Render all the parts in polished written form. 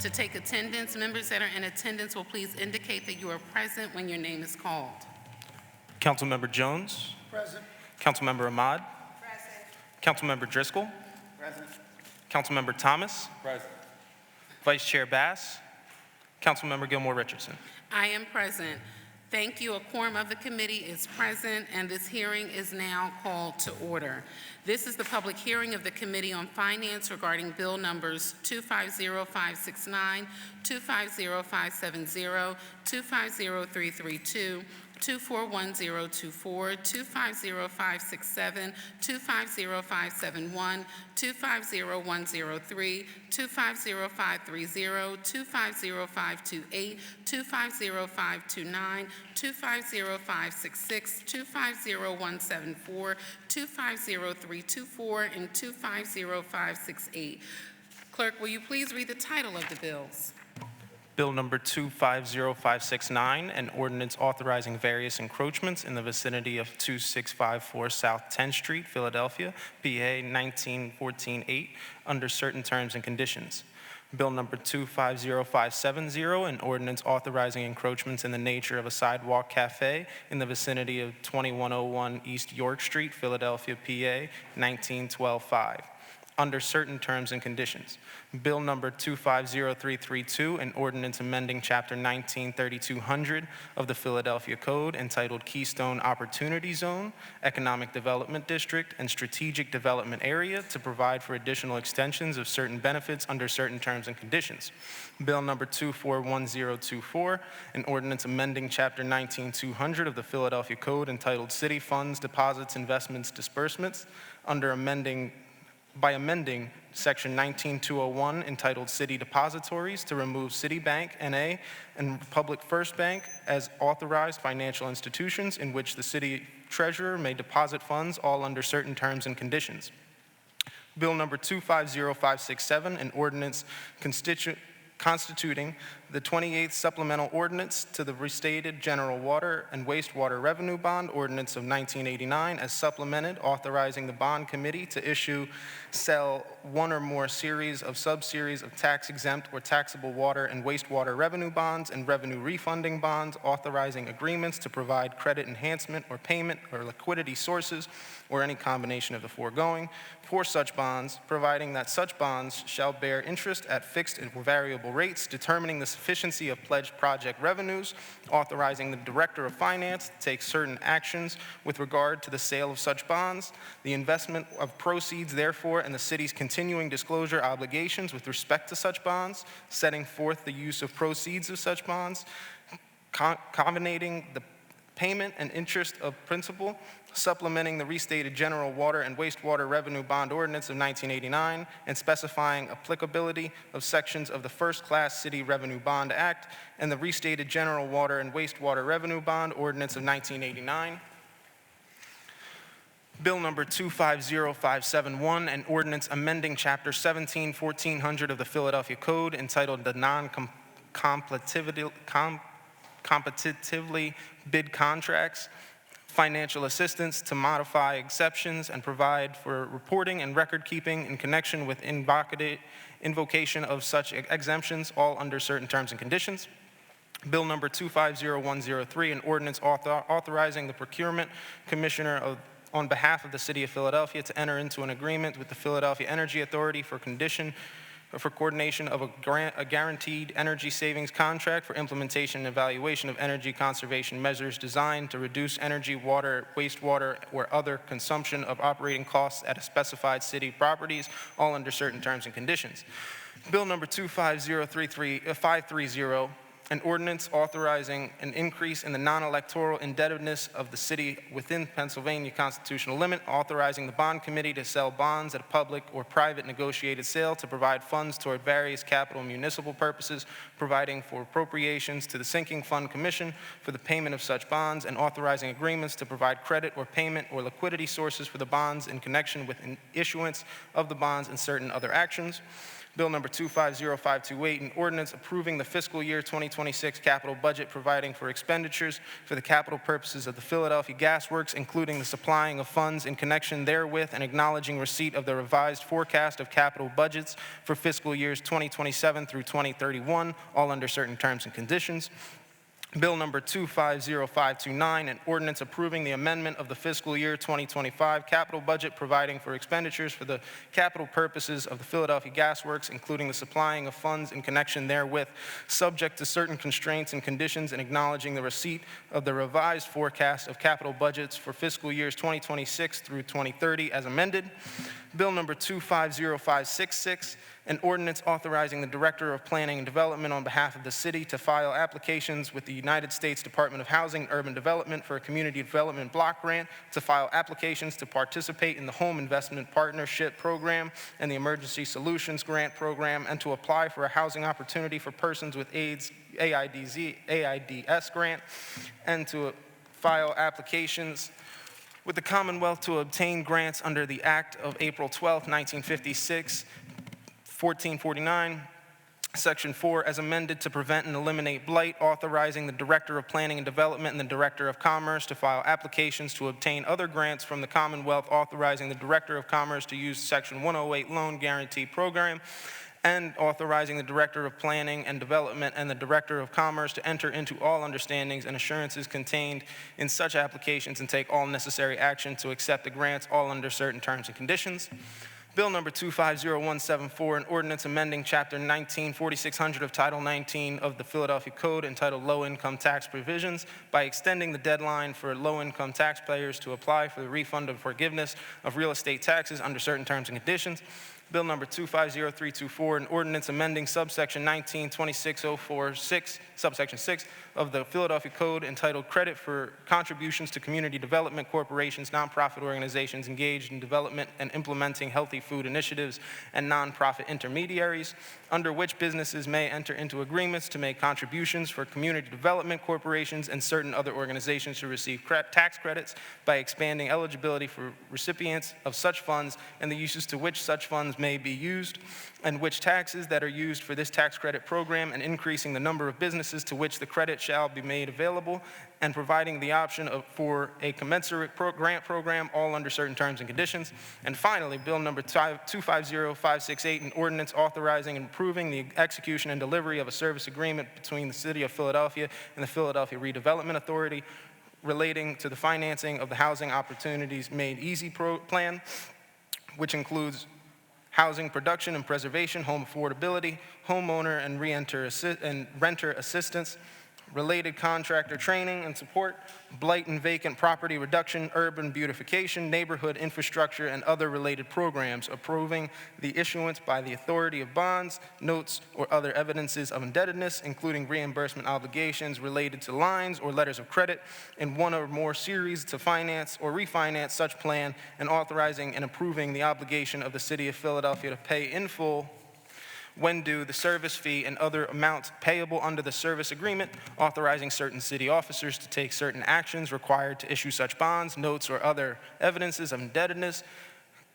To take attendance, members that are in attendance will please indicate that you are present when your name is called. Councilmember Jones. Present. Councilmember Ahmad. Present. Councilmember Driscoll. Present. Councilmember Thomas. Present. Vice Chair Bass. Councilmember Gilmore Richardson. I am present. Thank you. A quorum of the committee is present, and this hearing is now called to order. This is the public hearing of the Committee on Finance regarding bill numbers 250569, 250570, 250332, 241024, 250567, 250571, 250103, 250530, 250528, 250529, 250566, 250174, 250324, and 250568. Clerk, will you please read the title of the bills? Bill number 250569, an ordinance authorizing various encroachments in the vicinity of 2654 South 10th Street, Philadelphia, PA 19148, under certain terms and conditions. Bill number 250570, an ordinance authorizing encroachments in the nature of a sidewalk cafe in the vicinity of 2101 East York Street, Philadelphia, PA 19125. Under certain terms and conditions. Bill number 250332, an ordinance amending Chapter 193200 of the Philadelphia Code entitled Keystone Opportunity Zone, Economic Development District, and Strategic Development Area to provide for additional extensions of certain benefits under certain terms and conditions. Bill number 241024, an ordinance amending Chapter 19200 of the Philadelphia Code entitled City Funds, Deposits, Investments, Disbursements, by amending Section 19201 entitled City Depositories to remove Citibank, N.A. and Republic First Bank as authorized financial institutions in which the city treasurer may deposit funds, all under certain terms and conditions. Bill number 250567, an ordinance constituting the 28th supplemental ordinance to the restated general water and wastewater revenue bond ordinance of 1989 as supplemented, authorizing the bond committee to issue, sell one or more series of subseries of tax-exempt or taxable water and wastewater revenue bonds and revenue refunding bonds, authorizing agreements to provide credit enhancement or payment or liquidity sources or any combination of the foregoing for such bonds, providing that such bonds shall bear interest at fixed and variable rates, determining the sufficiency of pledged project revenues, authorizing the Director of Finance to take certain actions with regard to the sale of such bonds, the investment of proceeds, therefore, and the city's continuing disclosure obligations with respect to such bonds, setting forth the use of proceeds of such bonds, combinating the payment and interest of principal, supplementing the restated general water and wastewater revenue bond ordinance of 1989, and specifying applicability of sections of the First Class City Revenue Bond Act and the restated general water and wastewater revenue bond ordinance of 1989. Bill number 250571, an ordinance amending Chapter 171400 of the Philadelphia Code entitled the Non-Competitively Bid Contracts, Financial Assistance to modify exceptions and provide for reporting and record keeping in connection with invocation of such exemptions, all under certain terms and conditions. Bill number 250103, an ordinance authorizing the procurement commissioner on behalf of the City of Philadelphia to enter into an agreement with the Philadelphia Energy Authority for coordination of a guaranteed energy savings contract for implementation and evaluation of energy conservation measures designed to reduce energy, water, wastewater, or other consumption of operating costs at a specified city properties, all under certain terms and conditions. Bill number 250530, an ordinance authorizing an increase in the non-electoral indebtedness of the city within Pennsylvania constitutional limit, authorizing the bond committee to sell bonds at a public or private negotiated sale to provide funds toward various capital municipal purposes, providing for appropriations to the Sinking Fund Commission for the payment of such bonds, and authorizing agreements to provide credit or payment or liquidity sources for the bonds in connection with issuance of the bonds and certain other actions. Bill number 250528, an ordinance approving the fiscal year 2026 capital budget providing for expenditures for the capital purposes of the Philadelphia Gas Works, including the supplying of funds in connection therewith and acknowledging receipt of the revised forecast of capital budgets for fiscal years 2027 through 2031, all under certain terms and conditions. Bill number 250529, an ordinance approving the amendment of the fiscal year 2025 capital budget providing for expenditures for the capital purposes of the Philadelphia Gas Works, including the supplying of funds in connection therewith, subject to certain constraints and conditions, and acknowledging the receipt of the revised forecast of capital budgets for fiscal years 2026 through 2030 as amended. Bill number 250566, an ordinance authorizing the Director of Planning and Development on behalf of the city to file applications with the United States Department of Housing and Urban Development for a community development block grant, to file applications to participate in the Home Investment Partnership Program and the Emergency Solutions Grant Program, and to apply for a housing opportunity for persons with AIDS AIDS grant, and to file applications with the Commonwealth to obtain grants under the Act of April 12, 1956, 1449, Section 4, as amended to prevent and eliminate blight, authorizing the Director of Planning and Development and the Director of Commerce to file applications to obtain other grants from the Commonwealth, authorizing the Director of Commerce to use Section 108 Loan Guarantee Program, and authorizing the Director of Planning and Development and the Director of Commerce to enter into all understandings and assurances contained in such applications and take all necessary action to accept the grants, all under certain terms and conditions. Bill number 250174, an ordinance amending Chapter 19, 4600 of Title 19 of the Philadelphia Code entitled Low Income Tax Provisions by extending the deadline for low-income taxpayers to apply for the refund of forgiveness of real estate taxes under certain terms and conditions. Bill number 250324, an ordinance amending subsection 19-26046, subsection 6 of the Philadelphia Code entitled Credit for Contributions to Community Development Corporations, Nonprofit Organizations Engaged in Development and Implementing Healthy Food Initiatives, and Nonprofit Intermediaries, under which businesses may enter into agreements to make contributions for community development corporations and certain other organizations to receive tax credits by expanding eligibility for recipients of such funds and the uses to which such funds may be used, and which taxes that are used for this tax credit program, and increasing the number of businesses to which the credit shall be made available, and providing the option for a commensurate grant program, all under certain terms and conditions. And finally, Bill number 250568, an ordinance authorizing and approving the execution and delivery of a service agreement between the City of Philadelphia and the Philadelphia Redevelopment Authority relating to the financing of the Housing Opportunities Made Easy plan, which includes housing production and preservation, home affordability, homeowner and renter assistance, related contractor training and support, blight and vacant property reduction, urban beautification, neighborhood infrastructure, and other related programs, approving the issuance by the authority of bonds, notes, or other evidences of indebtedness, including reimbursement obligations related to lines or letters of credit in one or more series to finance or refinance such plan, and authorizing and approving the obligation of the City of Philadelphia to pay in full, when due, the service fee and other amounts payable under the service agreement, authorizing certain city officers to take certain actions required to issue such bonds, notes, or other evidences of indebtedness,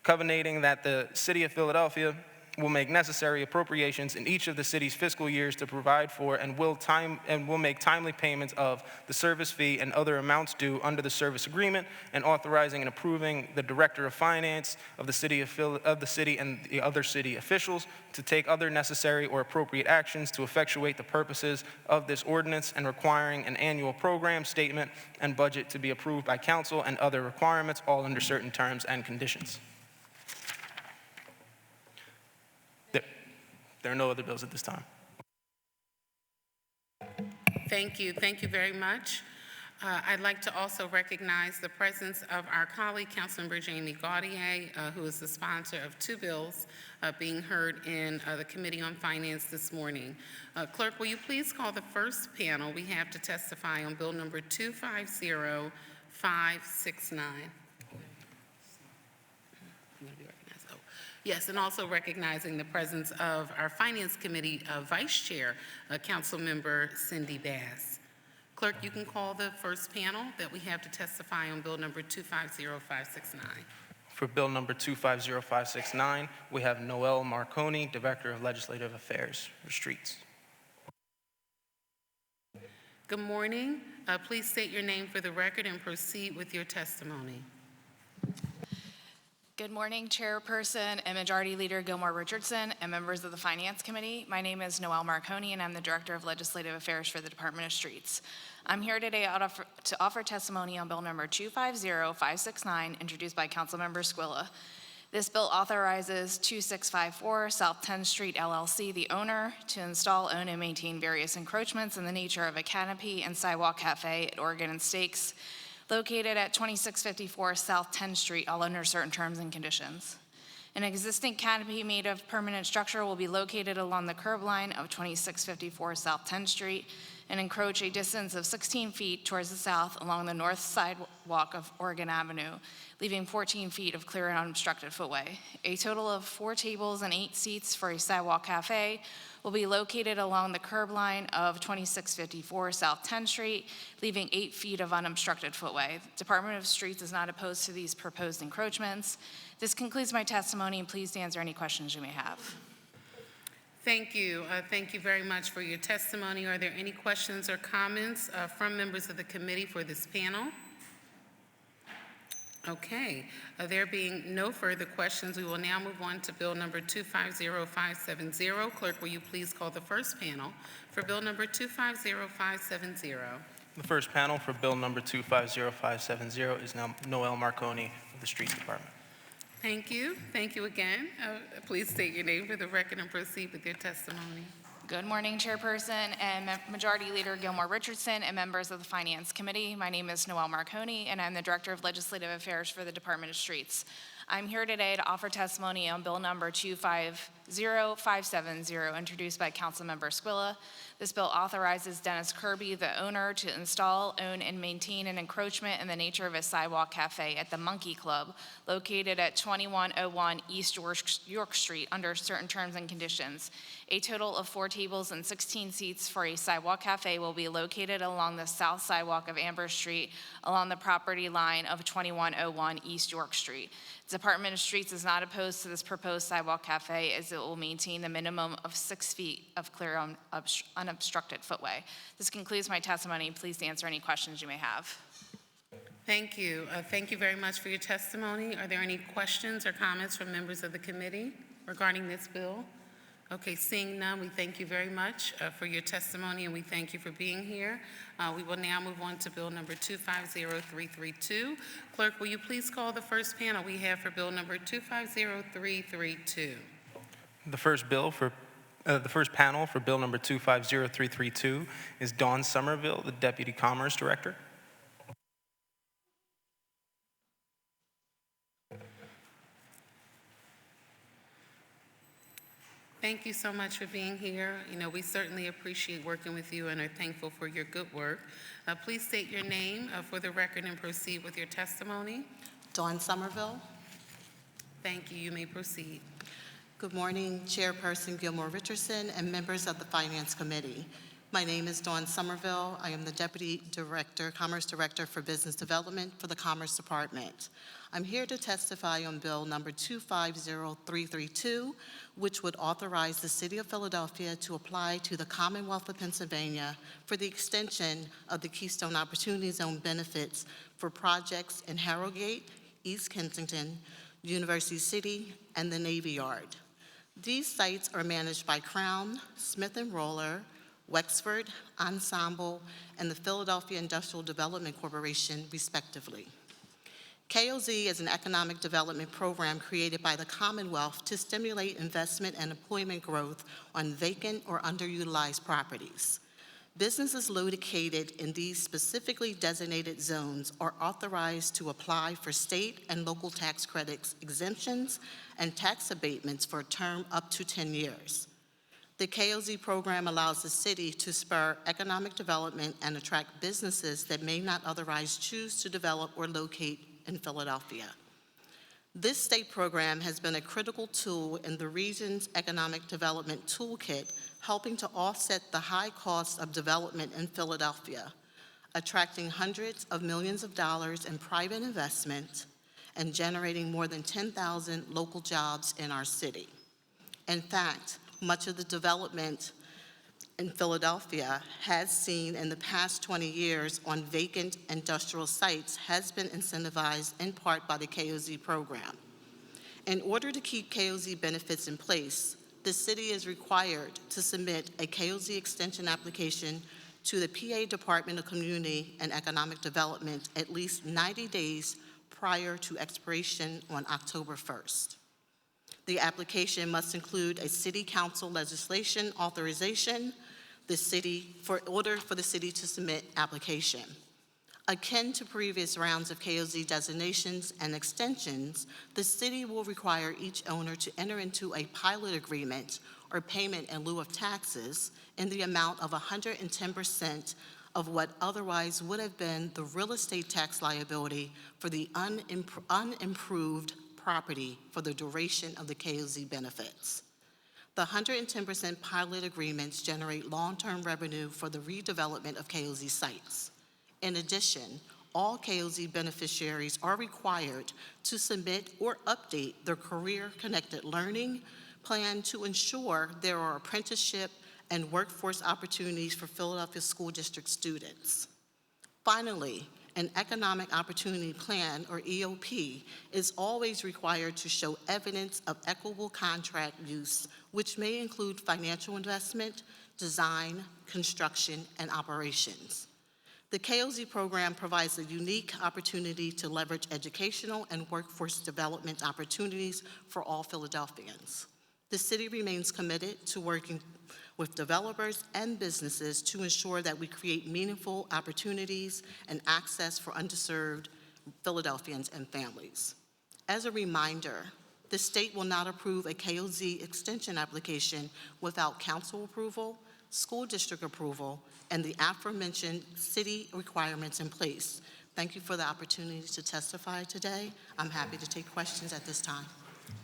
covenanting that the City of Philadelphia will make necessary appropriations in each of the city's fiscal years to provide for and will make timely payments of the service fee and other amounts due under the service agreement, and authorizing and approving the Director of Finance of the city and the other city officials to take other necessary or appropriate actions to effectuate the purposes of this ordinance, and requiring an annual program statement and budget to be approved by council, and other requirements, all under certain terms and conditions. There are no other bills at this time. Thank you very much. I'd like to also recognize the presence of our colleague, Councilmember Jamie Gaudier, who is the sponsor of two bills being heard in the Committee on Finance this morning. Clerk, will you please call the first panel we have to testify on Bill number 250569. Yes, and also recognizing the presence of our Finance Committee Vice Chair, Councilmember Cindy Bass. Clerk, you can call the first panel that we have to testify on Bill number 250569. For Bill number 250569, we have Noel Marconi, Director of Legislative Affairs for Streets. Good morning. Please state your name for the record and proceed with your testimony. Good morning, Chairperson and Majority Leader Gilmore Richardson and members of the Finance Committee. My name is Noel Marconi, and I'm the Director of Legislative Affairs for the Department of Streets. I'm here today to offer testimony on Bill number 250569, introduced by Councilmember Squilla. This bill authorizes 2654 South 10th Street LLC, the owner, to install, own, and maintain various encroachments in the nature of a canopy and sidewalk cafe at Oregon and Steaks, located at 2654 South 10th Street, all under certain terms and conditions. An existing canopy made of permanent structure will be located along the curb line of 2654 South 10th Street and encroach a distance of 16 feet towards the south along the north sidewalk of Oregon Avenue, leaving 14 feet of clear and unobstructed footway. A total of 4 tables and 8 seats for a sidewalk cafe will be located along the curb line of 2654 South 10th Street, leaving 8 feet of unobstructed footway. The Department of Streets is not opposed to these proposed encroachments. This concludes my testimony, and please answer any questions you may have. Thank you. Thank you very much for your testimony. Are there any questions or comments from members of the committee for this panel? Okay. There being no further questions, we will now move on to Bill number 250570. Clerk, will you please call the first panel for Bill number 250570? The first panel for Bill number 250570 is now Noel Marconi of the Streets Department. Thank you. Thank you again. Please state your name for the record and proceed with your testimony. Good morning, Chairperson and Majority Leader Gilmore Richardson and members of the Finance Committee. My name is Noel Marconi, and I'm the Director of Legislative Affairs for the Department of Streets. I'm here today to offer testimony on Bill number 250570, introduced by Councilmember Squilla. This bill authorizes Dennis Kirby, the owner, to install, own, and maintain an encroachment in the nature of a sidewalk cafe at the Monkey Club, located at 2101 East York Street, under certain terms and conditions. A total of 4 tables and 16 seats for a sidewalk cafe will be located along the south sidewalk of Amber Street, along the property line of 2101 East York Street. The Department of Streets is not opposed to this proposed sidewalk cafe, as it will maintain a minimum of 6 feet of clear unobstructed footway. This concludes my testimony. Please answer any questions you may have. Thank you. Thank you very much for your testimony. Are there any questions or comments from members of the committee regarding this bill? Okay, seeing none, we thank you very much for your testimony, and we thank you for being here. We will now move on to Bill number 250332. Clerk, will you please call the first panel we have for Bill number 250332? The first panel for Bill number 250332 is Dawn Somerville, the Deputy Commerce Director. Thank you so much for being here. You know, we certainly appreciate working with you and are thankful for your good work. Please state your name for the record and proceed with your testimony. Dawn Somerville. Thank you. You may proceed. Good morning, Chairperson Gilmore Richardson and members of the Finance Committee. My name is Dawn Somerville. I am the Deputy Director, Commerce Director for Business Development for the Commerce Department. I'm here to testify on Bill number 250332, which would authorize the City of Philadelphia to apply to the Commonwealth of Pennsylvania for the extension of the Keystone Opportunity Zone benefits for projects in Harrogate, East Kensington, University City, and the Navy Yard. These sites are managed by Crown, Smith & Roller, Wexford, Ensemble, and the Philadelphia Industrial Development Corporation, respectively. KOZ is an economic development program created by the Commonwealth to stimulate investment and employment growth on vacant or underutilized properties. Businesses located in these specifically designated zones are authorized to apply for state and local tax credits, exemptions, and tax abatements for a term up to 10 years. The KOZ program allows the city to spur economic development and attract businesses that may not otherwise choose to develop or locate in Philadelphia. This state program has been a critical tool in the region's economic development toolkit, helping to offset the high cost of development in Philadelphia, attracting hundreds of millions of dollars in private investment and generating more than 10,000 local jobs in our city. In fact, much of the development in Philadelphia has seen in the past 20 years on vacant industrial sites has been incentivized in part by the KOZ program. In order to keep KOZ benefits in place, the city is required to submit a KOZ extension application to the PA Department of Community and Economic Development at least 90 days prior to expiration on October 1st. The application must include a city council legislation authorization for order for the city to submit application. Akin to previous rounds of KOZ designations and extensions, the city will require each owner to enter into a pilot agreement or payment in lieu of taxes in the amount of 110% of what otherwise would have been the real estate tax liability for the unimproved property for the duration of the KOZ benefits. The 110% pilot agreements generate long-term revenue for the redevelopment of KOZ sites. In addition, all KOZ beneficiaries are required to submit or update their career-connected learning plan to ensure there are apprenticeship and workforce opportunities for Philadelphia School District students. Finally, an Economic Opportunity Plan, or EOP, is always required to show evidence of equitable contract use, which may include financial investment, design, construction, and operations. The KOZ program provides a unique opportunity to leverage educational and workforce development opportunities for all Philadelphians. The city remains committed to working with developers and businesses to ensure that we create meaningful opportunities and access for underserved Philadelphians and families. As a reminder, the state will not approve a KOZ extension application without council approval, school district approval, and the aforementioned city requirements in place. Thank you for the opportunity to testify today. I'm happy to take questions at this time.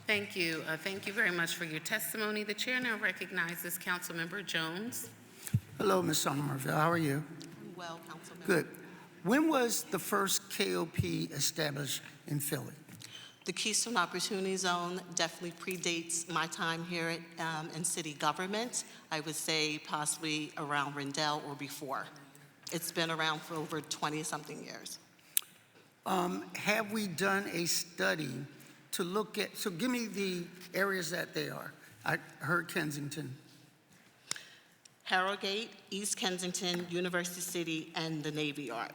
Thank you. Thank you very much for your testimony. The chair now recognizes Councilmember Jones. Hello, Ms. Somerville. How are you? I'm well, Councilmember. Good. When was the first KOP established in Philly? The Keystone Opportunity Zone definitely predates my time here in city government. I would say possibly around Rendell or before. It's been around for over 20-something years. Have we done a study to look at, so give me the areas that they are. I heard Kensington. Harrogate, East Kensington, University City, and the Navy Yard.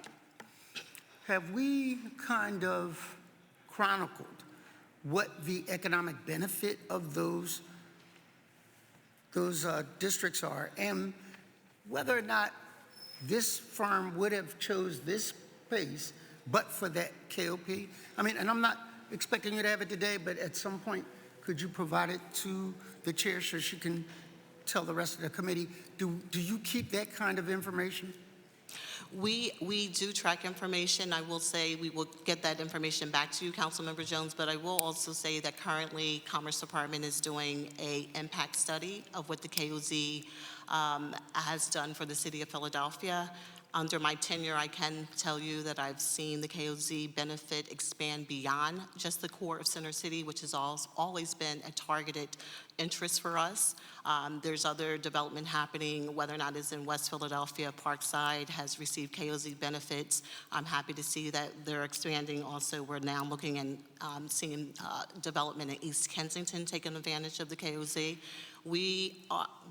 Have we kind of chronicled what the economic benefit of those districts are, and whether or not this firm would have chose this place but for that KOP? I mean, and I'm not expecting you to have it today, but at some point, could you provide it to the chair so she can tell the rest of the committee? Do you keep that kind of information? We do track information. I will say we will get that information back to you, Councilmember Jones, but I will also say that currently Commerce Department is doing an impact study of what the KOZ has done for the city of Philadelphia. Under my tenure, I can tell you that I've seen the KOZ benefit expand beyond just the core of Center City, which has always been a targeted interest for us. There's other development happening, whether or not it's in West Philadelphia. Parkside has received KOZ benefits. I'm happy to see that they're expanding. Also, we're now looking and seeing development in East Kensington taking advantage of the KOZ.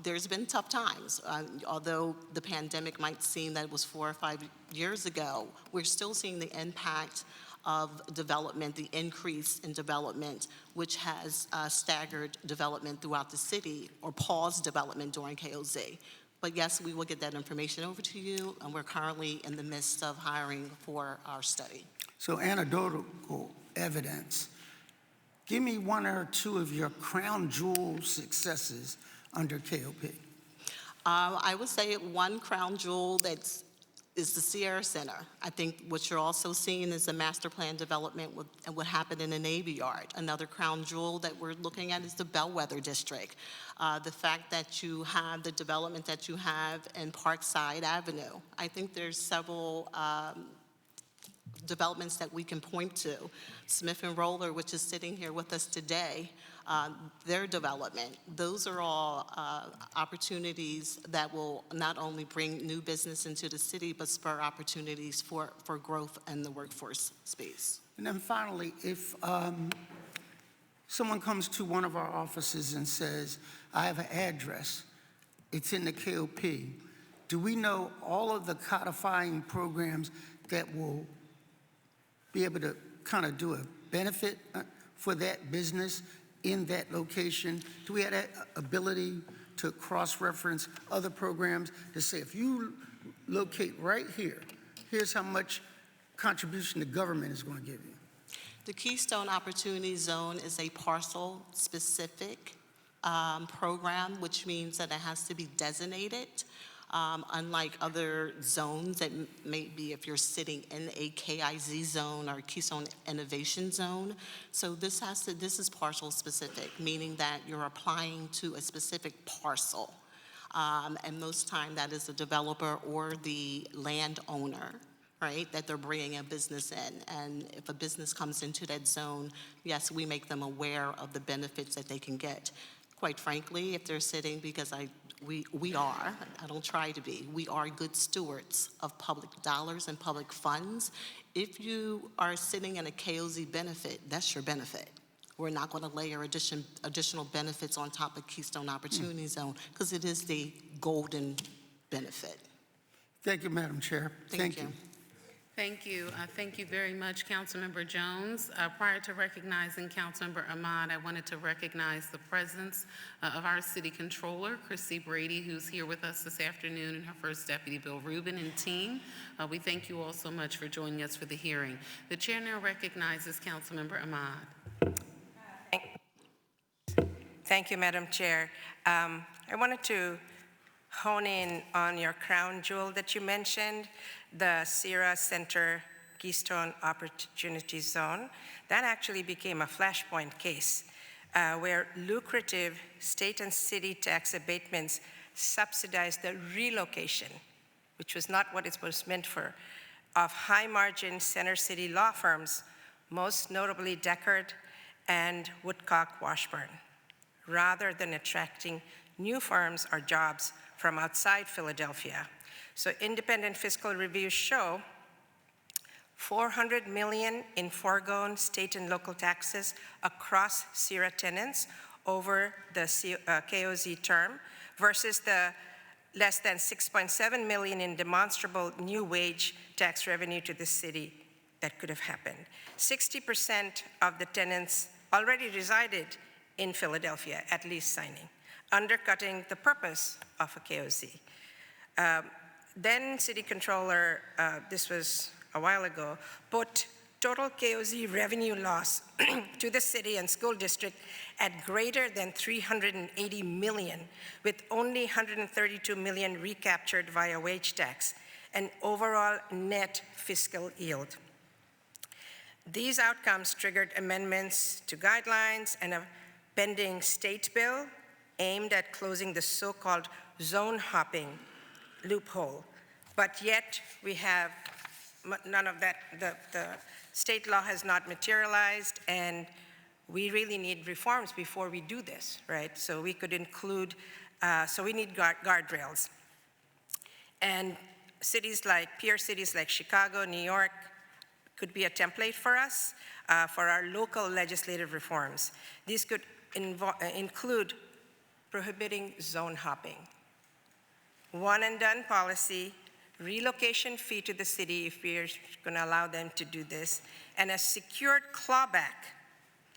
There's been tough times. Although the pandemic might seem that it was 4 or 5 years ago, we're still seeing the impact of development, the increase in development, which has staggered development throughout the city or paused development during KOZ. But yes, we will get that information over to you, and we're currently in the midst of hiring for our study. So anecdotal evidence. Give me one or two of your crown jewel successes under KOP. I would say one crown jewel is the Sierra Center. I think what you're also seeing is the master plan development and what happened in the Navy Yard. Another crown jewel that we're looking at is the Bellwether District. The fact that you have the development that you have in Parkside Avenue. I think there's several developments that we can point to. Smith and Roller, which is sitting here with us today, their development. Those are all opportunities that will not only bring new business into the city, but spur opportunities for growth in the workforce space. And then finally, if someone comes to one of our offices and says, I have an address, it's in the KOP, do we know all of the codifying programs that will be able to kind of do a benefit for that business in that location? Do we have that ability to cross-reference other programs to say, if you locate right here, here's how much contribution the government is going to give you? The Keystone Opportunity Zone is a parcel-specific program, which means that it has to be designated. Unlike other zones that may be if you're sitting in a KIZ zone or Keystone Innovation Zone. So this is parcel specific, meaning that you're applying to a specific parcel. And most time that is the developer or the landowner, right, that they're bringing a business in. And if a business comes into that zone, yes, we make them aware of the benefits that they can get. Quite frankly, if they're sitting, because we are, I don't try to be, we are good stewards of public dollars and public funds. If you are sitting in a KOZ benefit, that's your benefit. We're not going to layer additional benefits on top of Keystone Opportunity Zone because it is the golden benefit. Thank you, Madam Chair. Thank you. Thank you. Thank you very much, Councilmember Jones. Prior to recognizing Councilmember Ahmad, I wanted to recognize the presence of our City Controller, Chrissy Brady, who's here with us this afternoon, and her first deputy, Bill Rubin, and team. We thank you all so much for joining us for the hearing. The chair now recognizes Councilmember Ahmad. Thank you, Madam Chair. I wanted to hone in on your crown jewel that you mentioned, the Sierra Center Keystone Opportunity Zone. That actually became a flashpoint case where lucrative state and city tax abatements subsidized the relocation, which was not what it was meant for, of high-margin center city law firms, most notably Deckard and Woodcock Washburn, rather than attracting new firms or jobs from outside Philadelphia. So independent fiscal reviews show $400 million in foregone state and local taxes across Sierra tenants over the KOZ term versus the less than $6.7 million in demonstrable new wage tax revenue to the city that could have happened. 60% of the tenants already resided in Philadelphia at lease signing, undercutting the purpose of a KOZ. Then City Controller, this was a while ago, put total KOZ revenue loss to the city and school district at greater than $380 million, with only $132 million recaptured via wage tax, and overall net fiscal yield. These outcomes triggered amendments to guidelines and a pending state bill aimed at closing the so-called zone hopping loophole. But yet we have none of that. The state law has not materialized, and we really need reforms before we do this, right? So we could include, so we need guardrails. And peer cities like Chicago, New York, could be a template for us for our local legislative reforms. These could include prohibiting zone hopping, one and done policy, relocation fee to the city if we're going to allow them to do this, and a secured clawback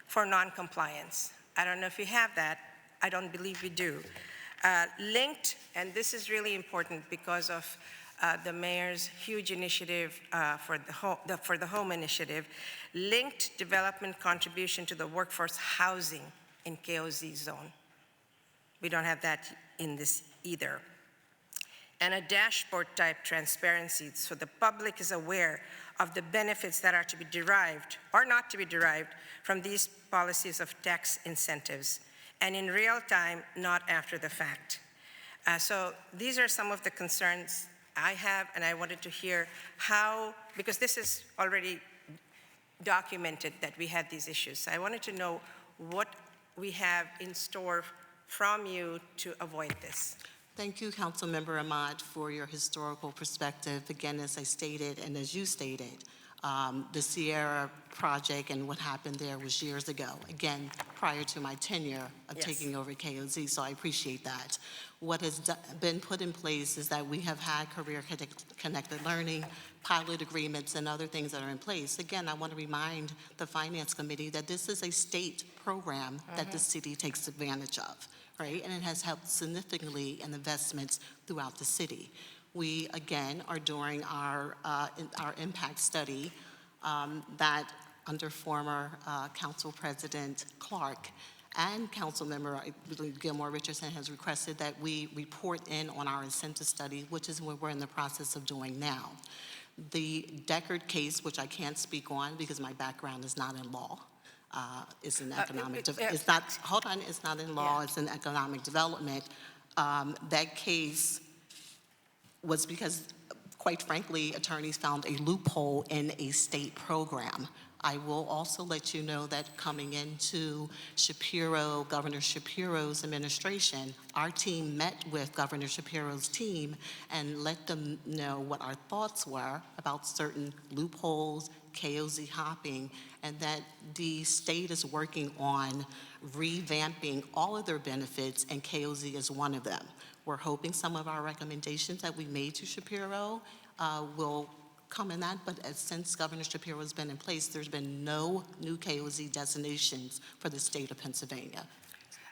for non-compliance. I don't know if we have that. I don't believe we do. Linked, and this is really important because of the mayor's huge initiative for the home initiative, linked development contribution to the workforce housing in KOZ zone. We don't have that in this either. And a dashboard type transparency so the public is aware of the benefits that are to be derived or not to be derived from these policies of tax incentives, and in real time, not after the fact. So these are some of the concerns I have, and I wanted to hear how, because this is already documented that we had these issues. So I wanted to know what we have in store from you to avoid this. Thank you, Councilmember Ahmad, for your historical perspective. Again, as I stated and as you stated, the Sierra project and what happened there was years ago, again, prior to my tenure of Yes. taking over KOZ, so I appreciate that. What has been put in place is that we have had career-connected learning, pilot agreements, and other things that are in place. Again, I want to remind the Finance Committee that this is a state program that the city takes advantage of, right? And it has helped significantly in investments throughout the city. We, again, are doing our impact study that under former Council President Clark and Councilmember, I believe Gilmore Richardson, has requested that we report in on our incentive study, which is what we're in the process of doing now. The Deckard case, which I can't speak on because my background is not in law, it's in economic, it's not, hold on, it's not in law, it's in economic development. That case was because, quite frankly, attorneys found a loophole in a state program. I will also let you know that coming into Shapiro, Governor Shapiro's administration, our team met with Governor Shapiro's team and let them know what our thoughts were about certain loopholes, KOZ hopping, and that the state is working on revamping all of their benefits, and KOZ is one of them. We're hoping some of our recommendations that we made to Shapiro will come in that, but since Governor Shapiro has been in place, there's been no new KOZ designations for the state of Pennsylvania.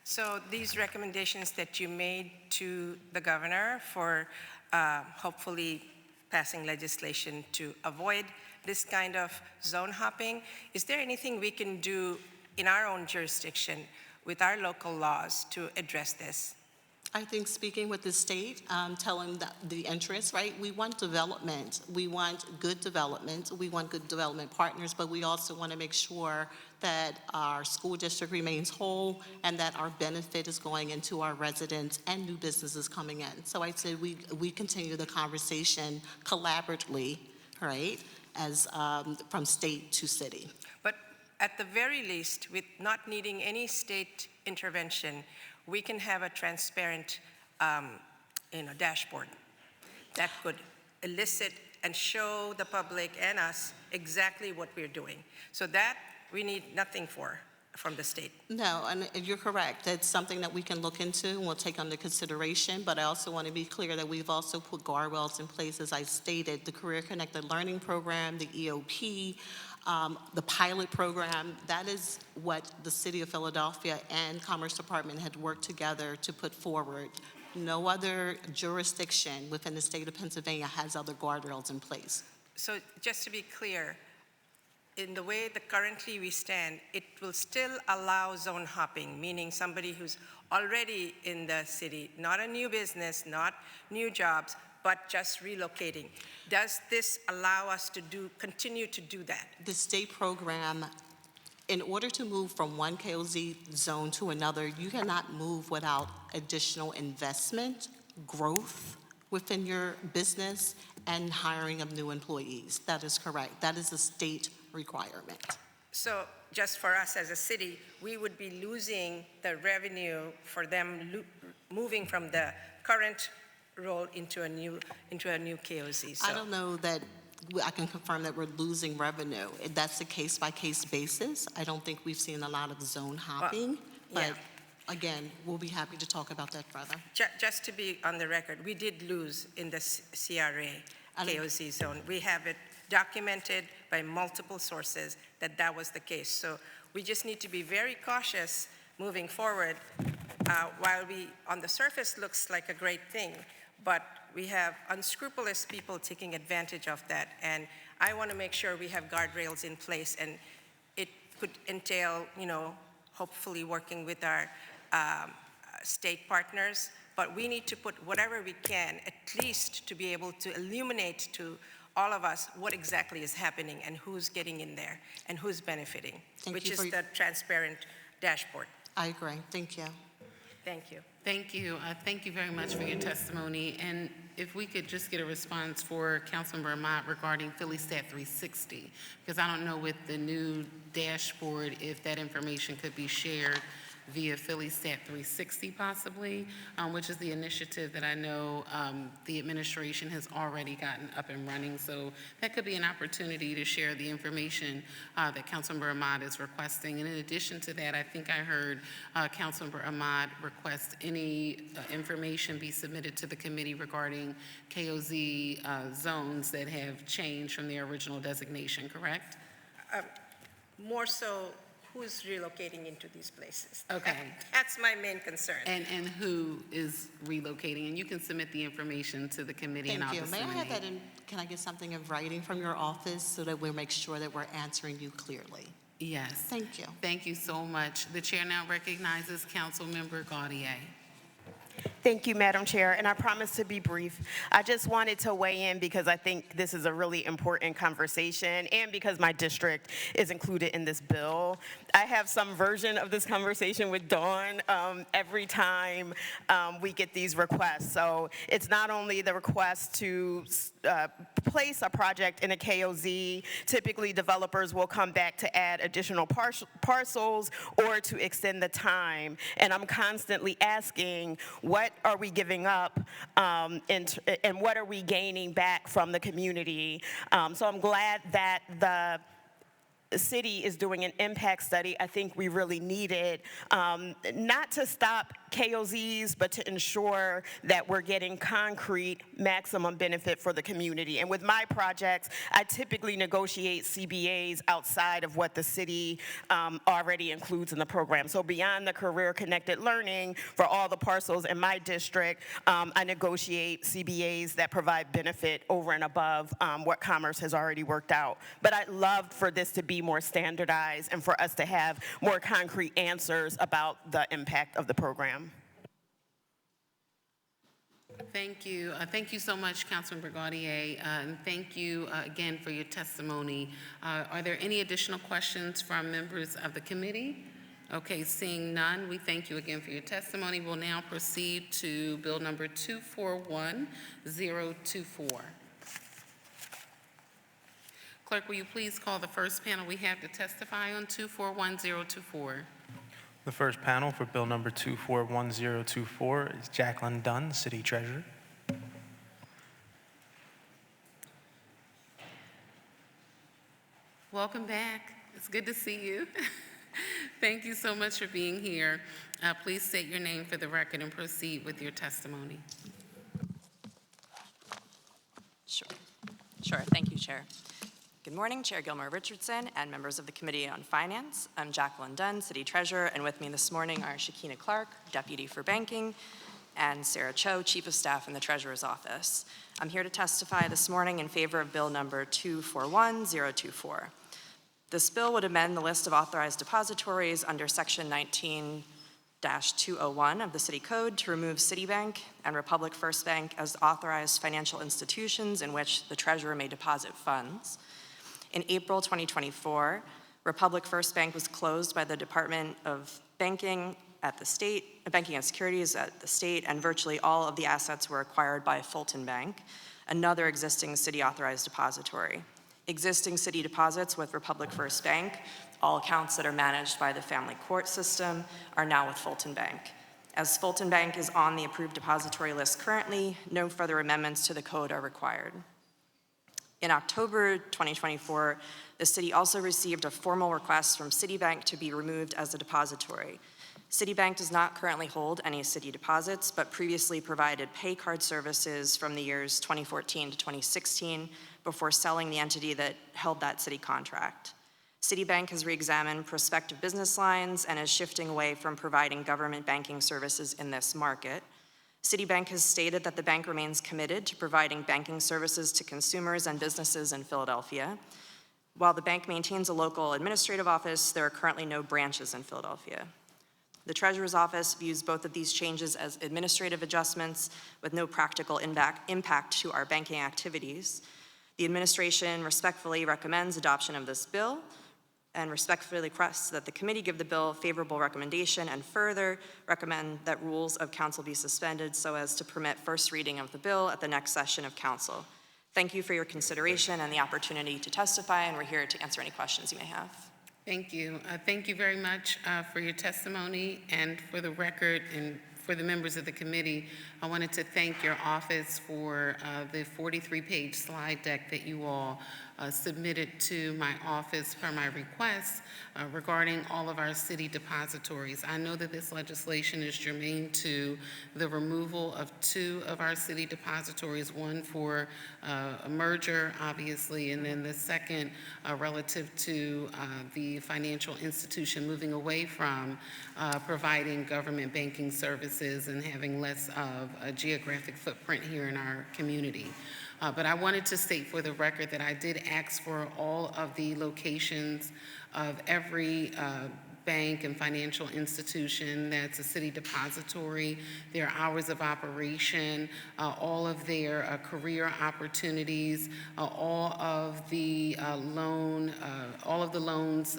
So these recommendations that you made to the governor for hopefully passing legislation to avoid this kind of zone hopping, is there anything we can do in our own jurisdiction with our local laws to address this? I think speaking with the state, telling the interest, right? We want development. We want good development. We want good development partners, but we also want to make sure that our school district remains whole and that our benefit is going into our residents and new businesses coming in. So I'd say we continue the conversation collaboratively, right, as from state to city. But at the very least, with not needing any state intervention, we can have a transparent dashboard that could elicit and show the public and us exactly what we're doing. So that we need nothing from the state. No, and you're correct. That's something that we can look into and we'll take under consideration, but I also want to be clear that we've also put guardrails in place, as I stated, the Career Connected Learning Program, the EOP, the pilot program. That is what the City of Philadelphia and Commerce Department had worked together to put forward. No other jurisdiction within the state of Pennsylvania has other guardrails in place. So just to be clear, in the way that currently we stand, it will still allow zone hopping, meaning somebody who's already in the city, not a new business, not new jobs, but just relocating. Does this allow us to continue to do that? The state program, in order to move from one KOZ zone to another, you cannot move without additional investment, growth within your business, and hiring of new employees. That is correct. That is a state requirement. So just for us as a city, we would be losing the revenue for them moving from the current role into a new KOZ. So I don't know that I can confirm that we're losing revenue. That's a case-by-case basis. I don't think we've seen a lot of zone hopping, but again, we'll be happy to talk about that further. Just to be on the record, we did lose in the CRA KOZ zone. We have it documented by multiple sources that was the case. So we just need to be very cautious moving forward. While on the surface, looks like a great thing, but we have unscrupulous people taking advantage of that. And I want to make sure we have guardrails in place, and it could entail, hopefully working with our state partners, but we need to put whatever we can, at least to be able to illuminate to all of us what exactly is happening and who's getting in there and who's benefiting, which is the transparent dashboard. I agree. Thank you. Thank you. Thank you. Thank you very much for your testimony. And if we could just get a response for Councilmember Ahmad regarding Philly Stat 360, because I don't know with the new dashboard if that information could be shared via Philly Stat 360 possibly, which is the initiative that I know the administration has already gotten up and running. So that could be an opportunity to share the information that Councilmember Ahmad is requesting. And in addition to that, I think I heard Councilmember Ahmad request any information be submitted to the committee regarding KOZ zones that have changed from their original designation, correct? More so, who's relocating into these places? Okay. That's my main concern. And who is relocating? And you can submit the information to the committee and I'll Thank you. May I disseminate. have that in, can I get something in writing from your office so that we'll make sure that we're answering you clearly? Yes. Thank you. Thank you so much. The chair now recognizes Councilmember Gaudier. Thank you, Madam Chair, and I promise to be brief. I just wanted to weigh in because I think this is a really important conversation and because my district is included in this bill. I have some version of this conversation with Dawn every time we get these requests. So it's not only the request to place a project in a KOZ. Typically, developers will come back to add additional parcels or to extend the time. And I'm constantly asking, what are we giving up and what are we gaining back from the community? So I'm glad that the city is doing an impact study. I think we really need it, not to stop KOZs, but to ensure that we're getting concrete maximum benefit for the community. And with my projects, I typically negotiate CBAs outside of what the city already includes in the program. So beyond the career-connected learning for all the parcels in my district, I negotiate CBAs that provide benefit over and above what Commerce has already worked out. But I'd love for this to be more standardized and for us to have more concrete answers about the impact of the program. Thank you. Thank you so much, Councilmember Gaudier, and thank you again for your testimony. Are there any additional questions from members of the committee? Okay, seeing none, we thank you again for your testimony. We'll now proceed to Bill number 241024. Clerk, will you please call the first panel we have to testify on 241024? The first panel for Bill number 241024 is Jacqueline Dunn, City Treasurer. Welcome back. It's good to see you. Thank you so much for being here. Please state your name for the record and proceed with your testimony. Sure. Thank you, Chair. Good morning, Chair Gilmore Richardson and members of the Committee on Finance. I'm Jacqueline Dunn, City Treasurer, and with me this morning are Shakina Clark, Deputy for Banking, and Sarah Cho, Chief of Staff in the Treasurer's Office. I'm here to testify this morning in favor of Bill number 241024. This bill would amend the list of authorized depositories under Section 19-201 of the City Code to remove Citibank and Republic First Bank as authorized financial institutions in which the Treasurer may deposit funds. In April 2024, Republic First Bank was closed by the Department of Banking at the state, Banking and Securities at the state, and virtually all of the assets were acquired by Fulton Bank, another existing city-authorized depository. Existing city deposits with Republic First Bank, all accounts that are managed by the family court system, are now with Fulton Bank. As Fulton Bank is on the approved depository list currently, no further amendments to the code are required. In October 2024, the city also received a formal request from Citibank to be removed as a depository. Citibank does not currently hold any city deposits, but previously provided pay card services from the years 2014 to 2016 before selling the entity that held that city contract. Citibank has re-examined prospective business lines and is shifting away from providing government banking services in this market. Citibank has stated that the bank remains committed to providing banking services to consumers and businesses in Philadelphia. While the bank maintains a local administrative office, there are currently no branches in Philadelphia. The Treasurer's Office views both of these changes as administrative adjustments with no practical impact to our banking activities. The administration respectfully recommends adoption of this bill, and respectfully request that the committee give the bill favorable recommendation and further recommend that rules of council be suspended so as to permit first reading of the bill at the next session of council. Thank you for your consideration and the opportunity to testify, and we're here to answer any questions you may have. Thank you. Thank you very much for your testimony, and for the record and for the members of the committee, I wanted to thank your office for the 43-page slide deck that you all submitted to my office per my request regarding all of our city depositories. I know that this legislation is germane to the removal of 2 of our city depositories, one for a merger, obviously, and then the second relative to the financial institution moving away from providing government banking services and having less of a geographic footprint here in our community. But I wanted to state for the record that I did ask for all of the locations of every bank and financial institution that's a city depository, their hours of operation, all of their career opportunities, all of the loans,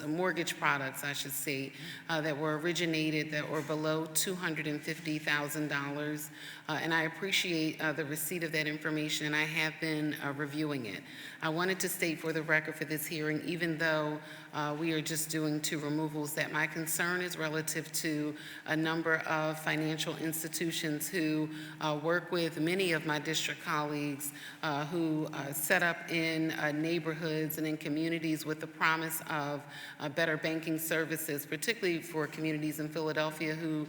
mortgage products, I should say, that were originated that were below $250,000. And I appreciate the receipt of that information, and I have been reviewing it. I wanted to state for the record for this hearing, even though we are just doing 2 removals, that my concern is relative to a number of financial institutions who work with many of my district colleagues who set up in neighborhoods and in communities with the promise of better banking services, particularly for communities in Philadelphia who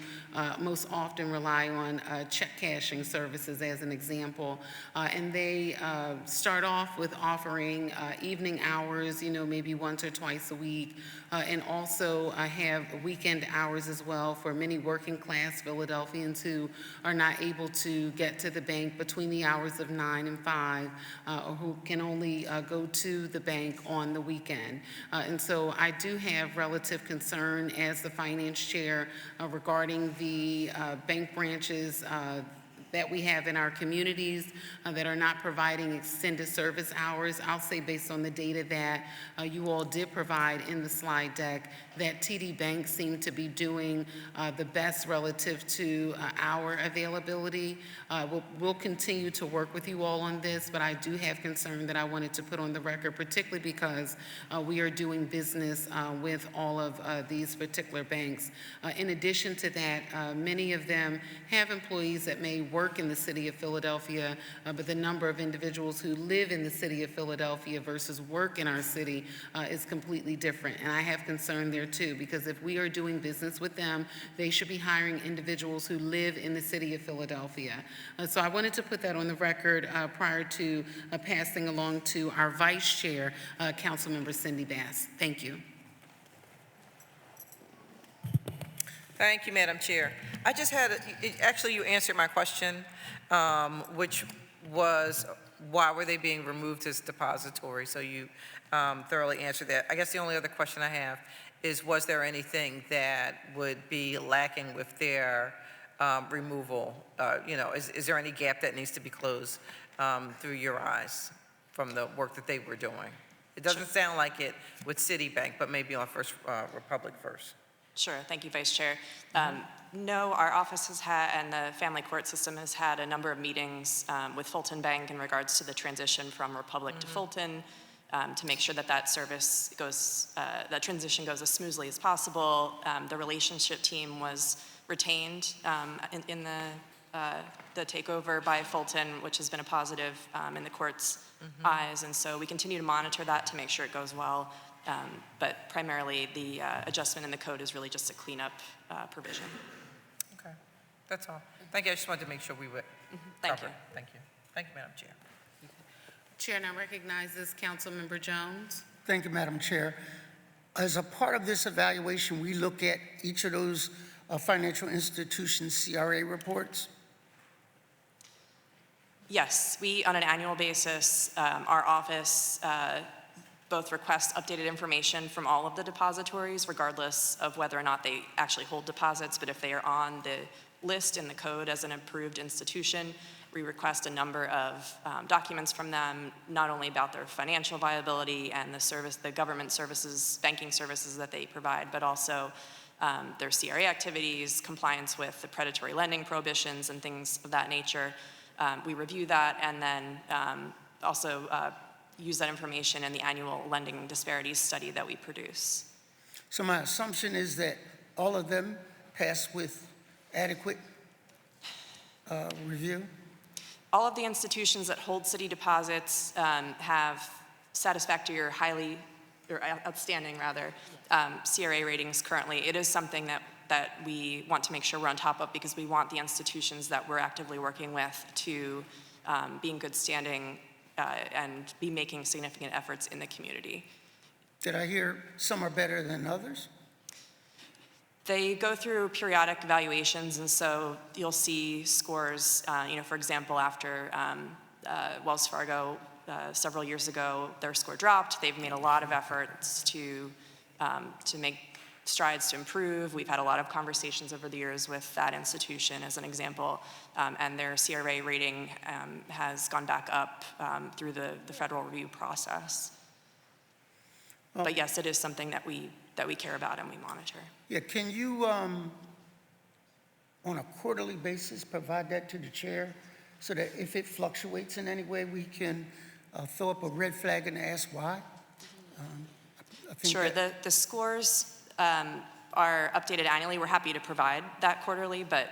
most often rely on check cashing services as an example. And they start off with offering evening hours, maybe once or twice a week, and also have weekend hours as well for many working class Philadelphians who are not able to get to the bank between the hours of 9 and 5, or who can only go to the bank on the weekend. And so I do have relative concern as the finance chair regarding the bank branches that we have in our communities that are not providing extended service hours. I'll say, based on the data that you all did provide in the slide deck, that TD Bank seemed to be doing the best relative to hour availability. We'll continue to work with you all on this, but I do have concern that I wanted to put on the record, particularly because we are doing business with all of these particular banks. In addition to that, many of them have employees that may work in the city of Philadelphia, but the number of individuals who live in the city of Philadelphia versus work in our city is completely different. And I have concern there too, because if we are doing business with them, they should be hiring individuals who live in the city of Philadelphia. So I wanted to put that on the record prior to passing along to our Vice Chair, Councilmember Cindy Bass. Thank you. Thank you, Madam Chair. I just had, actually you answered my question, which was why were they being removed as depository? So you thoroughly answered that. I guess the only other question I have is, was there anything that would be lacking with their removal? Is there any gap that needs to be closed through your eyes from the work that they were doing? It doesn't sound like it with Citibank, but maybe on First Republic first. Sure, thank you, Vice Chair. No, our office has had, and the family court system has had a number of meetings with Fulton Bank in regards to the transition from Republic to Fulton to make sure that that service goes, that transition goes as smoothly as possible. The relationship team was retained in the takeover by Fulton, which has been a positive in the court's eyes, and so we continue to monitor that to make sure it goes well. But primarily, the adjustment in the code is really just a cleanup provision. Okay, that's all. Thank you. I just wanted to make sure we were Thank you. Thank you. Thank you, Madam Chair. Chair now recognizes Councilmember Jones. Thank you, Madam Chair. As a part of this evaluation, we look at each of those financial institutions' CRA reports. Yes, we, on an annual basis, our office both request updated information from all of the depositories, regardless of whether or not they actually hold deposits, but if they are on the list in the code as an approved institution, We request a number of documents from them, not only about their financial viability and the government services, banking services that they provide, but also their CRA activities, compliance with the predatory lending prohibitions and things of that nature. We review that and then also use that information in the annual lending disparities study that we produce. So my assumption is that all of them pass with adequate review? All of the institutions that hold city deposits have satisfactory or outstanding CRA ratings currently. It is something that we want to make sure we're on top of because we want the institutions that we're actively working with to be in good standing and be making significant efforts in the community. Did I hear some are better than others? They go through periodic evaluations, and so you'll see scores, for example, after Wells Fargo several years ago, their score dropped. They've made a lot of efforts to make strides to improve. We've had a lot of conversations over the years with that institution as an example, and their CRA rating has gone back up through the federal review process. But yes, it is something that we care about and we monitor. Yeah, can you, on a quarterly basis, provide that to the chair so that if it fluctuates in any way, we can throw up a red flag and ask why? I think Sure, that- the scores are updated annually. We're happy to provide that quarterly, but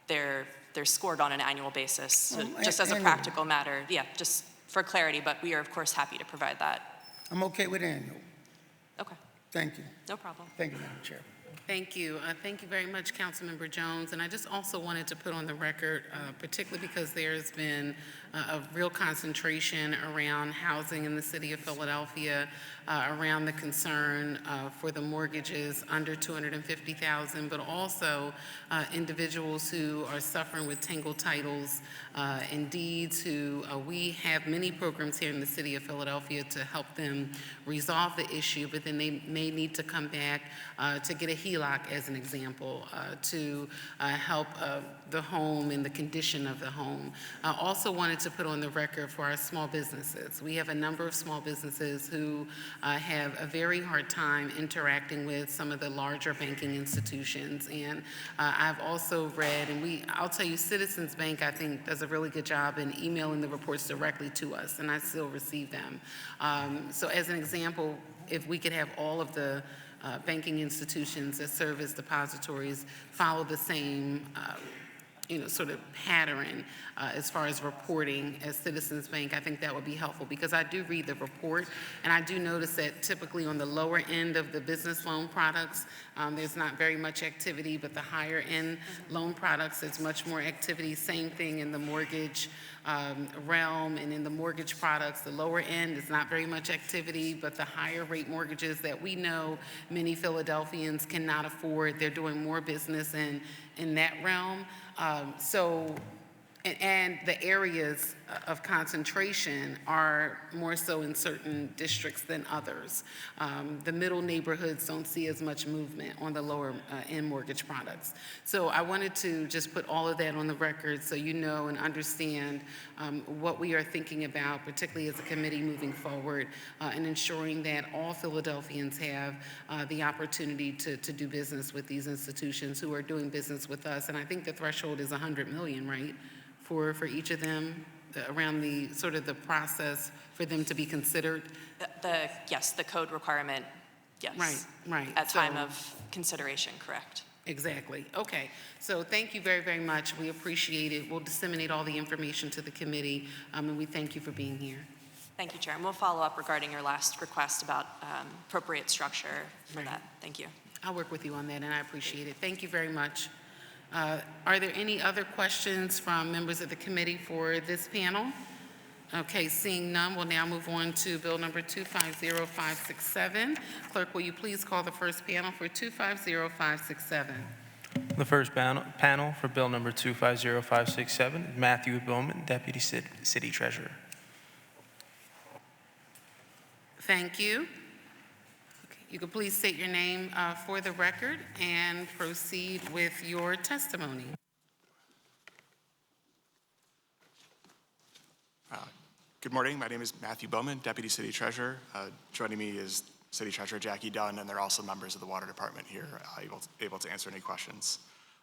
they're scored on an annual basis, so just as a annual. practical matter. Yeah, just for clarity, but we are, of course, happy to provide that. I'm okay with annual. Okay, Thank you. no problem. Thank you, Madam Chair. Thank you. Thank you very much, Councilmember Jones. And I just also wanted to put on the record, particularly because there's been a real concentration around housing in the city of Philadelphia, around the concern for the mortgages under $250,000, but also individuals who are suffering with tangled titles and deeds who we have many programs here in the city of Philadelphia to help them resolve the issue, but then they may need to come back to get a HELOC, as an example, to help the home and the condition of the home. I also wanted to put on the record for our small businesses. We have a number of small businesses who have a very hard time interacting with some of the larger banking institutions. And I've also read, and I'll tell you, Citizens Bank, I think, does a really good job in emailing the reports directly to us, and I still receive them. So as an example, if we could have all of the banking institutions that serve as depositories follow the same sort of pattern as far as reporting as Citizens Bank, I think that would be helpful, because I do read the report, and I do notice that typically on the lower end of the business loan products, there's not very much activity, but the higher end loan products, there's much more activity. Same thing in the mortgage realm, and in the mortgage products, the lower end is not very much activity, but the higher rate mortgages that we know many Philadelphians cannot afford, they're doing more business in that realm. And the areas of concentration are more so in certain districts than others. The middle neighborhoods don't see as much movement on the lower end mortgage products. So I wanted to just put all of that on the record so you know and understand what we are thinking about, particularly as a committee moving forward, and ensuring that all Philadelphians have the opportunity to do business with these institutions who are doing business with us. And I think the threshold is 100 million, right? For each of them, around the sort of the process for them to be considered? Yes, the code requirement, yes. Right. At time of consideration, correct. Exactly. Okay. So thank you very, very much. We appreciate it. We'll disseminate all the information to the committee, and we thank you for being here. Thank you, Chair. And we'll follow up regarding your last request about appropriate structure for that. Thank you. I'll work with you on that, and I appreciate it. Thank you very much. Are there any other questions from members of the committee for this panel? Okay, seeing none, we'll now move on to Bill number 250567. Clerk, will you please call the first panel for 250567? The first panel for Bill number 250567 is Matthew Bowman, Deputy City Treasurer. Thank you. You could please state your name for the record and proceed with your testimony. Good morning. My name is Matthew Bowman, Deputy City Treasurer. Joining me is City Treasurer Jackie Dunn, and they're also members of the Water Department here, able to answer any questions.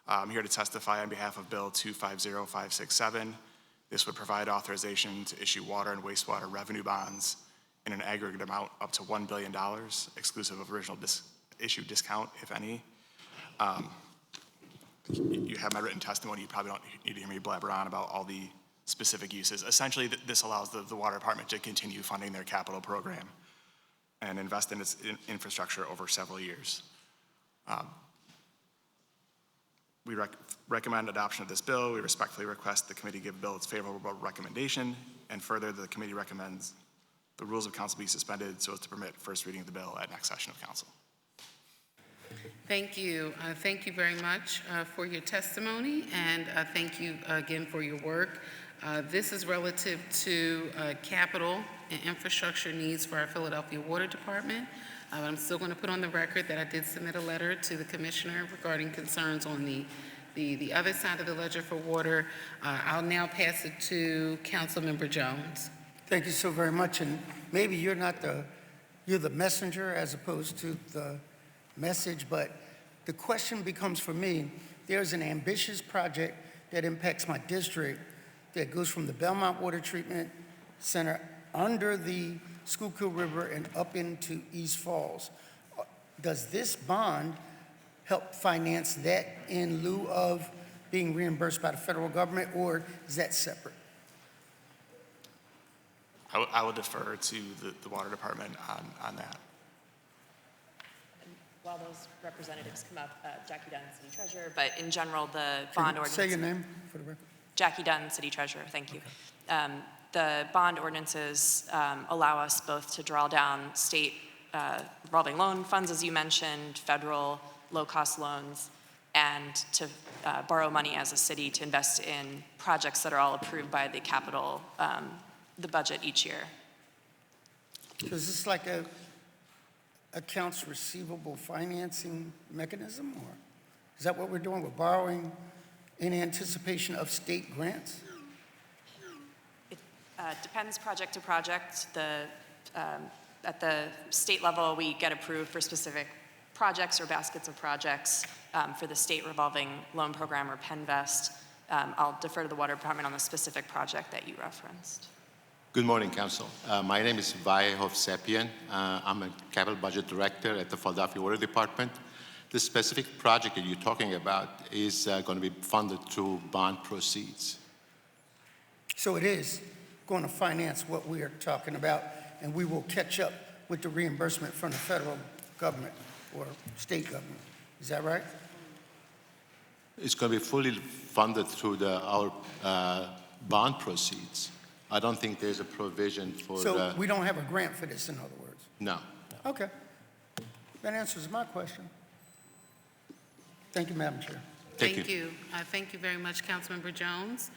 I'm here to testify on behalf of Bill 250567. This would provide authorization to issue water and wastewater revenue bonds in an aggregate amount up to $1 billion, exclusive of original issue discount, if any. You have my written testimony. You probably don't need to hear me blabber on about all the specific uses. Essentially, this allows the Water Department to continue funding their capital program and invest in its infrastructure over several years. We recommend adoption of this bill. We respectfully request the committee give the bill its favorable recommendation, and further, the committee recommends the rules of council be suspended so as to permit first reading of the bill at next session of council. Thank you. Thank you very much for your testimony, and thank you again for your work. This is relative to capital and infrastructure needs for our Philadelphia Water Department. But I'm still going to put on the record that I did submit a letter to the commissioner regarding concerns on the other side of the ledger for water. I'll now pass it to Councilmember Jones. Thank you so very much. And maybe you're the messenger as opposed to the message, but the question becomes for me, there's an ambitious project that impacts my district that goes from the Belmont Water Treatment Center under the Schuylkill River and up into East Falls. Does this bond help finance that in lieu of being reimbursed by the federal government, or is that separate? I will defer to the Water Department on that. While those representatives come up, Jackie Dunn, City Treasurer, but in general, the bond ordinance. Say your name for the record. Jackie Dunn, City Treasurer, thank you. The bond ordinances allow us both to draw down state revolving loan funds, as you mentioned, federal low-cost loans, and to borrow money as a city to invest in projects that are all approved by the capital, the budget each year. So is this like a accounts receivable financing mechanism, or is that what we're doing? We're borrowing in anticipation of state grants? It depends project to project. At the state level, we get approved for specific projects or baskets of projects for the state revolving loan program or PennVest. I'll defer to the Water Department on the specific project that you referenced. Good morning, Council. My name is Vahe Hovsepian. I'm a Capital Budget Director at the Philadelphia Water Department. The specific project that you're talking about is going to be funded through bond proceeds. So it is going to finance what we are talking about, and we will catch up with the reimbursement from the federal government or state government. Is that right? It's going to be fully funded through our bond proceeds. I don't think there's a provision for So we don't have a grant for this, in other words? No. Okay. That answers my question. Thank you, Madam Chair. Thank you. Thank you very much, Councilmember Jones.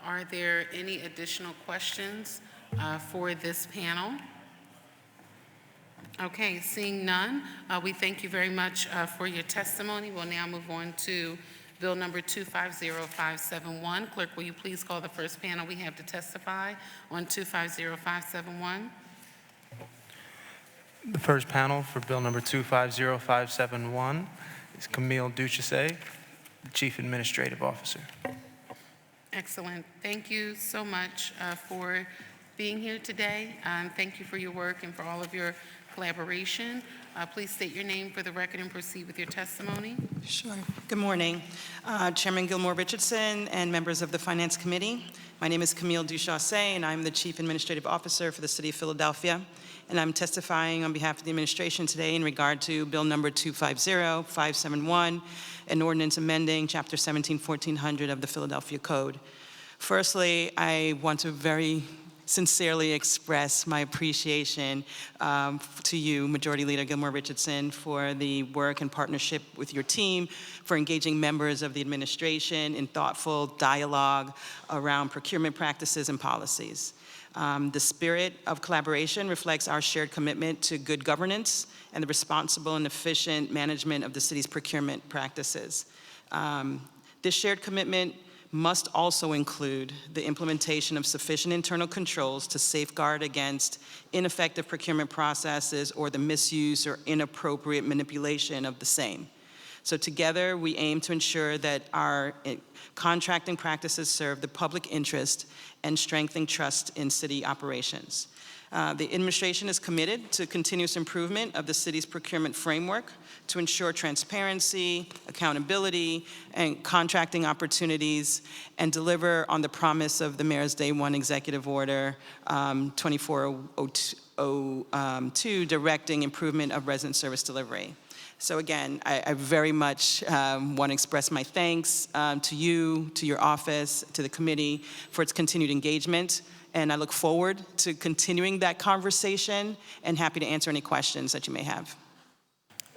Are there any additional questions for this panel? Okay, seeing none, we thank you very much for your testimony. We'll now move on to Bill number 250571. Clerk, will you please call the first panel we have to testify on 250571? The first panel for Bill number 250571 is Camille Duchesset, the Chief Administrative Officer. Excellent. Thank you so much for being here today. Thank you for your work and for all of your collaboration. Please state your name for the record and proceed with your testimony. Sure. Good morning, Chairman Gilmore Richardson and members of the Finance Committee. My name is Camille Duchesset, and I'm the Chief Administrative Officer for the City of Philadelphia. And I'm testifying on behalf of the administration today in regard to Bill number 250571, an ordinance amending Chapter 17-1400 of the Philadelphia Code. Firstly, I want to very sincerely express my appreciation to you, Majority Leader Gilmore Richardson, for the work and partnership with your team, for engaging members of the administration in thoughtful dialogue around procurement practices and policies. The spirit of collaboration reflects our shared commitment to good governance and the responsible and efficient management of the city's procurement practices. This shared commitment must also include the implementation of sufficient internal controls to safeguard against ineffective procurement processes or the misuse or inappropriate manipulation of the same. So together, we aim to ensure that our contracting practices serve the public interest and strengthen trust in city operations. The administration is committed to continuous improvement of the city's procurement framework to ensure transparency, accountability, and contracting opportunities, and deliver on the promise of the Mayor's Day 1 Executive Order 2402, directing improvement of resident service delivery. So again, I very much want to express my thanks to you, to your office, to the committee for its continued engagement. And I look forward to continuing that conversation and happy to answer any questions that you may have.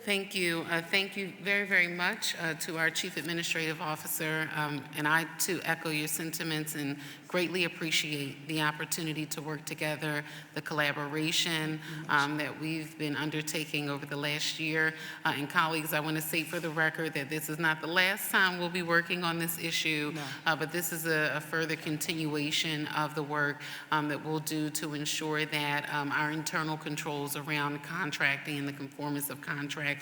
Thank you. Thank you very, very much to our Chief Administrative Officer. And I, too, echo your sentiments and greatly appreciate the opportunity to work together, the collaboration that we've been undertaking over the last year. And colleagues, I want to say for the record that this is not the last time we'll be working on this issue, but this is a further continuation of the work that we'll do to ensure that our internal controls around contracting and the conformance of contracts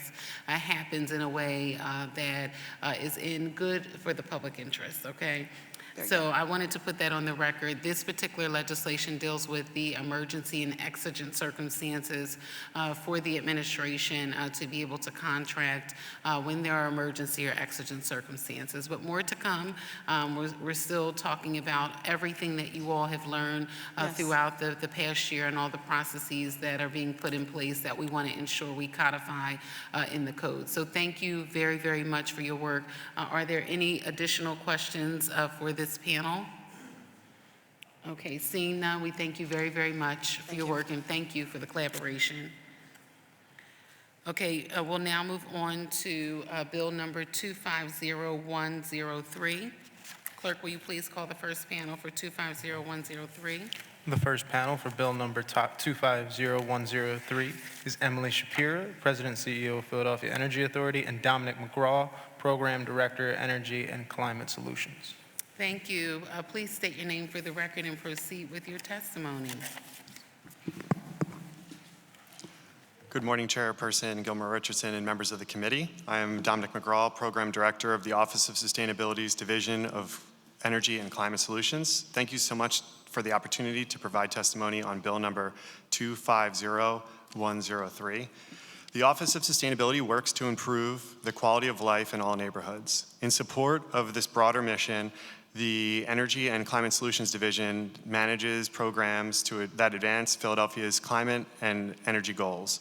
happens in a way that is in good for the public interest, okay? So I wanted to put that on the record. This particular legislation deals with the emergency and exigent circumstances for the administration to be able to contract when there are emergency or exigent circumstances. But more to come. We're still talking about everything that you all have learned throughout the past year and all the processes that are being put in place that we want to ensure we codify in the code. So thank you very, very much for your work. Are there any additional questions for this panel? Okay, seeing none, we thank you very, very much for your work and thank you for the collaboration. Okay, we'll now move on to bill number 250103. Clerk, will you please call the first panel for 250103? The first panel for bill number 250103 is Emily Shapiro, President and CEO of Philadelphia Energy Authority, and Dominic McGraw, Program Director, Energy and Climate Solutions. Thank you. Please state your name for the record and proceed with your testimony. Good morning, Chairperson Gilmore Richardson and members of the committee. I am Dominic McGraw, Program Director of the Office of Sustainability's Division of Energy and Climate Solutions. Thank you so much for the opportunity to provide testimony on bill number 250103. The Office of Sustainability works to improve the quality of life in all neighborhoods. In support of this broader mission, the Energy and Climate Solutions Division manages programs that advance Philadelphia's climate and energy goals.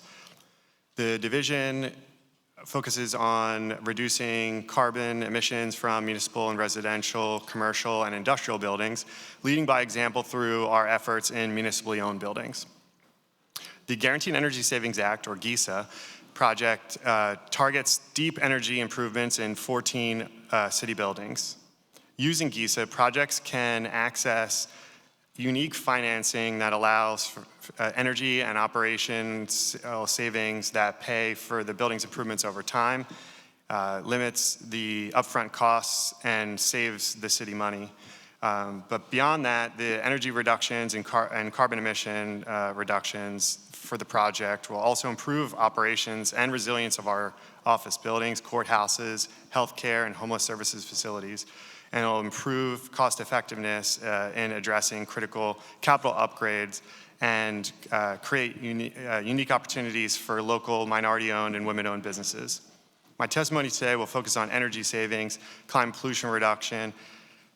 The division focuses on reducing carbon emissions from municipal and residential, commercial, and industrial buildings, leading by example through our efforts in municipally owned buildings. The Guaranteed Energy Savings Act, or GESA, project targets deep energy improvements in 14 city buildings. Using GESA, projects can access unique financing that allows for energy and operations savings that pay for the building's improvements over time, limits the upfront costs, and saves the city money. But beyond that, the energy reductions and carbon emission reductions for the project will also improve operations and resilience of our office buildings, courthouses, healthcare, and homeless services facilities. And it'll improve cost effectiveness in addressing critical capital upgrades and create unique opportunities for local minority-owned and women-owned businesses. My testimony today will focus on energy savings, climate pollution reduction,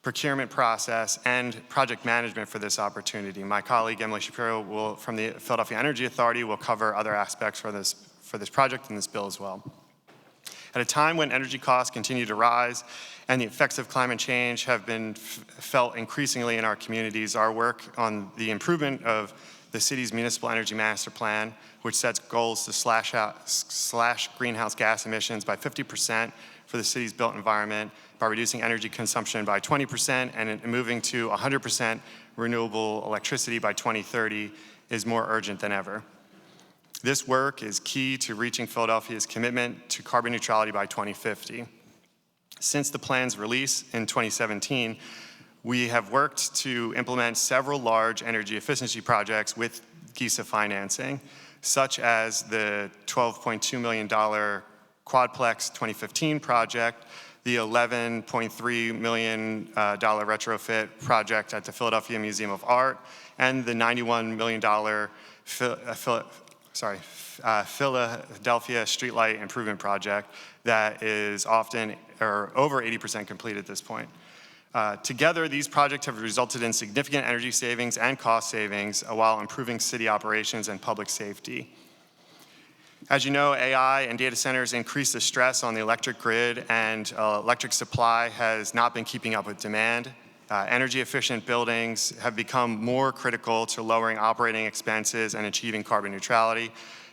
procurement process, and project management for this opportunity. My colleague, Emily Shapiro, from the Philadelphia Energy Authority, will cover other aspects for this project and this bill as well. At a time when energy costs continue to rise and the effects of climate change have been felt increasingly in our communities, our work on the improvement of the city's municipal energy master plan, which sets goals to slash greenhouse gas emissions by 50% for the city's built environment, by reducing energy consumption by 20% and moving to 100% renewable electricity by 2030, is more urgent than ever. This work is key to reaching Philadelphia's commitment to carbon neutrality by 2050. Since the plan's release in 2017, we have worked to implement several large energy efficiency projects with GISA financing, such as the $12.2 million Quadplex 2015 project, the $11.3 million retrofit project at the Philadelphia Museum of Art, and the $91 million Philadelphia Streetlight Improvement Project that is often or over 80% complete at this point. Together, these projects have resulted in significant energy savings and cost savings while improving city operations and public safety. As you know, AI and data centers increase the stress on the electric grid, and electric supply has not been keeping up with demand. Energy efficient buildings have become more critical to lowering operating expenses and achieving carbon neutrality.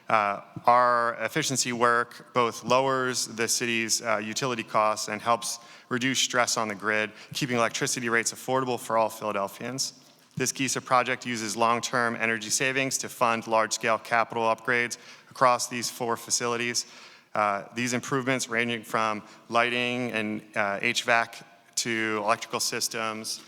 Our efficiency work both lowers the city's utility costs and helps reduce stress on the grid, keeping electricity rates affordable for all Philadelphians. This GISA project uses long-term energy savings to fund large-scale capital upgrades across these 4 facilities. These improvements ranging from lighting and HVAC to electrical systems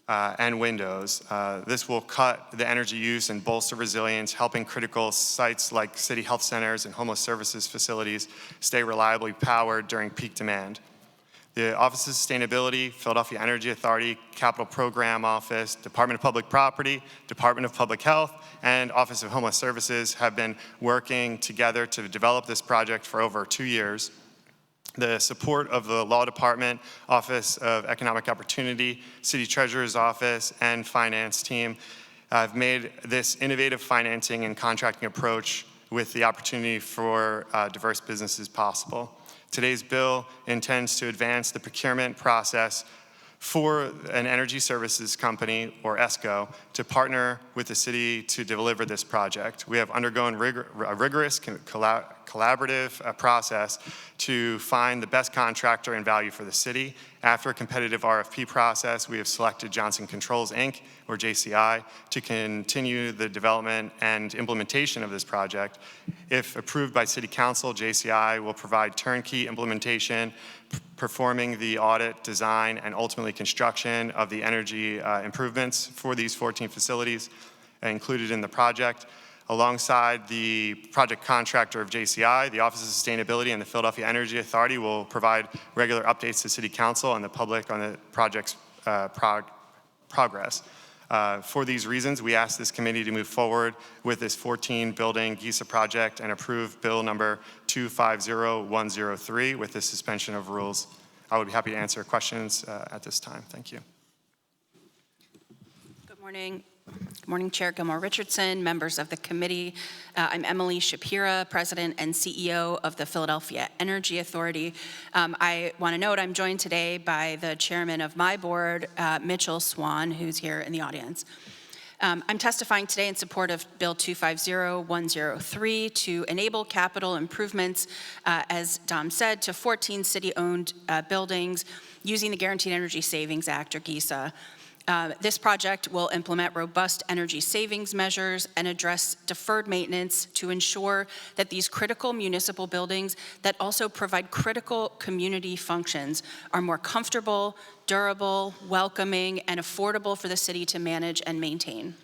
and windows. This will cut the energy use and bolster resilience, helping critical sites like city health centers and homeless services facilities stay reliably powered during peak demand. The Office of Sustainability, Philadelphia Energy Authority, Capital Program Office, Department of Public Property, Department of Public Health, and Office of Homeless Services have been working together to develop this project for over 2 years. The support of the Law Department, Office of Economic Opportunity, City Treasurer's Office, and Finance team have made this innovative financing and contracting approach with the opportunity for diverse businesses possible. Today's bill intends to advance the procurement process for an energy services company, or ESCO, to partner with the city to deliver this project. We have undergone a rigorous collaborative process to find the best contractor and value for the city. After a competitive RFP process, we have selected Johnson Controls, Inc., or JCI, to continue the development and implementation of this project. If approved by City Council, JCI will provide turnkey implementation, performing the audit, design, and ultimately construction of the energy improvements for these 14 facilities included in the project. Alongside the project contractor of JCI, the Office of Sustainability and the Philadelphia Energy Authority will provide regular updates to City Council and the public on the project's progress. For these reasons, we ask this committee to move forward with this 14-building GISA project and approve Bill number 250103 with the suspension of rules. I would be happy to answer questions at this time. Thank you. Good morning. Good morning, Chair Gilmore Richardson, members of the committee. I'm Emily Shapira, President and CEO of the Philadelphia Energy Authority. I want to note I'm joined today by the chairman of my board, Mitchell Swan, who's here in the audience. I'm testifying today in support of Bill 250103 to enable capital improvements, as Dom said, to 14 city-owned buildings using the Guaranteed Energy Savings Act, or GISA. This project will implement robust energy savings measures and address deferred maintenance to ensure that these critical municipal buildings that also provide critical community functions are more comfortable, durable, welcoming, and affordable for the city to manage and maintain.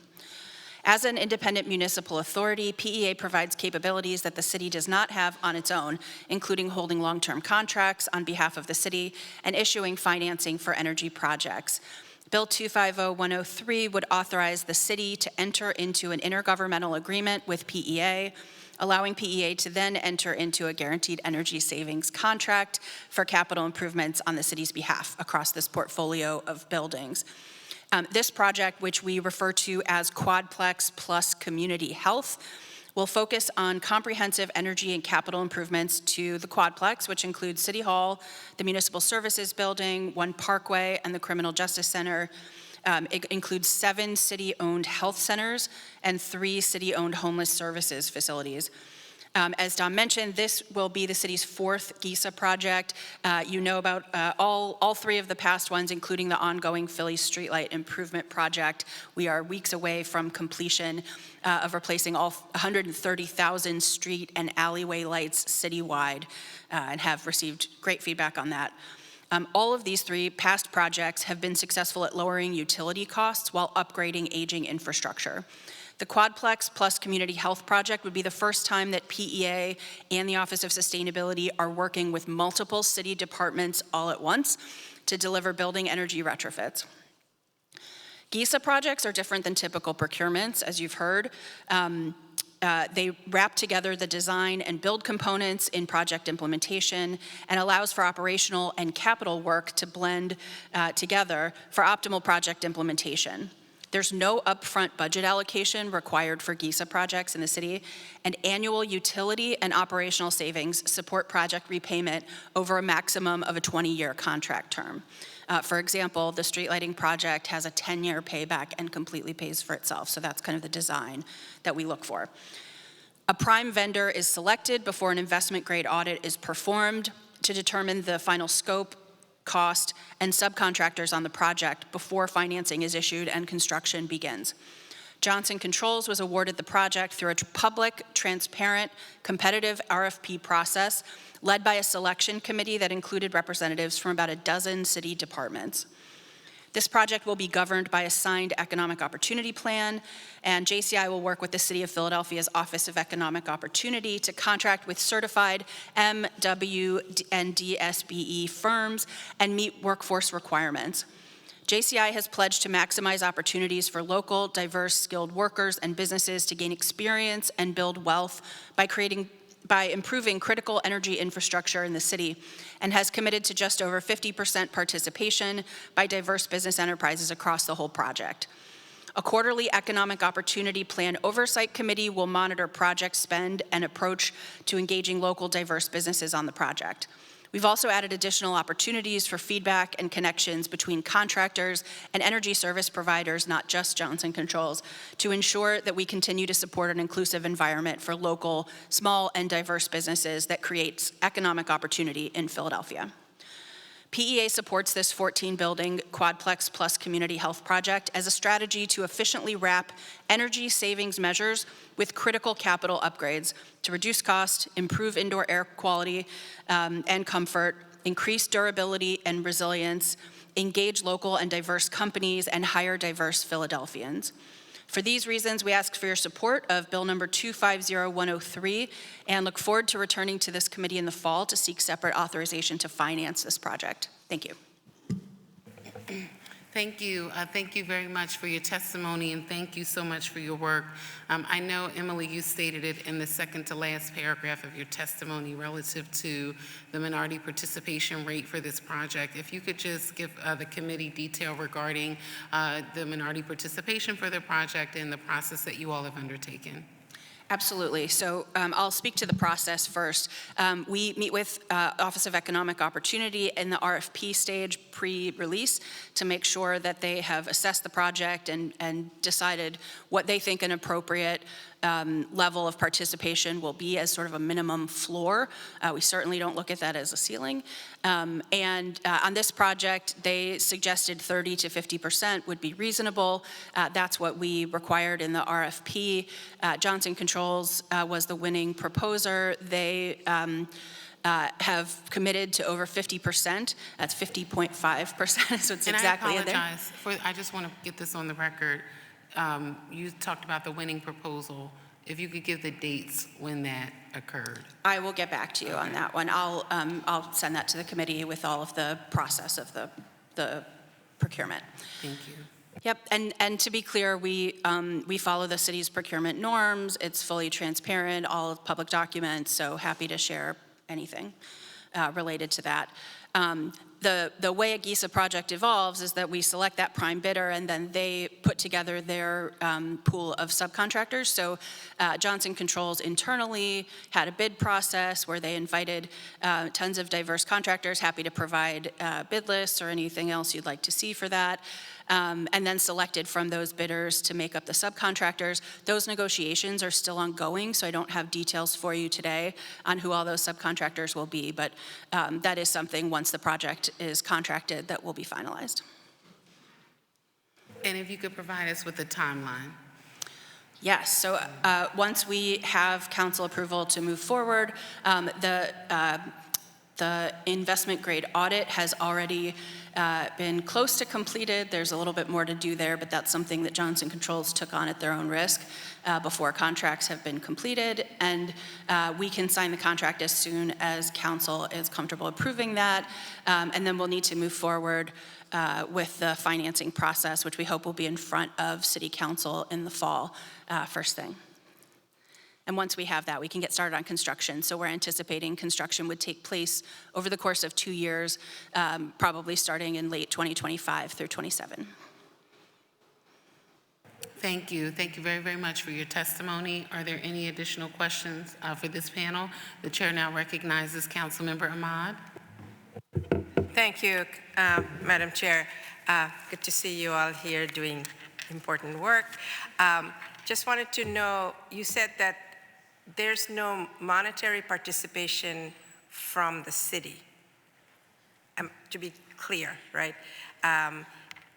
As an independent municipal authority, PEA provides capabilities that the city does not have on its own, including holding long-term contracts on behalf of the city and issuing financing for energy projects. Bill 250103 would authorize the city to enter into an intergovernmental agreement with PEA, allowing PEA to then enter into a guaranteed energy savings contract for capital improvements on the city's behalf across this portfolio of buildings. This project, which we refer to as Quadplex Plus Community Health, will focus on comprehensive energy and capital improvements to the Quadplex, which includes City Hall, the Municipal Services Building, One Parkway, and the Criminal Justice Center. It includes 7 city-owned health centers and 3 city-owned homeless services facilities. As Dom mentioned, this will be the city's 4th GISA project. You know about all 3 of the past ones, including the ongoing Philly Streetlight Improvement Project. We are weeks away from completion of replacing all 130,000 street and alleyway lights citywide and have received great feedback on that. All of these three past projects have been successful at lowering utility costs while upgrading aging infrastructure. The Quadplex Plus Community Health Project would be the first time that PEA and the Office of Sustainability are working with multiple city departments all at once to deliver building energy retrofits. GISA projects are different than typical procurements, as you've heard. They wrap together the design and build components in project implementation and allows for operational and capital work to blend together for optimal project implementation. There's no upfront budget allocation required for GISA projects in the city, and annual utility and operational savings support project repayment over a maximum of a 20-year contract term. For example, the street lighting project has a 10-year payback and completely pays for itself, so that's kind of the design that we look for. A prime vendor is selected before an investment grade audit is performed to determine the final scope, cost, and subcontractors on the project before financing is issued and construction begins. Johnson Controls was awarded the project through a public, transparent, competitive RFP process led by a selection committee that included representatives from about a dozen city departments. This project will be governed by a signed economic opportunity plan, and JCI will work with the City of Philadelphia's Office of Economic Opportunity to contract with certified MW and DSBE firms and meet workforce requirements. JCI has pledged to maximize opportunities for local, diverse, skilled workers and businesses to gain experience and build wealth by improving critical energy infrastructure in the city, and has committed to just over 50% participation by diverse business enterprises across the whole project. A quarterly Economic Opportunity Plan Oversight Committee will monitor project spend and approach to engaging local diverse businesses on the project. We've also added additional opportunities for feedback and connections between contractors and energy service providers, not just Johnson Controls, to ensure that we continue to support an inclusive environment for local, small, and diverse businesses that creates economic opportunity in Philadelphia. PEA supports this 14-building Quadplex Plus Community Health Project as a strategy to efficiently wrap energy savings measures with critical capital upgrades to reduce cost, improve indoor air quality and comfort, increase durability and resilience, engage local and diverse companies, and hire diverse Philadelphians. For these reasons, we ask for your support of Bill number 250103 and look forward to returning to this committee in the fall to seek separate authorization to finance this project. Thank you. Thank you. Thank you very much for your testimony, and thank you so much for your work. I know, Emily, you stated it in the second to last paragraph of your testimony relative to the minority participation rate for this project. If you could just give the committee detail regarding the minority participation for the project and the process that you all have undertaken. Absolutely. So I'll speak to the process first. We meet with Office of Economic Opportunity in the RFP stage pre-release to make sure that they have assessed the project and decided what they think an appropriate level of participation will be as sort of a minimum floor. We certainly don't look at that as a ceiling. And on this project, they suggested 30 to 50% would be reasonable. That's what we required in the RFP. Johnson Controls was the winning proposer. They have committed to over 50%. That's 50.5%, so it's exactly in there. And I apologize, I just want to get this on the record. You talked about the winning proposal. If you could give the dates when that occurred. I will get back to you on that one. I'll send that to the committee with all of the process of the procurement. Thank you. Yep, and to be clear, we follow the city's procurement norms. It's fully transparent, all of public documents, so happy to share anything related to that. The way a GISA project evolves is that we select that prime bidder and then they put together their pool of subcontractors. So Johnson Controls internally had a bid process where they invited tons of diverse contractors, happy to provide bid lists or anything else you'd like to see for that. And then selected from those bidders to make up the subcontractors. Those negotiations are still ongoing, so I don't have details for you today on who all those subcontractors will be, but that is something once the project is contracted that will be finalized. And if you could provide us with a timeline. Yes, so once we have council approval to move forward, the The investment grade audit has already been close to completed. There's a little bit more to do there, but that's something that Johnson Controls took on at their own risk before contracts have been completed. And we can sign the contract as soon as council is comfortable approving that. And then we'll need to move forward with the financing process, which we hope will be in front of City Council in the fall, first thing. And once we have that, we can get started on construction. So we're anticipating construction would take place over the course of 2 years, probably starting in late 2025 through 27. Thank you. Thank you very, very much for your testimony. Are there any additional questions for this panel? The chair now recognizes Councilmember Ahmad. Thank you, Madam Chair. Good to see you all here doing important work. Just wanted to know, you said that there's no monetary participation from the city, to be clear, right?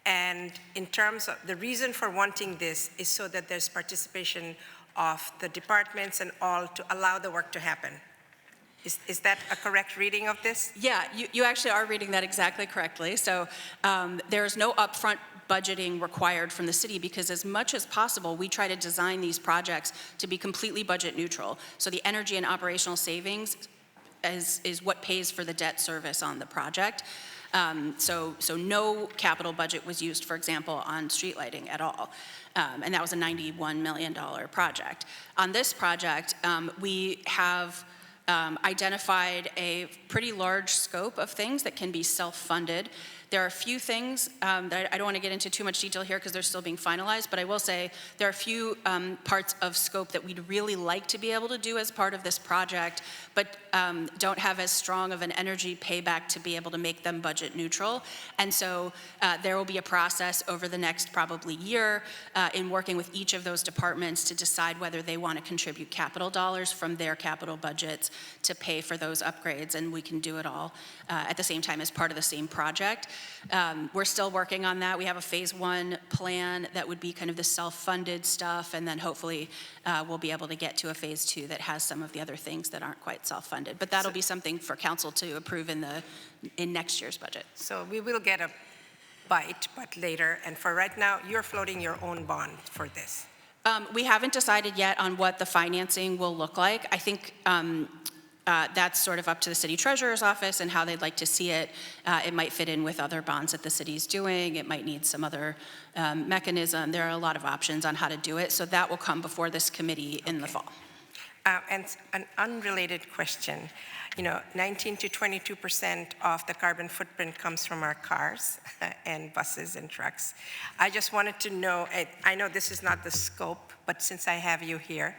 And in terms of the reason for wanting this is so that there's participation of the departments and all to allow the work to happen. Is that a correct reading of this? Yeah, you actually are reading that exactly correctly. So there's no upfront budgeting required from the city because as much as possible, we try to design these projects to be completely budget neutral. So the energy and operational savings is what pays for the debt service on the project. So no capital budget was used, for example, on street lighting at all. And that was a $91 million project. On this project, we have identified a pretty large scope of things that can be self-funded. There are a few things that I don't want to get into too much detail here because they're still being finalized, but I will say there are a few parts of scope that we'd really like to be able to do as part of this project, but don't have as strong of an energy payback to be able to make them budget neutral. And so there will be a process over the next probably year in working with each of those departments to decide whether they want to contribute capital dollars from their capital budgets to pay for those upgrades, and we can do it all at the same time as part of the same project. We're still working on that. We have a phase 1 plan that would be kind of the self-funded stuff, and then hopefully we'll be able to get to a phase 2 that has some of the other things that aren't quite self-funded. But that'll be something for council to approve in next year's budget. So we will get a bite, but later. And for right now, you're floating your own bond for this. We haven't decided yet on what the financing will look like. I think that's sort of up to the city treasurer's office and how they'd like to see it. It might fit in with other bonds that the city's doing. It might need some other mechanism. There are a lot of options on how to do it. So that will come before this committee in the fall. And an unrelated question. 19 to 22% of the carbon footprint comes from our cars and buses and trucks. I just wanted to know, I know this is not the scope, but since I have you here,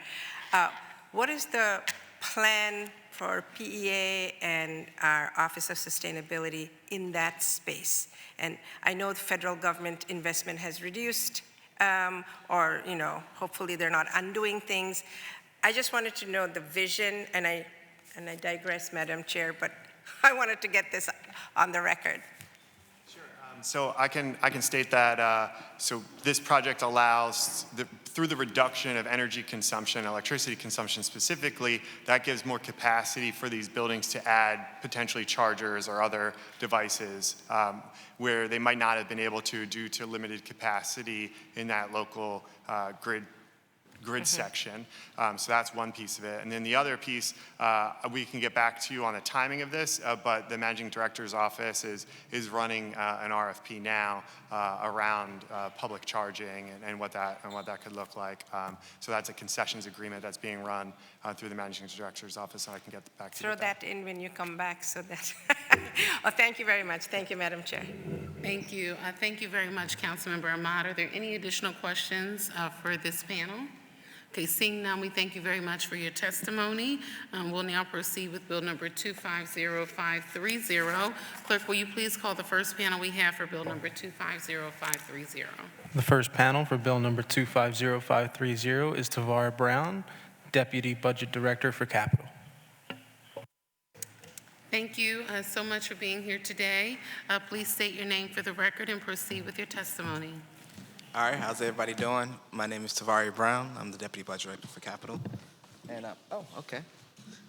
what is the plan for PEA and our Office of Sustainability in that space? And I know the federal government investment has reduced, or hopefully they're not undoing things. I just wanted to know the vision, and I digress, Madam Chair, but I wanted to get this on the record. Sure. So I can state that. So this project allows through the reduction of energy consumption, electricity consumption specifically, that gives more capacity for these buildings to add potentially chargers or other devices where they might not have been able to due to limited capacity in that local grid section. So that's one piece of it. And then the other piece, we can get back to you on the timing of this, but the managing director's office is running an RFP now around public charging and what that could look like. So that's a concessions agreement that's being run through the managing director's office, and I can get back to you. Throw that in when you come back so that, well, thank you very much. Thank you, Madam Chair. Thank you. Thank you very much, Councilmember Ahmad. Are there any additional questions for this panel? Okay, seeing none, we thank you very much for your testimony. We'll now proceed with Bill number 250530. Clerk, will you please call the first panel we have for Bill number 250530? The first panel for Bill number 250530 is Tavara Brown, Deputy Budget Director for Capital. Thank you so much for being here today. Please state your name for the record and proceed with your testimony. All right, how's everybody doing? My name is Tavara Brown. I'm the Deputy Budget Director for Capital. And, oh, okay.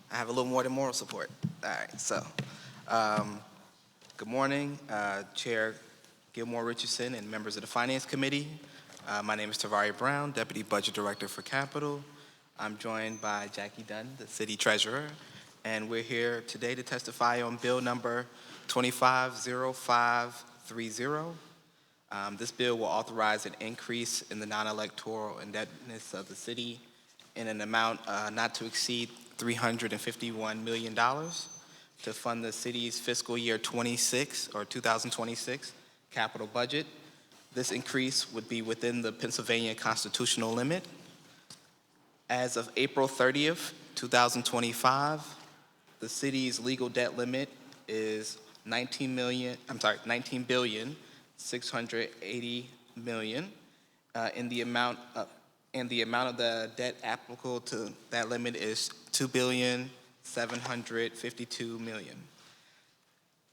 I have a little more than moral support. All right, so, good morning, Chair Gilmore Richardson and members of the Finance Committee. My name is Tavaria Brown, Deputy Budget Director for Capital. I'm joined by Jackie Dunn, the City Treasurer, and we're here today to testify on Bill number 250530. This bill will authorize an increase in the non-electoral indebtedness of the city in an amount not to exceed $351 million to fund the city's fiscal year 26 or 2026 capital budget. This increase would be within the Pennsylvania constitutional limit. As of April 30th, 2025, the city's legal debt limit is $19 billion 680 million, and the amount of the debt applicable to that limit is $2,752 million.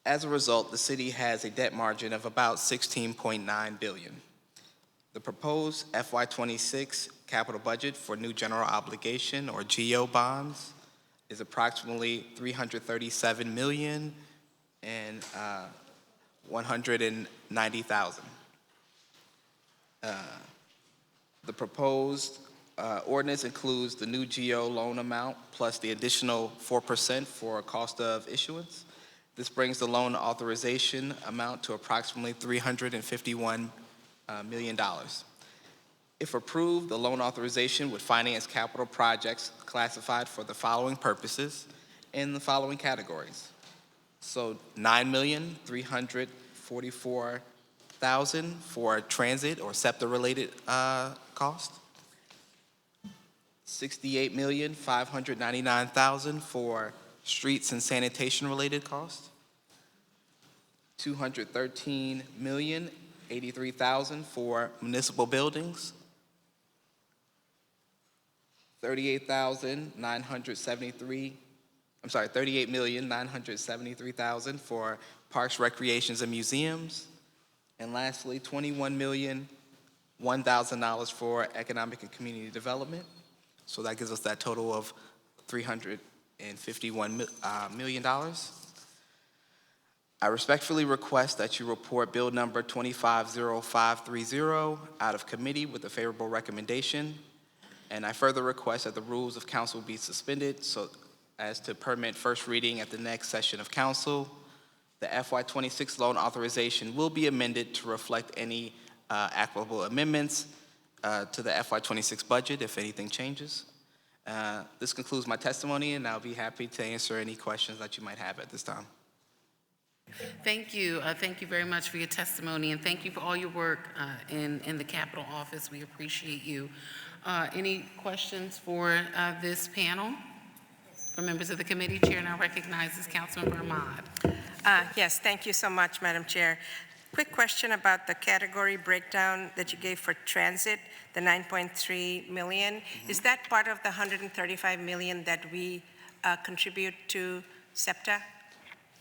As a result, the city has a debt margin of about $16.9 billion. The proposed FY26 capital budget for new general obligation or GO bonds is approximately $337 million and 190,000. The proposed ordinance includes the new GO loan amount plus the additional 4% for cost of issuance. This brings the loan authorization amount to approximately $351 million. If approved, the loan authorization would finance capital projects classified for the following purposes in the following categories. So $9,344,000 for transit or SEPTA-related cost. $68,599,000 for streets and sanitation-related costs. $213,083,000 for municipal buildings. $38,973,000 for parks, recreations, and museums. And lastly, $21,001,000 for economic and community development. So that gives us that total of $351 million. I respectfully request that you report Bill number 250530 out of committee with a favorable recommendation. And I further request that the rules of council be suspended so as to permit first reading at the next session of council. The FY26 loan authorization will be amended to reflect any applicable amendments to the FY26 budget if anything changes. This concludes my testimony, and I'll be happy to answer any questions that you might have at this time. Thank you. Thank you very much for your testimony, and thank you for all your work in the Capitol office. We appreciate you. Any questions for this panel? For members of the committee, Chair now recognizes Councilmember Ahmad. Yes, thank you so much, Madam Chair. Quick question about the category breakdown that you gave for transit, the 9.3 million. Is that part of the 135 million that we contribute to SEPTA?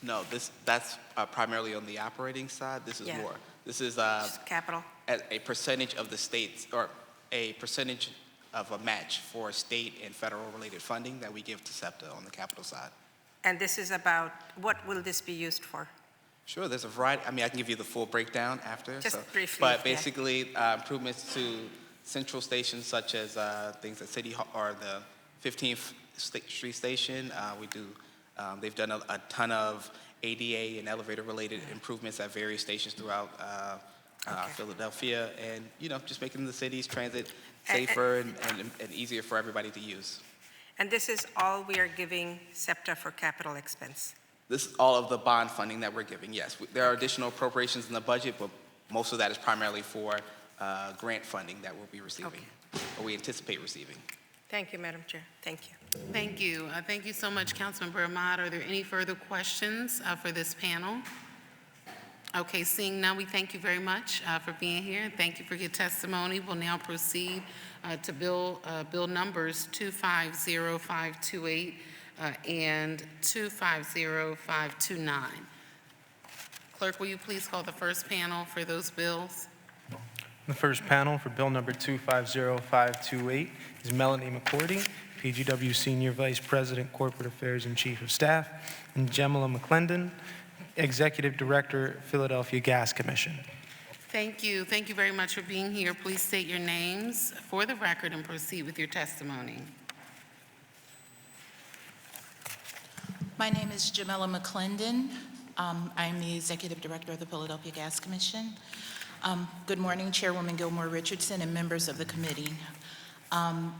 No, that's primarily on the operating side. This is more. This is capital. A percentage of the states, or a percentage of a match for state and federal related funding that we give to SEPTA on the capital side. And this is about, what will this be used for? Sure, there's a variety. I mean, I can give you the full breakdown after. Just briefly. But basically, improvements to central stations such as things at City Hall or the 15th Street Station. They've done a ton of ADA and elevator-related improvements at various stations throughout Philadelphia, and just making the city's transit safer and easier for everybody to use. And this is all we are giving SEPTA for capital expense? This is all of the bond funding that we're giving, yes. There are additional appropriations in the budget, but most of that is primarily for grant funding that we'll be receiving, or we anticipate receiving. Thank you, Madam Chair. Thank you. Thank you. Thank you so much, Councilmember Ahmad. Are there any further questions for this panel? Okay, seeing none, we thank you very much for being here, and thank you for your testimony. We'll now proceed to bill numbers 250528 and 250529. Clerk, will you please call the first panel for those bills? The first panel for bill number 250528 is Melanie McCourty, PGW Senior Vice President, Corporate Affairs and Chief of Staff, and Gemma McClendon, Executive Director, Philadelphia Gas Commission. Thank you. Thank you very much for being here. Please state your names for the record and proceed with your testimony. My name is Jamela McClendon. I'm the Executive Director of the Philadelphia Gas Commission. Good morning, Chairwoman Gilmore Richardson and members of the committee.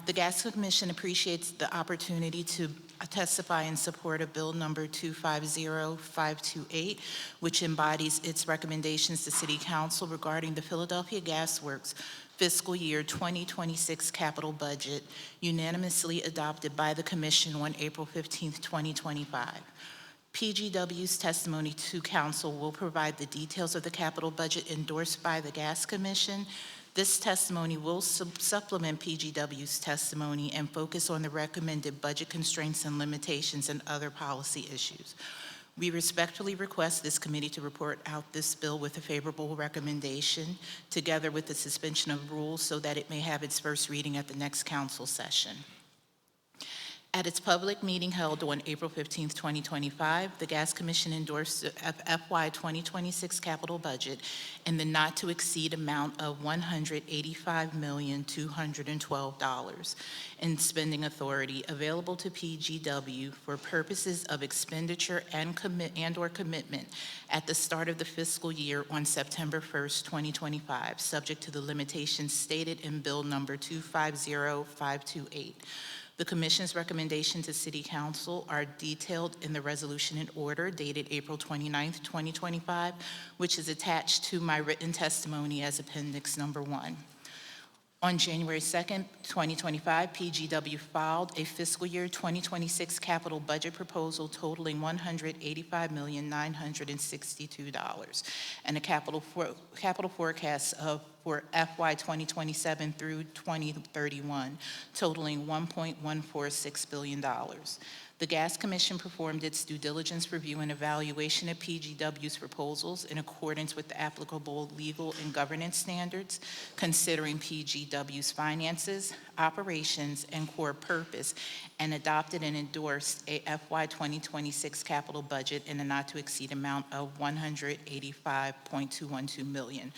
The Gas Commission appreciates the opportunity to testify in support of Bill Number 250528, which embodies its recommendations to City Council regarding the Philadelphia Gas Works fiscal year 2026 capital budget, unanimously adopted by the Commission on April 15, 2025. PGW's testimony to Council will provide the details of the capital budget endorsed by the Gas Commission. This testimony will supplement PGW's testimony and focus on the recommended budget constraints and limitations and other policy issues. We respectfully request this committee to report out this bill with a favorable recommendation, together with the suspension of rules so that it may have its first reading at the next council session. At its public meeting held on April 15, 2025, the Gas Commission endorsed the FY 2026 capital budget in the not-to-exceed amount of $185,212 in spending authority available to PGW for purposes of expenditure and/or commitment at the start of the fiscal year on September 1, 2025, subject to the limitations stated in Bill Number 250528. The Commission's recommendation to City Council are detailed in the resolution and order dated April 29, 2025, which is attached to my written testimony as Appendix Number 1. On January 2nd, 2025, PGW filed a fiscal year 2026 capital budget proposal totaling $185,962 and a capital forecast for FY 2027 through 2031 totaling $1.146 billion. The Gas Commission performed its due diligence review and evaluation of PGW's proposals in accordance with the applicable legal and governance standards, considering PGW's finances, operations, and core purpose, and adopted and endorsed a FY 2026 capital budget in a not-to-exceed amount of $185.212 million.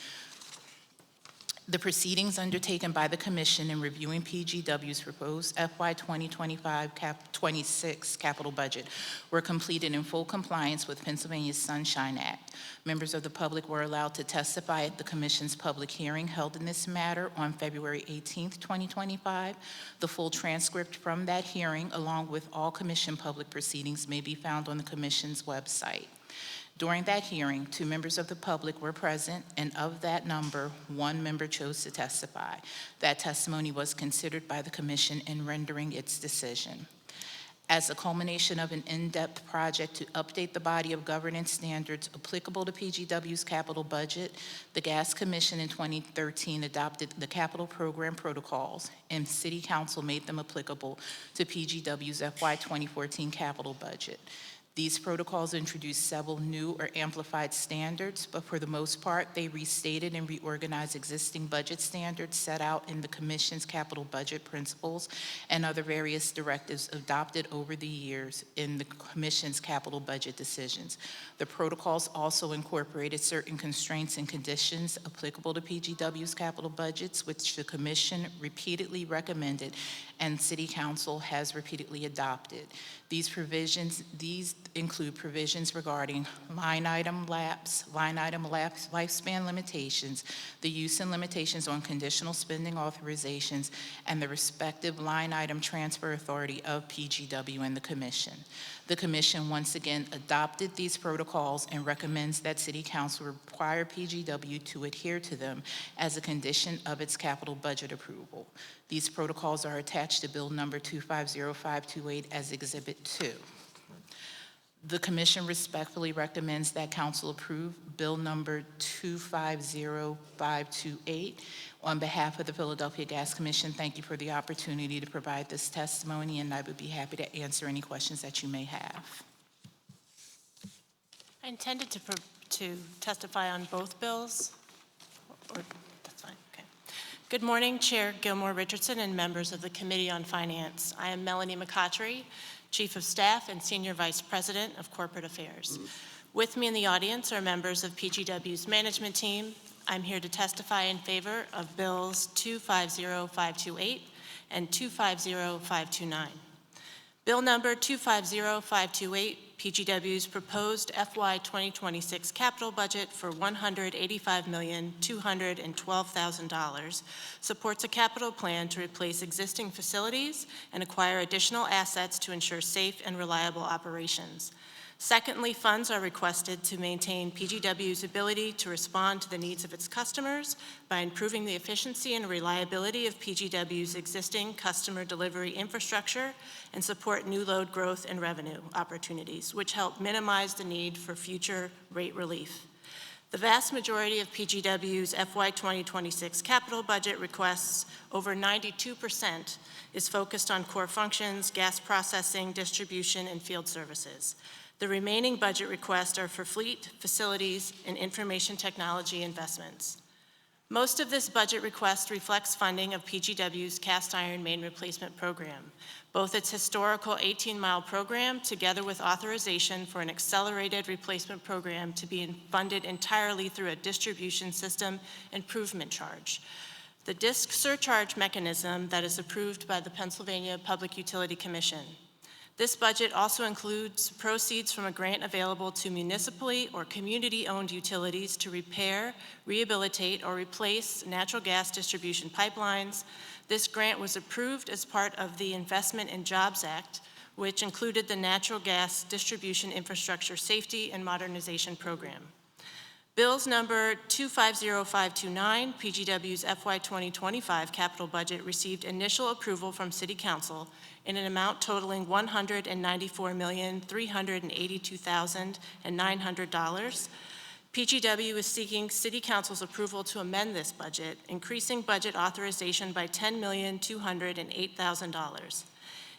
The proceedings undertaken by the Commission in reviewing PGW's proposed FY 2025-26 capital budget were completed in full compliance with Pennsylvania's Sunshine Act. Members of the public were allowed to testify at the Commission's public hearing held in this matter on February 18, 2025. The full transcript from that hearing, along with all Commission public proceedings, may be found on the Commission's website. During that hearing, 2 members of the public were present, and of that number, 1 member chose to testify. That testimony was considered by the Commission in rendering its decision. As a culmination of an in-depth project to update the body of governance standards applicable to PGW's capital budget, the Gas Commission in 2013 adopted the capital program protocols, and City Council made them applicable to PGW's FY 2014 capital budget. These protocols introduced several new or amplified standards, but for the most part, they restated and reorganized existing budget standards set out in the Commission's capital budget principles and other various directives adopted over the years in the Commission's capital budget decisions. The protocols also incorporated certain constraints and conditions applicable to PGW's capital budgets, which the Commission repeatedly recommended and City Council has repeatedly adopted. These include provisions regarding line item lapse, lifespan limitations, the use and limitations on conditional spending authorizations, and the respective line item transfer authority of PGW and the Commission. The Commission once again adopted these protocols and recommends that City Council require PGW to adhere to them as a condition of its capital budget approval. These protocols are attached to Bill Number 250528 as Exhibit 2. The Commission respectfully recommends that Council approve Bill Number 250528. On behalf of the Philadelphia Gas Commission, thank you for the opportunity to provide this testimony, and I would be happy to answer any questions that you may have. I intended to testify on both bills. That's fine, okay. Good morning, Chair Gilmore Richardson and members of the Committee on Finance. I am Melanie McCotry, Chief of Staff and Senior Vice President of Corporate Affairs. With me in the audience are members of PGW's management team. I'm here to testify in favor of Bills 250528 and 250529. Bill number 250528, PGW's proposed FY 2026 capital budget for $185,212,000, supports a capital plan to replace existing facilities and acquire additional assets to ensure safe and reliable operations. Secondly, funds are requested to maintain PGW's ability to respond to the needs of its customers by improving the efficiency and reliability of PGW's existing customer delivery infrastructure and support new load growth and revenue opportunities, which help minimize the need for future rate relief. The vast majority of PGW's FY 2026 capital budget requests, over 92%, is focused on core functions, gas processing, distribution, and field services. The remaining budget requests are for fleet, facilities, and information technology investments. Most of this budget request reflects funding of PGW's cast iron main replacement program, both its historical 18-mile program together with authorization for an accelerated replacement program to be funded entirely through a distribution system improvement charge. The DISC surcharge mechanism that is approved by the Pennsylvania Public Utility Commission. This budget also includes proceeds from a grant available to municipally or community-owned utilities to repair, rehabilitate, or replace natural gas distribution pipelines. This grant was approved as part of the Investment in Jobs Act, which included the Natural Gas Distribution Infrastructure Safety and Modernization Program. Bills number 250529, PGW's FY 2025 capital budget, received initial approval from City Council in an amount totaling $194,382,900. PGW is seeking City Council's approval to amend this budget, increasing budget authorization by $10,208,000.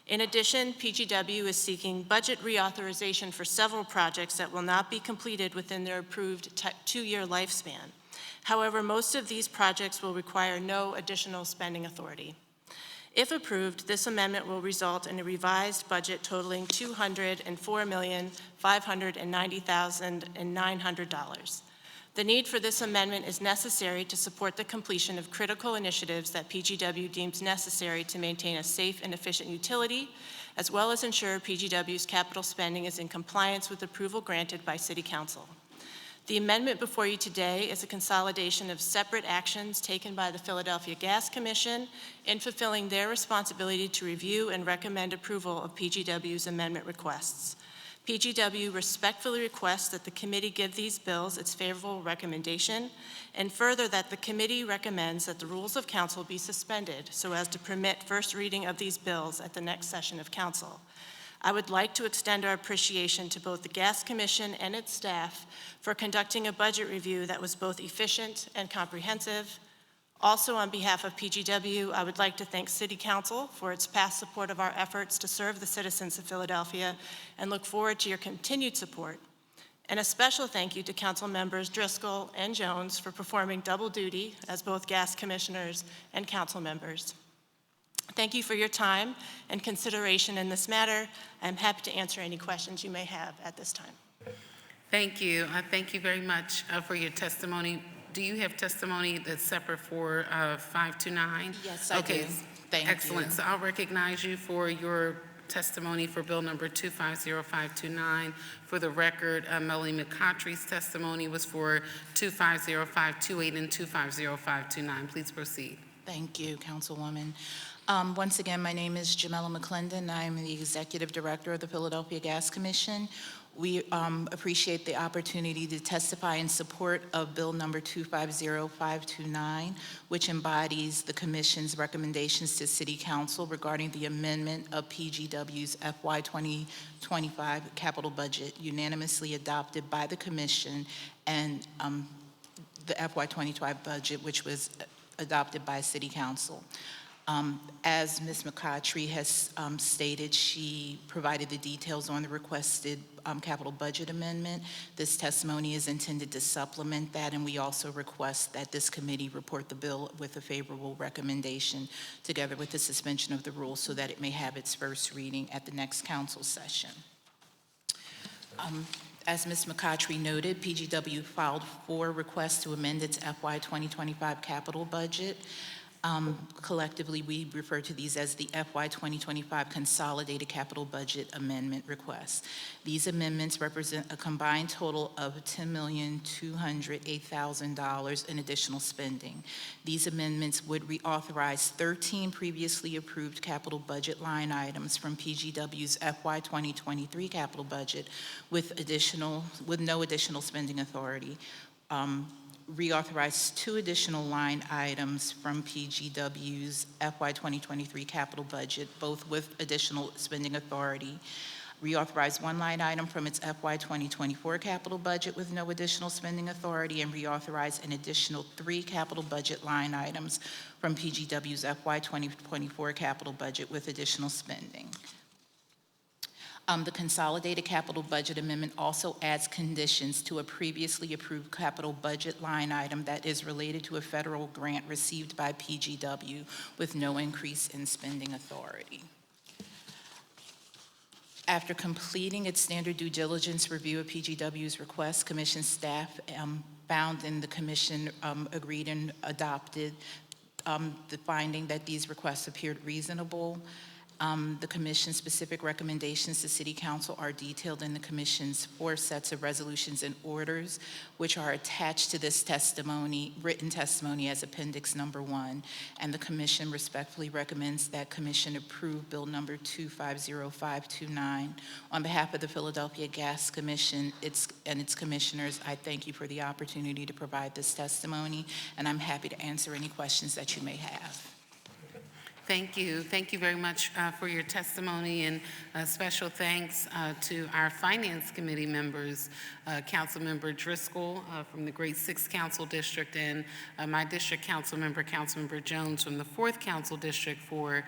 In addition, PGW is seeking budget reauthorization for several projects that will not be completed within their approved two-year lifespan. However, most of these projects will require no additional spending authority. If approved, this amendment will result in a revised budget totaling $204,590,900. The need for this amendment is necessary to support the completion of critical initiatives that PGW deems necessary to maintain a safe and efficient utility, as well as ensure PGW's capital spending is in compliance with approval granted by City Council. The amendment before you today is a consolidation of separate actions taken by the Philadelphia Gas Commission in fulfilling their responsibility to review and recommend approval of PGW's amendment requests. PGW respectfully requests that the committee give these bills its favorable recommendation, and further that the committee recommends that the rules of council be suspended so as to permit first reading of these bills at the next session of council. I would like to extend our appreciation to both the Gas Commission and its staff for conducting a budget review that was both efficient and comprehensive. Also, on behalf of PGW, I would like to thank City Council for its past support of our efforts to serve the citizens of Philadelphia and look forward to your continued support. And a special thank you to Council members Driscoll and Jones for performing double duty as both Gas Commissioners and Council members. Thank you for your time and consideration in this matter. I'm happy to answer any questions you may have at this time. Thank you. Thank you very much for your testimony. Do you have testimony that's separate for 529? Yes, I do. Thank you. Excellent. So I'll recognize you for your testimony for bill number 250529. For the record, Melanie McCotry's testimony was for 250528 and 250529. Please proceed. Thank you, Councilwoman. Once again, my name is Jamela McClendon. I'm the Executive Director of the Philadelphia Gas Commission. We appreciate the opportunity to testify in support of Bill number 250529, which embodies the Commission's recommendations to City Council regarding the amendment of PGW's FY 2025 capital budget unanimously adopted by the Commission, and the FY 2025 budget, which was adopted by City Council. As Ms. McCottry has stated, she provided the details on the requested capital budget amendment. This testimony is intended to supplement that, and we also request that this committee report the bill with a favorable recommendation together with the suspension of the rules so that it may have its first reading at the next council session. As Ms. McCottry noted, PGW filed 4 requests to amend its FY 2025 capital budget. Collectively, we refer to these as the FY 2025 Consolidated Capital Budget Amendment Requests. These amendments represent a combined total of $10,208,000 in additional spending. These amendments would reauthorize 13 previously approved capital budget line items from PGW's FY 2023 capital budget with no additional spending authority. Reauthorize 2 additional line items from PGW's FY 2023 capital budget, both with additional spending authority. Reauthorize 1 line item from its FY 2024 capital budget with no additional spending authority, and reauthorize an additional 3 capital budget line items from PGW's FY 2024 capital budget with additional spending. The Consolidated Capital Budget Amendment also adds conditions to a previously approved capital budget line item that is related to a federal grant received by PGW with no increase in spending authority. After completing its standard due diligence review of PGW's request, Commission staff found and the Commission agreed and adopted the finding that these requests appeared reasonable. The Commission's specific recommendations to City Council are detailed in the Commission's 4 sets of resolutions and orders, which are attached to this testimony, written testimony as Appendix Number 1. And the Commission respectfully recommends that Commission approve Bill Number 250529. On behalf of the Philadelphia Gas Commission and its commissioners, I thank you for the opportunity to provide this testimony, and I'm happy to answer any questions that you may have. Thank you. Thank you very much for your testimony, and special thanks to our Finance Committee members, Councilmember Driscoll from the Great Sixth Council District, and my district council member, Councilmember Jones from the 4th Council District for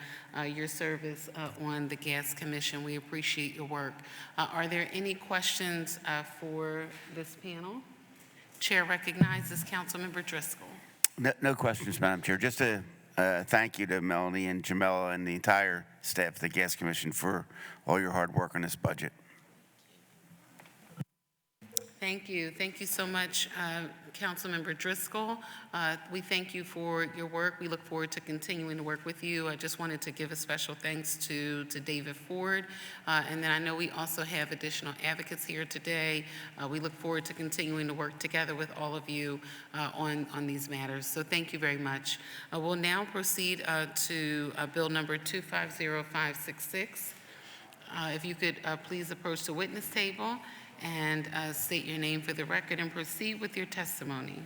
your service on the Gas Commission. We appreciate your work. Are there any questions for this panel? Chair recognizes Councilmember Driscoll. No questions, Madam Chair. Just a thank you to Melanie and Jamela and the entire staff of the Gas Commission for all your hard work on this budget. Thank you. Thank you so much, Councilmember Driscoll. We thank you for your work. We look forward to continuing to work with you. I just wanted to give a special thanks to David Ford. And then I know we also have additional advocates here today. We look forward to continuing to work together with all of you on these matters. So thank you very much. We'll now proceed to Bill Number 250566. If you could please approach the witness table and state your name for the record and proceed with your testimony.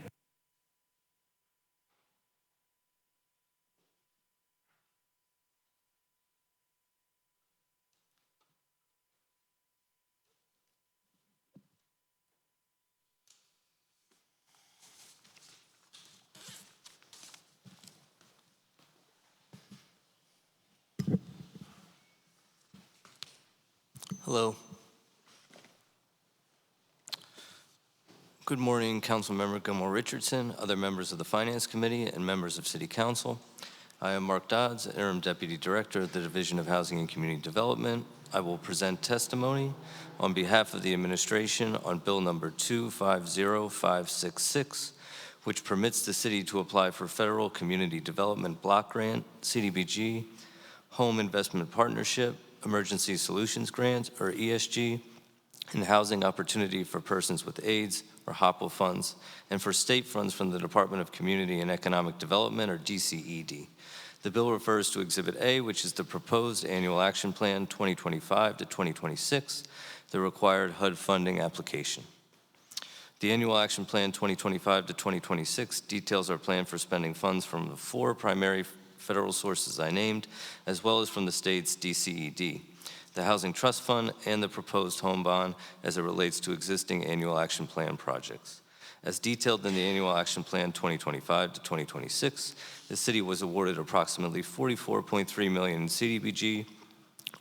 Hello. Good morning, Councilmember Gilmore Richardson, other members of the Finance Committee, and members of City Council. I am Mark Dodds, Interim Deputy Director of the Division of Housing and Community Development. I will present testimony on behalf of the administration on Bill Number 250566, which permits the city to apply for Federal Community Development Block Grant, CDBG, Home Investment Partnership, Emergency Solutions Grant, or ESG, and Housing Opportunity for Persons with AIDS, or HOPWA funds, and for state funds from the Department of Community and Economic Development, or DCED. The bill refers to Exhibit A, which is the proposed Annual Action Plan 2025 to 2026, the required HUD funding application. The Annual Action Plan 2025 to 2026 details our plan for spending funds from the 4 primary federal sources I named, as well as from the state's DCED, the Housing Trust Fund, and the proposed home bond as it relates to existing Annual Action Plan projects. As detailed in the Annual Action Plan 2025 to 2026, the city was awarded approximately $44.3 million in CDBG,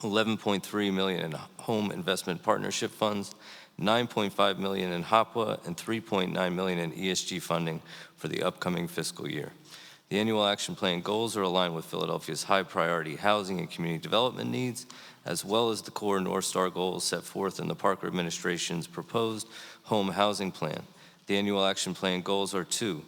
$11.3 million in Home Investment Partnership funds, $9.5 million in HOPWA, and $3.9 million in ESG funding for the upcoming fiscal year. The Annual Action Plan goals are aligned with Philadelphia's high-priority housing and community development needs, as well as the core North Star goals set forth in the Parker administration's proposed home housing plan. The Annual Action Plan goals are to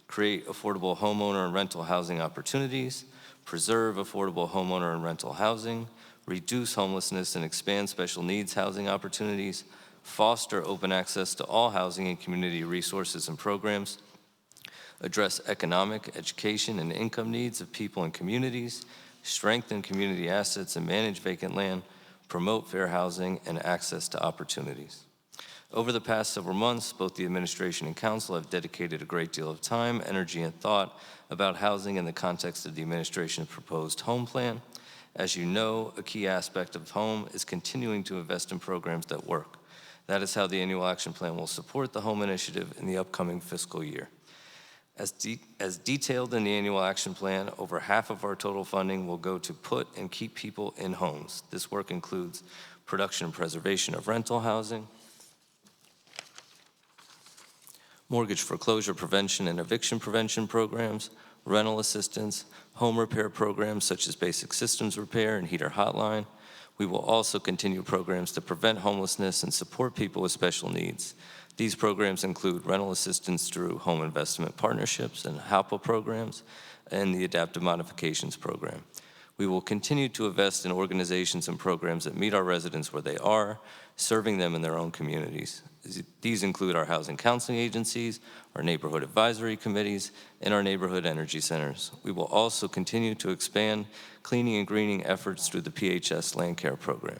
create affordable homeowner and rental housing opportunities, preserve affordable homeowner and rental housing, reduce homelessness and expand special needs housing opportunities, foster open access to all housing and community resources and programs, address economic, education, and income needs of people and communities, strengthen community assets and manage vacant land, promote fair housing and access to opportunities. Over the past several months, both the administration and council have dedicated a great deal of time, energy, and thought about housing in the context of the administration's proposed home plan. As you know, a key aspect of home is continuing to invest in programs that work. That is how the Annual Action Plan will support the home initiative in the upcoming fiscal year. As detailed in the Annual Action Plan, over half of our total funding will go to put and keep people in homes. This work includes production and preservation of rental housing, mortgage foreclosure prevention and eviction prevention programs, rental assistance, home repair programs such as basic systems repair and heater hotline. We will also continue programs to prevent homelessness and support people with special needs. These programs include rental assistance through home investment partnerships and HOPWA programs and the Adaptive Modifications Program. We will continue to invest in organizations and programs that meet our residents where they are, serving them in their own communities. These include our housing counseling agencies, our neighborhood advisory committees, and our neighborhood energy centers. We will also continue to expand cleaning and greening efforts through the PHS Land Care Program.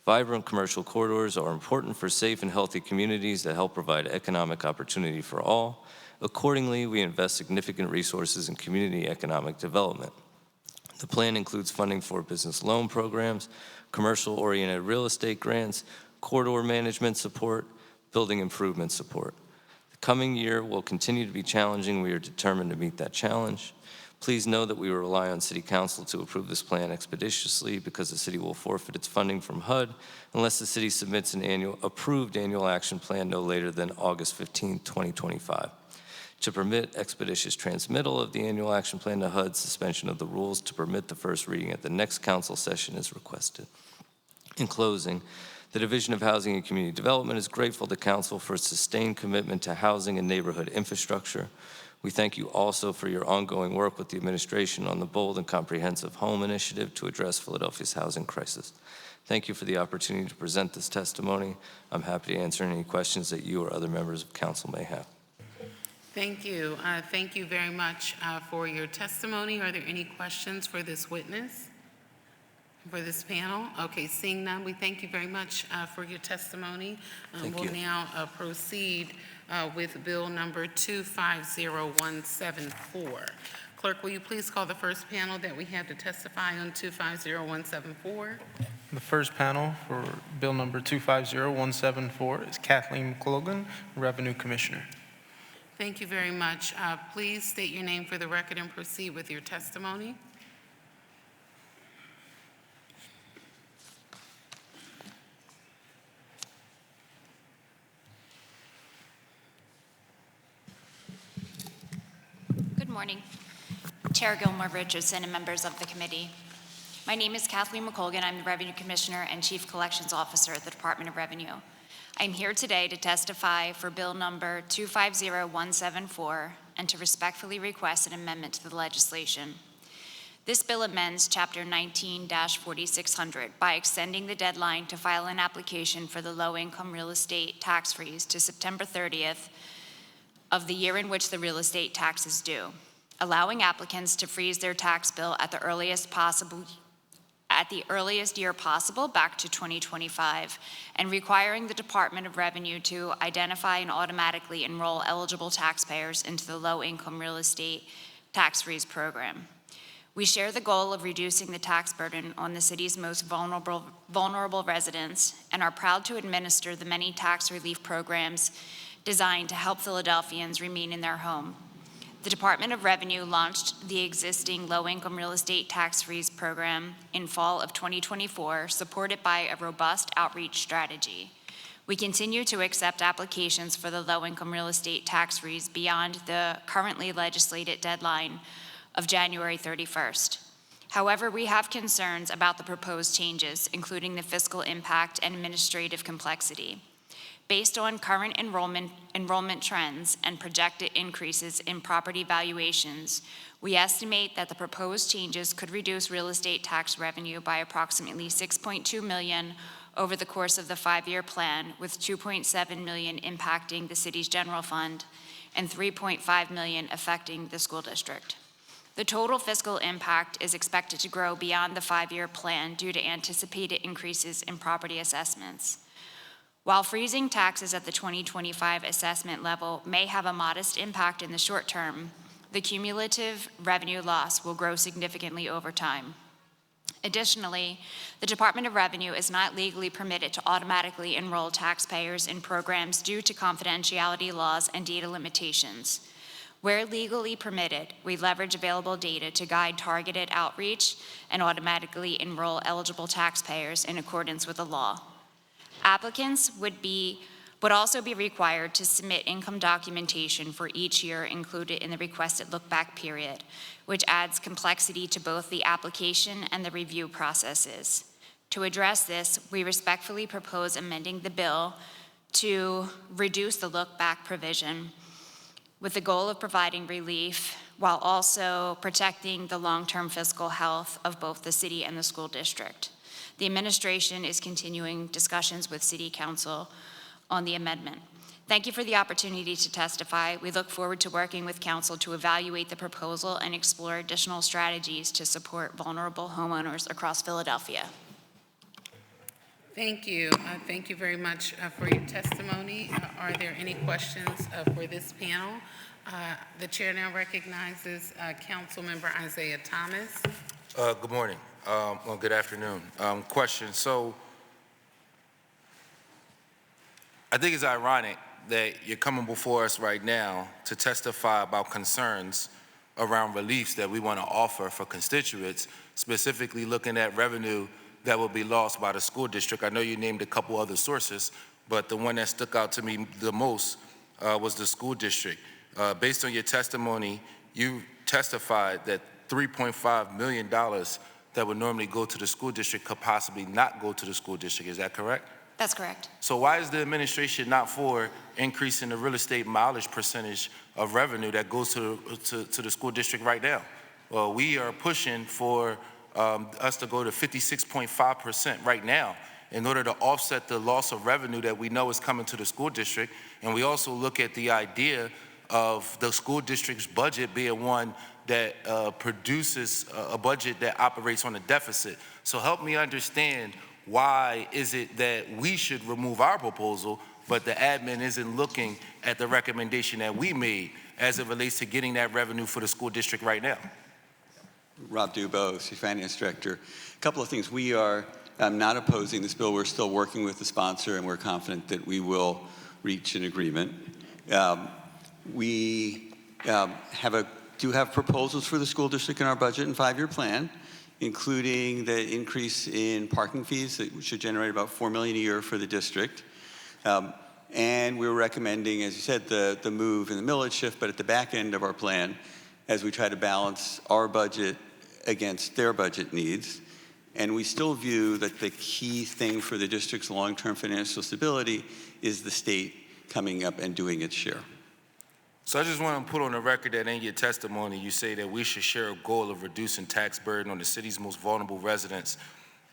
Vibrant commercial corridors are important for safe and healthy communities that help provide economic opportunity for all. Accordingly, we invest significant resources in community economic development. The plan includes funding for business loan programs, commercial-oriented real estate grants, corridor management support, building improvement support. The coming year will continue to be challenging. We are determined to meet that challenge. Please know that we will rely on City Council to approve this plan expeditiously because the city will forfeit its funding from HUD unless the city submits an approved annual action plan no later than August 15, 2025. To permit expeditious transmittal of the annual action plan to HUD, suspension of the rules to permit the first reading at the next council session is requested. In closing, the Division of Housing and Community Development is grateful to Council for its sustained commitment to housing and neighborhood infrastructure. We thank you also for your ongoing work with the administration on the bold and comprehensive home initiative to address Philadelphia's housing crisis. Thank you for the opportunity to present this testimony. I'm happy to answer any questions that you or other members of council may have. Thank you. Thank you very much for your testimony. Are there any questions for this witness, for this panel? Okay, seeing none, we thank you very much for your testimony. We'll now proceed with Bill number 250174. Clerk, will you please call the first panel that we have to testify on 250174? The first panel for Bill number 250174 is Kathleen McClogan, Revenue Commissioner. Thank you very much. Please state your name for the record and proceed with your testimony. Good morning, Chair Gilmore Richardson and members of the committee. My name is Kathleen McColgan. I'm the Revenue Commissioner and Chief Collections Officer at the Department of Revenue. I'm here today to testify for Bill number 250174 and to respectfully request an amendment to the legislation. This bill amends Chapter 19-4600 by extending the deadline to file an application for the low-income real estate tax freeze to September 30th of the year in which the real estate tax is due, allowing applicants to freeze their tax bill at the earliest year possible back to 2025, and requiring the Department of Revenue to identify and automatically enroll eligible taxpayers into the low-income real estate tax freeze program. We share the goal of reducing the tax burden on the city's most vulnerable residents and are proud to administer the many tax relief programs designed to help Philadelphians remain in their home. The Department of Revenue launched the existing low-income real estate tax freeze program in fall of 2024, supported by a robust outreach strategy. We continue to accept applications for the low-income real estate tax freeze beyond the currently legislated deadline of January 31st. However, we have concerns about the proposed changes, including the fiscal impact and administrative complexity. Based on current enrollment trends and projected increases in property valuations, we estimate that the proposed changes could reduce real estate tax revenue by approximately $6.2 million over the course of the 5-year plan, with $2.7 million impacting the city's general fund and $3.5 million affecting the school district. The total fiscal impact is expected to grow beyond the 5-year plan due to anticipated increases in property assessments. While freezing taxes at the 2025 assessment level may have a modest impact in the short term, the cumulative revenue loss will grow significantly over time. Additionally, the Department of Revenue is not legally permitted to automatically enroll taxpayers in programs due to confidentiality laws and data limitations. Where legally permitted, we leverage available data to guide targeted outreach and automatically enroll eligible taxpayers in accordance with the law. Applicants would also be required to submit income documentation for each year included in the requested look-back period, which adds complexity to both the application and the review processes. To address this, we respectfully propose amending the bill to reduce the look-back provision with the goal of providing relief while also protecting the long-term fiscal health of both the city and the school district. The administration is continuing discussions with City Council on the amendment. Thank you for the opportunity to testify. We look forward to working with Council to evaluate the proposal and explore additional strategies to support vulnerable homeowners across Philadelphia. Thank you. Thank you very much for your testimony. Are there any questions for this panel? The chair now recognizes Councilmember Isaiah Thomas. Good morning. Well, good afternoon. Question. So I think it's ironic that you're coming before us right now to testify about concerns around reliefs that we want to offer for constituents, specifically looking at revenue that will be lost by the school district. I know you named a couple other sources, but the one that stuck out to me the most was the school district. Based on your testimony, you testified that $3.5 million that would normally go to the school district could possibly not go to the school district. Is that correct? That's correct. So why is the administration not for increasing the real estate mileage percentage of revenue that goes to the school district right now? Well, we are pushing for us to go to 56.5% right now in order to offset the loss of revenue that we know is coming to the school district. And we also look at the idea of the school district's budget being one that produces a budget that operates on a deficit. So help me understand, why is it that we should remove our proposal, but the admin isn't looking at the recommendation that we made as it relates to getting that revenue for the school district right now? Rob Dubow, Chief Finance Director. A couple of things. We are not opposing this bill. We're still working with the sponsor, and we're confident that we will reach an agreement. We do have proposals for the school district in our budget and 5-year plan, including the increase in parking fees that should generate about $4 million a year for the district. And we're recommending, as you said, the move in the millage shift, but at the back end of our plan, as we try to balance our budget against their budget needs. And we still view that the key thing for the district's long-term financial stability is the state coming up and doing its share. So I just want to put on the record that in your testimony, you say that we should share a goal of reducing tax burden on the city's most vulnerable residents.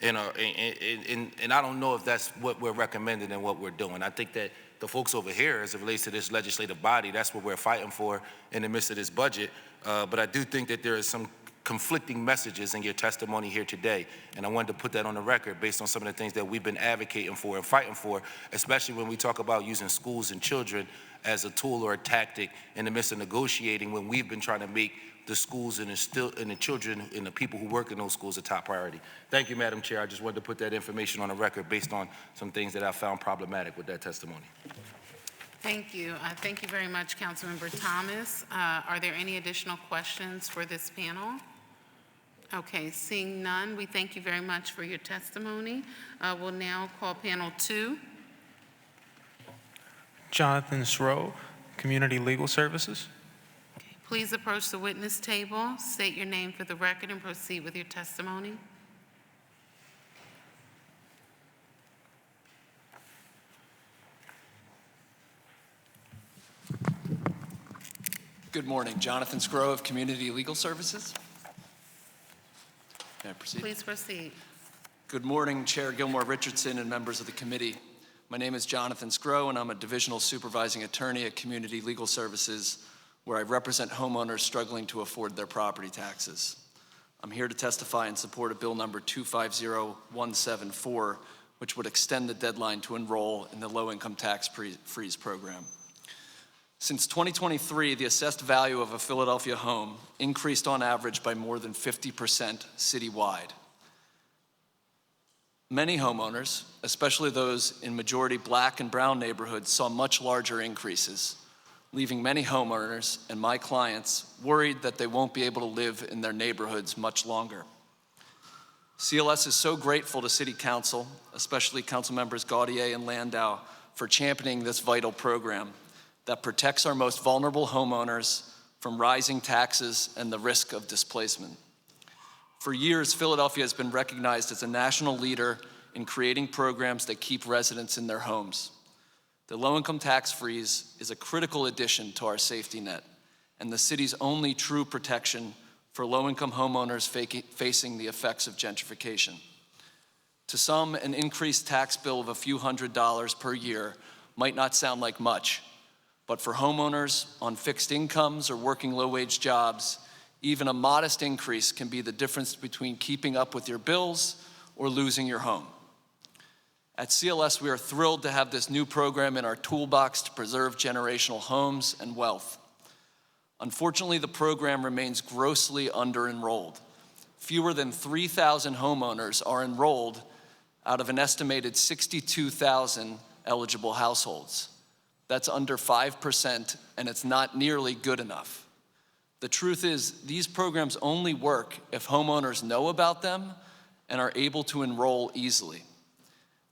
And I don't know if that's what we're recommending and what we're doing. I think that the folks over here, as it relates to this legislative body, that's what we're fighting for in the midst of this budget. But I do think that there is some conflicting messages in your testimony here today. And I wanted to put that on the record based on some of the things that we've been advocating for and fighting for, especially when we talk about using schools and children as a tool or a tactic in the midst of negotiating, when we've been trying to make the schools and the children and the people who work in those schools a top priority. Thank you, Madam Chair. I just wanted to put that information on the record based on some things that I found problematic with that testimony. Thank you. Thank you very much, Councilmember Thomas. Are there any additional questions for this panel? Okay, seeing none, we thank you very much for your testimony. We'll now call panel 2. Jonathan Srow, Community Legal Services. Please approach the witness table, state your name for the record, and proceed with your testimony. Good morning. Jonathan Scrow of Community Legal Services. May I proceed? Please proceed. Good morning, Chair Gilmore Richardson and members of the committee. My name is Jonathan Scrow, and I'm a divisional supervising attorney at Community Legal Services, where I represent homeowners struggling to afford their property taxes. I'm here to testify in support of Bill number 250174, which would extend the deadline to enroll in the low-income tax freeze program. Since 2023, the assessed value of a Philadelphia home increased on average by more than 50% citywide. Many homeowners, especially those in majority Black and brown neighborhoods, saw much larger increases, leaving many homeowners and my clients worried that they won't be able to live in their neighborhoods much longer. CLS is so grateful to City Council, especially Council Members Gaudier and Landau, for championing this vital program that protects our most vulnerable homeowners from rising taxes and the risk of displacement. For years, Philadelphia has been recognized as a national leader in creating programs that keep residents in their homes. The low-income tax freeze is a critical addition to our safety net and the city's only true protection for low-income homeowners facing the effects of gentrification. To some, an increased tax bill of a few $100s per year might not sound like much, but for homeowners on fixed incomes or working low-wage jobs, even a modest increase can be the difference between keeping up with your bills or losing your home. At CLS, we are thrilled to have this new program in our toolbox to preserve generational homes and wealth. Unfortunately, the program remains grossly under-enrolled. Fewer than 3,000 homeowners are enrolled out of an estimated 62,000 eligible households. That's under 5%, and it's not nearly good enough. The truth is, these programs only work if homeowners know about them and are able to enroll easily.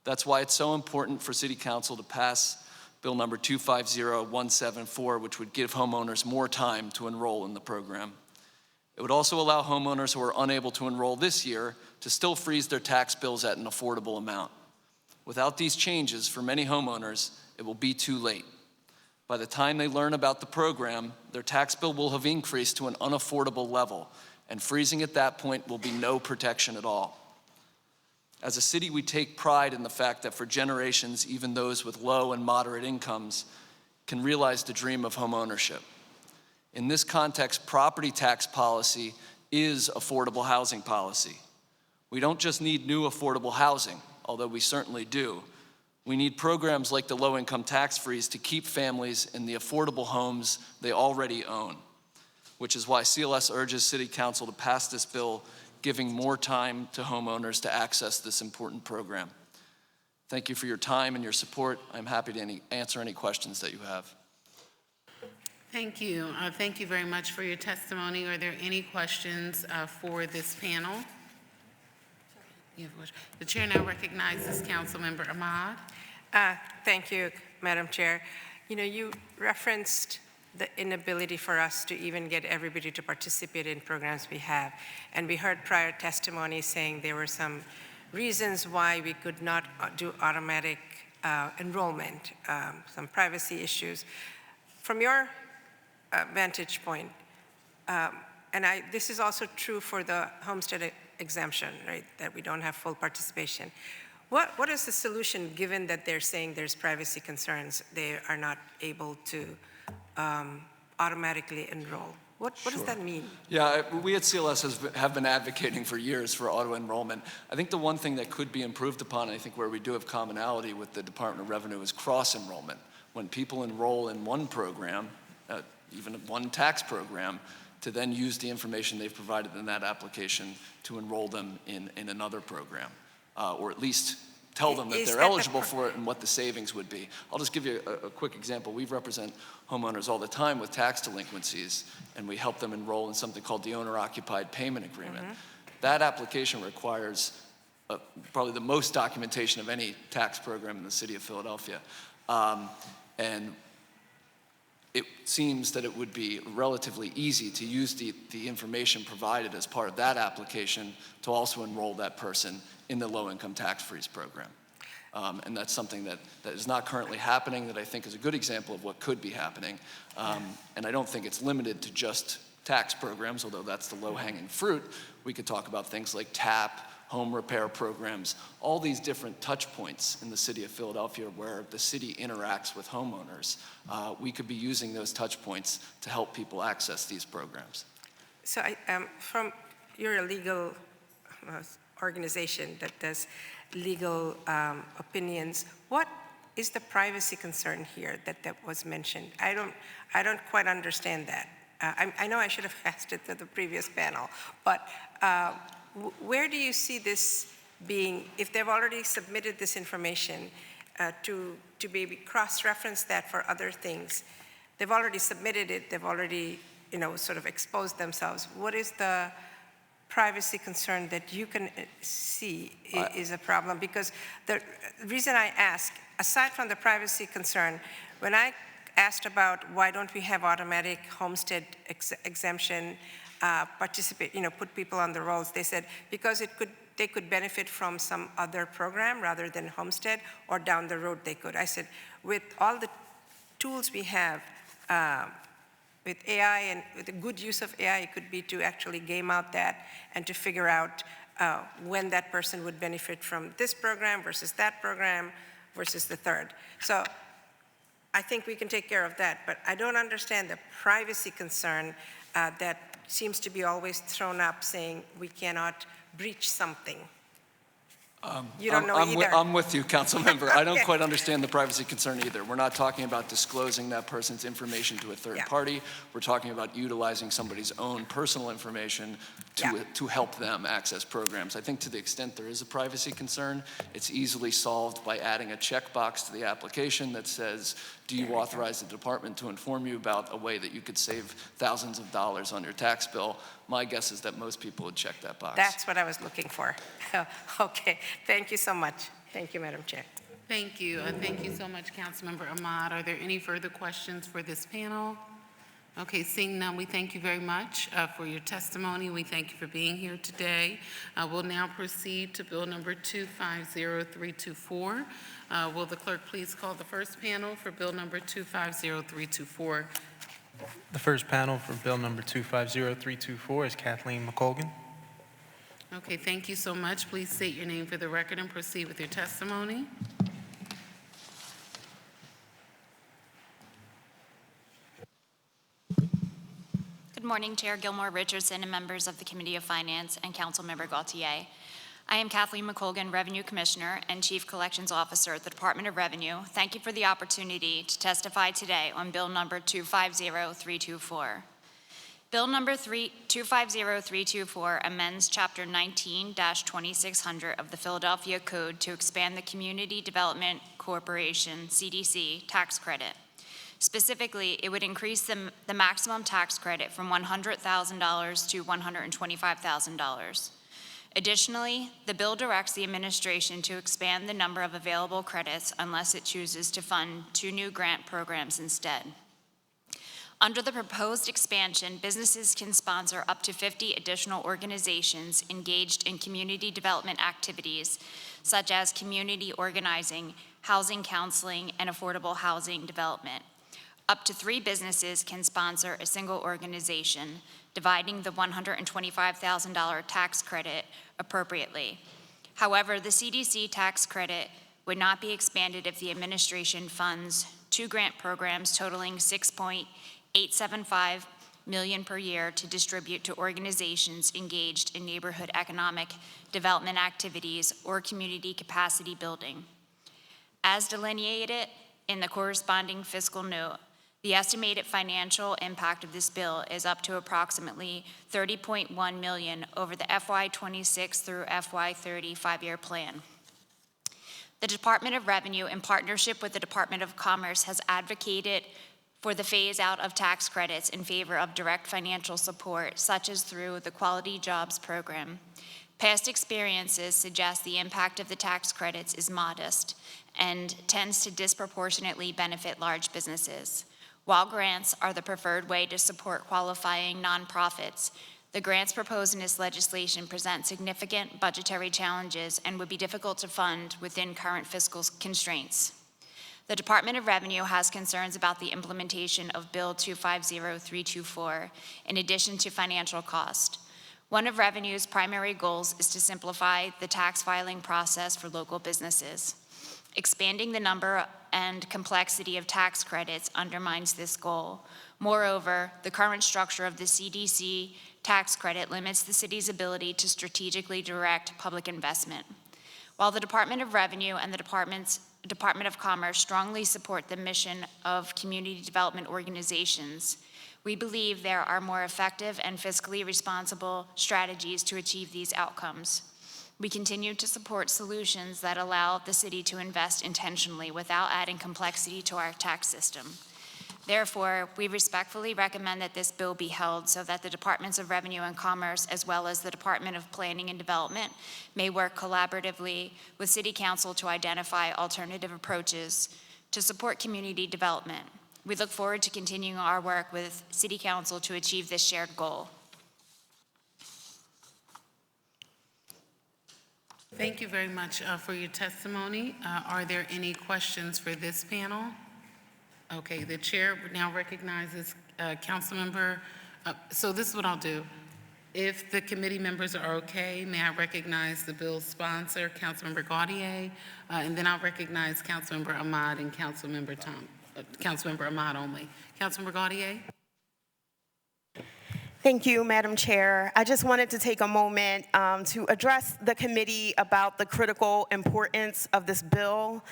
That's why it's so important for City Council to pass Bill number 250174, which would give homeowners more time to enroll in the program. It would also allow homeowners who are unable to enroll this year to still freeze their tax bills at an affordable amount. Without these changes, for many homeowners, it will be too late. By the time they learn about the program, their tax bill will have increased to an unaffordable level, and freezing at that point will be no protection at all. As a city, we take pride in the fact that for generations, even those with low and moderate incomes can realize the dream of homeownership. In this context, property tax policy is affordable housing policy. We don't just need new affordable housing, although we certainly do. We need programs like the low-income tax freeze to keep families in the affordable homes they already own, which is why CLS urges City Council to pass this bill, giving more time to homeowners to access this important program. Thank you for your time and your support. I'm happy to answer any questions that you have. Thank you. Thank you very much for your testimony. Are there any questions for this panel? The chair now recognizes Councilmember Ahmad. Thank you, Madam Chair. You know, you referenced the inability for us to even get everybody to participate in programs we have. And we heard prior testimony saying there were some reasons why we could not do automatic enrollment, some privacy issues. From your vantage point, this is also true for the homestead exemption, right, that we don't have full participation. What is the solution, given that they're saying there's privacy concerns, they are not able to automatically enroll? What does that mean? Yeah, we at CLS have been advocating for years for auto-enrollment. I think the one thing that could be improved upon, I think where we do have commonality with the Department of Revenue, is cross-enrollment. When people enroll in one program, even one tax program, to then use the information they've provided in that application to enroll them in another program, or at least tell them that Is they're that the eligible for it and what the savings would be. I'll just give you a quick example. We represent homeowners all the time with tax delinquencies, and we help them enroll in something called the owner-occupied payment agreement. That application requires probably the most documentation of any tax program in the city of Philadelphia. And it seems that it would be relatively easy to use the information provided as part of that application to also enroll that person in the low-income tax freeze program. And that's something that is not currently happening that I think is a good example of what could be happening. And I don't think it's limited to just tax programs, although that's the low-hanging fruit. We could talk about things like TAP, home repair programs, all these different touch points in the city of Philadelphia where the city interacts with homeowners. We could be using those touch points to help people access these programs. So from you're a legal organization that does legal opinions, what is the privacy concern here that was mentioned? I don't quite understand that. I know I should have asked it to the previous panel, but where do you see this being, if they've already submitted this information to maybe cross-reference that for other things? They've already submitted it, they've already, sort of exposed themselves. What is the privacy concern that you can see is a problem? Because the reason I ask, aside from the privacy concern, when I asked about why don't we have automatic homestead exemption, put people on the rolls, they said because they could benefit from some other program rather than homestead, or down the road they could. I said, with all the tools we have, with AI and with the good use of AI, it could be to actually game out that and to figure out when that person would benefit from this program versus that program versus the third. So I think we can take care of that, but I don't understand the privacy concern that seems to be always thrown up, saying we cannot breach something. You don't know either. I'm with you, council member. I don't quite understand the privacy concern either. We're not talking about disclosing that person's information to a third party. We're talking about utilizing somebody's own personal information to help them access programs. I think to the extent there is a privacy concern, it's easily solved by adding a checkbox to the application that says, do you authorize the department to inform you about a way that you could save thousands of dollars on your tax bill? My guess is that most people would check that box. That's what I was looking for. Okay, thank you so much. Thank you, Madam Chair. Thank you. Thank you so much, Councilmember Ahmad. Are there any further questions for this panel? Okay, seeing none, we thank you very much for your testimony. We thank you for being here today. We'll now proceed to Bill number 250324. Will the clerk please call the first panel for Bill number 250324? The first panel for Bill number 250324 is Kathleen McColgan. Okay, thank you so much. Please state your name for the record and proceed with your testimony. Good morning, Chair Gilmore Richardson and members of the Committee of Finance and Councilmember Gautier. I am Kathleen McColgan, Revenue Commissioner and Chief Collections Officer at the Department of Revenue. Thank you for the opportunity to testify today on Bill number 250324. Bill number 250324 amends Chapter 19-2600 of the Philadelphia Code to expand the Community Development Corporation, CDC, tax credit. Specifically, it would increase the maximum tax credit from $100,000 to $125,000. Additionally, the bill directs the administration to expand the number of available credits unless it chooses to fund 2 new grant programs instead. Under the proposed expansion, businesses can sponsor up to 50 additional organizations engaged in community development activities, such as community organizing, housing counseling, and affordable housing development. Up to 3 businesses can sponsor a single organization, dividing the $125,000 tax credit appropriately. However, the CDC tax credit would not be expanded if the administration funds 2 grant programs totaling $6.875 million per year to distribute to organizations engaged in neighborhood economic development activities or community capacity building. As delineated in the corresponding fiscal note, the estimated financial impact of this bill is up to approximately $30.1 million over the FY26 through FY30 5-year plan. The Department of Revenue, in partnership with the Department of Commerce, has advocated for the phase-out of tax credits in favor of direct financial support, such as through the Quality Jobs Program. Past experiences suggest the impact of the tax credits is modest and tends to disproportionately benefit large businesses. While grants are the preferred way to support qualifying nonprofits, the grants proposed in this legislation present significant budgetary challenges and would be difficult to fund within current fiscal constraints. The Department of Revenue has concerns about the implementation of Bill 250324, in addition to financial cost. One of Revenue's primary goals is to simplify the tax filing process for local businesses. Expanding the number and complexity of tax credits undermines this goal. Moreover, the current structure of the CDC tax credit limits the city's ability to strategically direct public investment. While the Department of Revenue and the Department of Commerce strongly support the mission of community development organizations, we believe there are more effective and fiscally responsible strategies to achieve these outcomes. We continue to support solutions that allow the city to invest intentionally without adding complexity to our tax system. Therefore, we respectfully recommend that this bill be held so that the Departments of Revenue and Commerce, as well as the Department of Planning and Development, may work collaboratively with City Council to identify alternative approaches to support community development. We look forward to continuing our work with City Council to achieve this shared goal. Thank you very much for your testimony. Are there any questions for this panel? Okay, the chair now recognizes Councilmember. So this is what I'll do. If the committee members are okay, may I recognize the bill's sponsor, Councilmember Gaudier, and then I'll recognize Councilmember Ahmad and Councilmember Ahmad only. Councilmember Gaudier? Thank you, Madam Chair. I just wanted to take a moment to address the committee about the critical importance of this bill.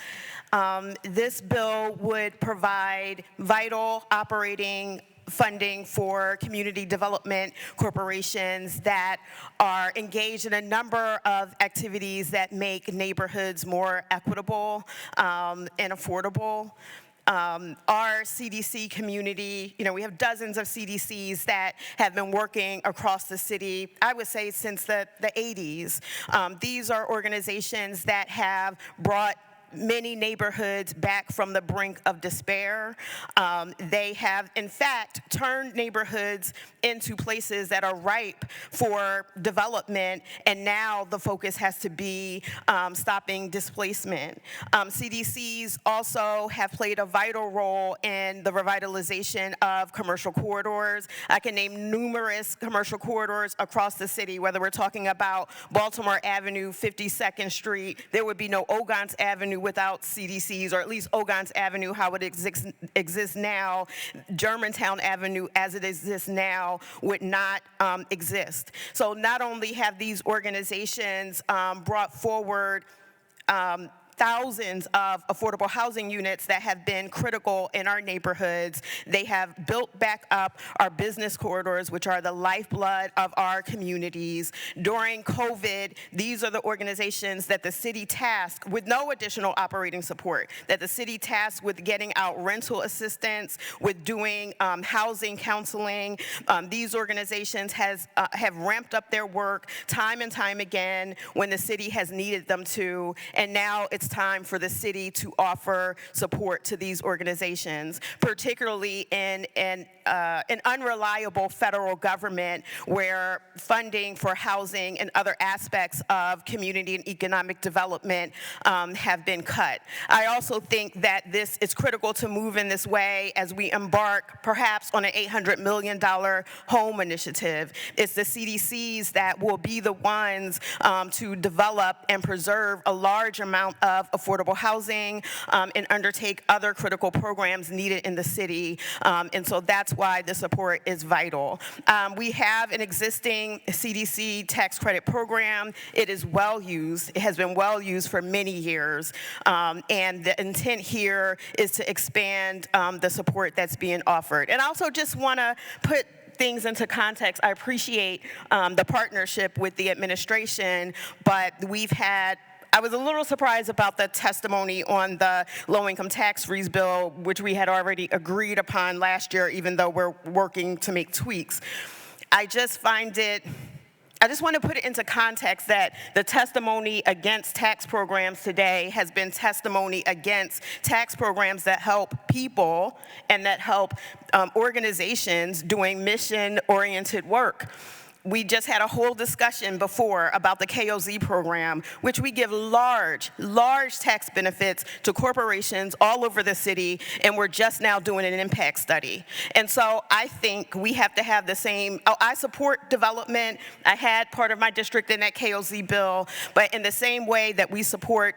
This bill would provide vital operating funding for community development corporations that are engaged in a number of activities that make neighborhoods more equitable and affordable. Our CDC community, we have dozens of CDCs that have been working across the city, I would say since the 80s. These are organizations that have brought many neighborhoods back from the brink of despair. They have, in fact, turned neighborhoods into places that are ripe for development, and now the focus has to be stopping displacement. CDCs also have played a vital role in the revitalization of commercial corridors. I can name numerous commercial corridors across the city, whether we're talking about Baltimore Avenue, 52nd Street. There would be no Ogons Avenue without CDCs, or at least Ogons Avenue, how it exists now. Germantown Avenue, as it exists now, would not exist. So not only have these organizations brought forward thousands of affordable housing units that have been critical in our neighborhoods. They have built back up our business corridors, which are the lifeblood of our communities. During COVID, these are the organizations that the city tasked with no additional operating support, that the city tasked with getting out rental assistance, with doing housing counseling. These organizations have ramped up their work time and time again when the city has needed them to, and now it's time for the city to offer support to these organizations, particularly in an unreliable federal government where funding for housing and other aspects of community and economic development have been cut. I also think that this is critical to move in this way as we embark perhaps on an $800 million home initiative. It's the CDCs that will be the ones to develop and preserve a large amount of affordable housing and undertake other critical programs needed in the city. And so that's why the support is vital. We have an existing CDC tax credit program. It is well used. It has been well used for many years. And the intent here is to expand the support that's being offered. And I also just want to put things into context. I appreciate the partnership with the administration, but we've had I was a little surprised about the testimony on the low-income tax freeze bill, which we had already agreed upon last year, even though we're working to make tweaks. I just want to put it into context that the testimony against tax programs today has been testimony against tax programs that help people and that help organizations doing mission-oriented work. We just had a whole discussion before about the KOZ program, which we give large tax benefits to corporations all over the city, and we're just now doing an impact study. And so I think we have to have the same, I support development. I had part of my district in that KOZ bill, but in the same way that we support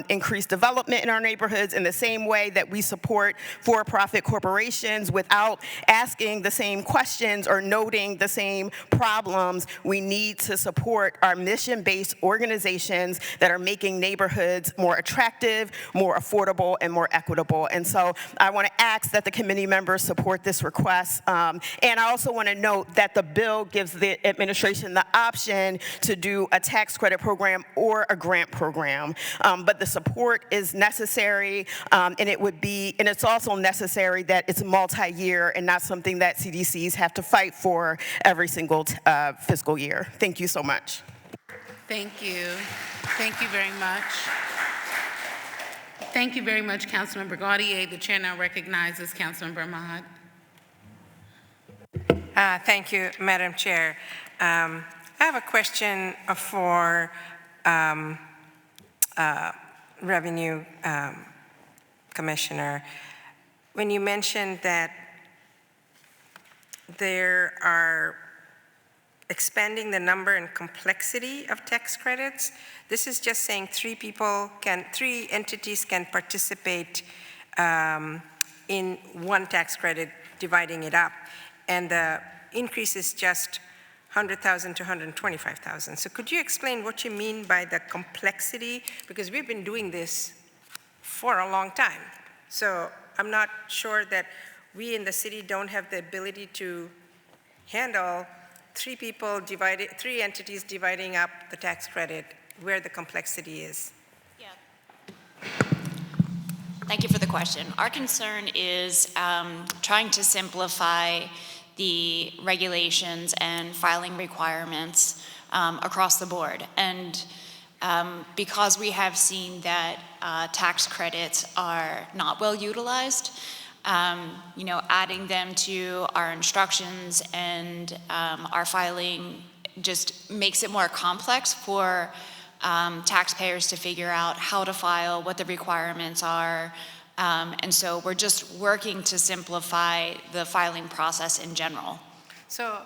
increased development in our neighborhoods, in the same way that we support for-profit corporations without asking the same questions or noting the same problems, we need to support our mission-based organizations that are making neighborhoods more attractive, more affordable, and more equitable. And so I want to ask that the committee members support this request. And I also want to note that the bill gives the administration the option to do a tax credit program or a grant program. But the support is necessary, and it's also necessary that it's multi-year and not something that CDCs have to fight for every single fiscal year. Thank you so much. Thank you. Thank you very much. Thank you very much, Councilmember Gaudier. The chair now recognizes Councilmember Ahmad. Thank you, Madam Chair. I have a question for Revenue Commissioner. When you mentioned that there are expanding the number and complexity of tax credits, this is just saying three entities can participate in one tax credit, dividing it up, and the increase is just 100,000 to 125,000. So could you explain what you mean by the complexity? Because we've been doing this for a long time. So I'm not sure that we in the city don't have the ability to handle three entities dividing up the tax credit, where the complexity is. Yeah. Thank you for the question. Our concern is trying to simplify the regulations and filing requirements across the board. And because we have seen that tax credits are not well utilized, adding them to our instructions and our filing just makes it more complex for taxpayers to figure out how to file, what the requirements are. And so we're just working to simplify the filing process in general. So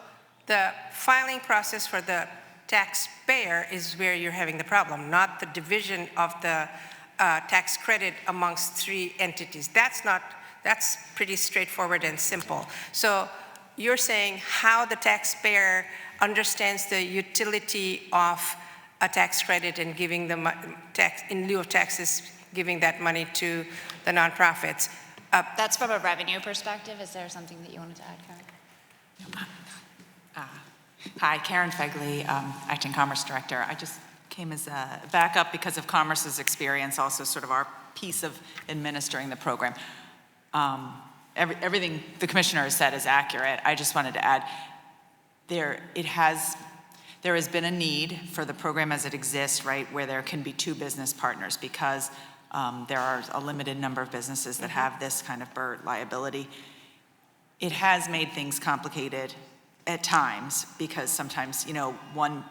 the filing process for the taxpayer is where you're having the problem, not the division of the tax credit amongst three entities. That's pretty straightforward and simple. So you're saying how the taxpayer understands the utility of a tax credit and giving the tax in lieu of taxes, giving that money to the nonprofits. That's from a revenue perspective. Is there something that you wanted to add, Karen? Hi, Karen Fegley, Acting Commerce Director. I just came as a backup because of Commerce's experience, also sort of our piece of administering the program. Everything the Commissioner has said is accurate. I just wanted to add, there has been a need for the program as it exists, right, where there can be two business partners because there are a limited number of businesses that have this kind of BERT liability. It has made things complicated at times because sometimes, one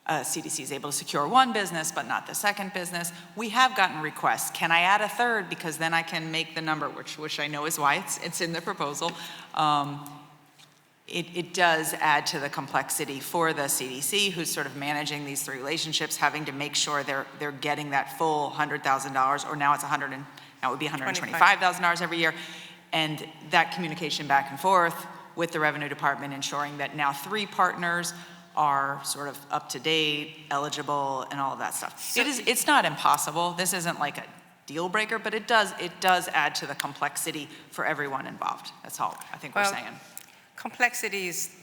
CDC is able to secure one business but not the second business. We have gotten requests. Can I add a third because then I can make the number, which I know is why it's in the proposal. It does add to the complexity for the CDC, who's sort of managing these three relationships, having to make sure they're getting that full $100,000, or now it would be $125,000 every year, and that communication back and forth with the Revenue Department, ensuring that now three partners are sort of up to date, eligible, and all of that stuff. It's not impossible. This isn't like a deal breaker, but it does add to the complexity for everyone involved. That's all I think we're saying. Complexity is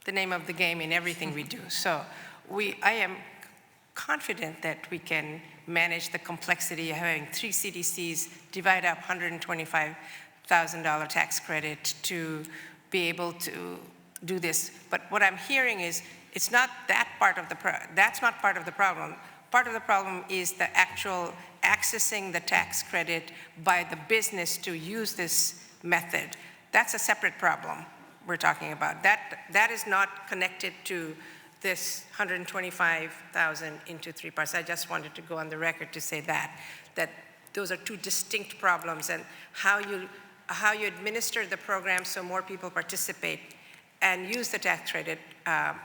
the name of the game in everything we do. So I am confident that we can manage the complexity of having 3 CDCs divide up $125,000 tax credit to be able to do this. But what I'm hearing is it's not that part of the that's not part of the problem. Part of the problem is the actual accessing the tax credit by the business to use this method. That's a separate problem we're talking about. That is not connected to this 125,000 into 3 parts. I just wanted to go on the record to say that those are 2 distinct problems, and how you administer the program so more people participate and use the tax credit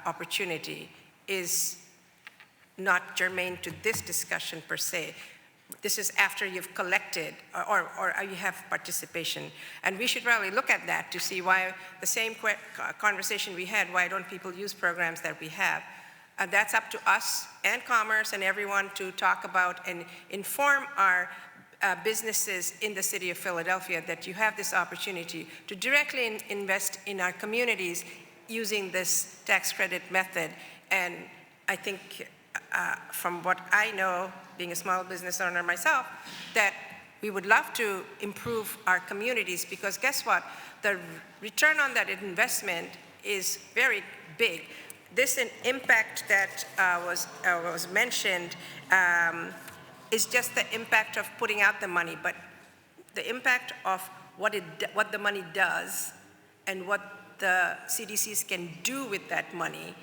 opportunity is not germane to this discussion per se. This is after you've collected or you have participation. And we should probably look at that to see why the same conversation we had, why don't people use programs that we have? That's up to us and Commerce and everyone to talk about and inform our businesses in the city of Philadelphia that you have this opportunity to directly invest in our communities using this tax credit method. And I think from what I know, being a small business owner myself, that we would love to improve our communities, because guess what? The return on that investment is very big. This impact that was mentioned is just the impact of putting out the money, but the impact of what the money does and what the CDCs can do with that money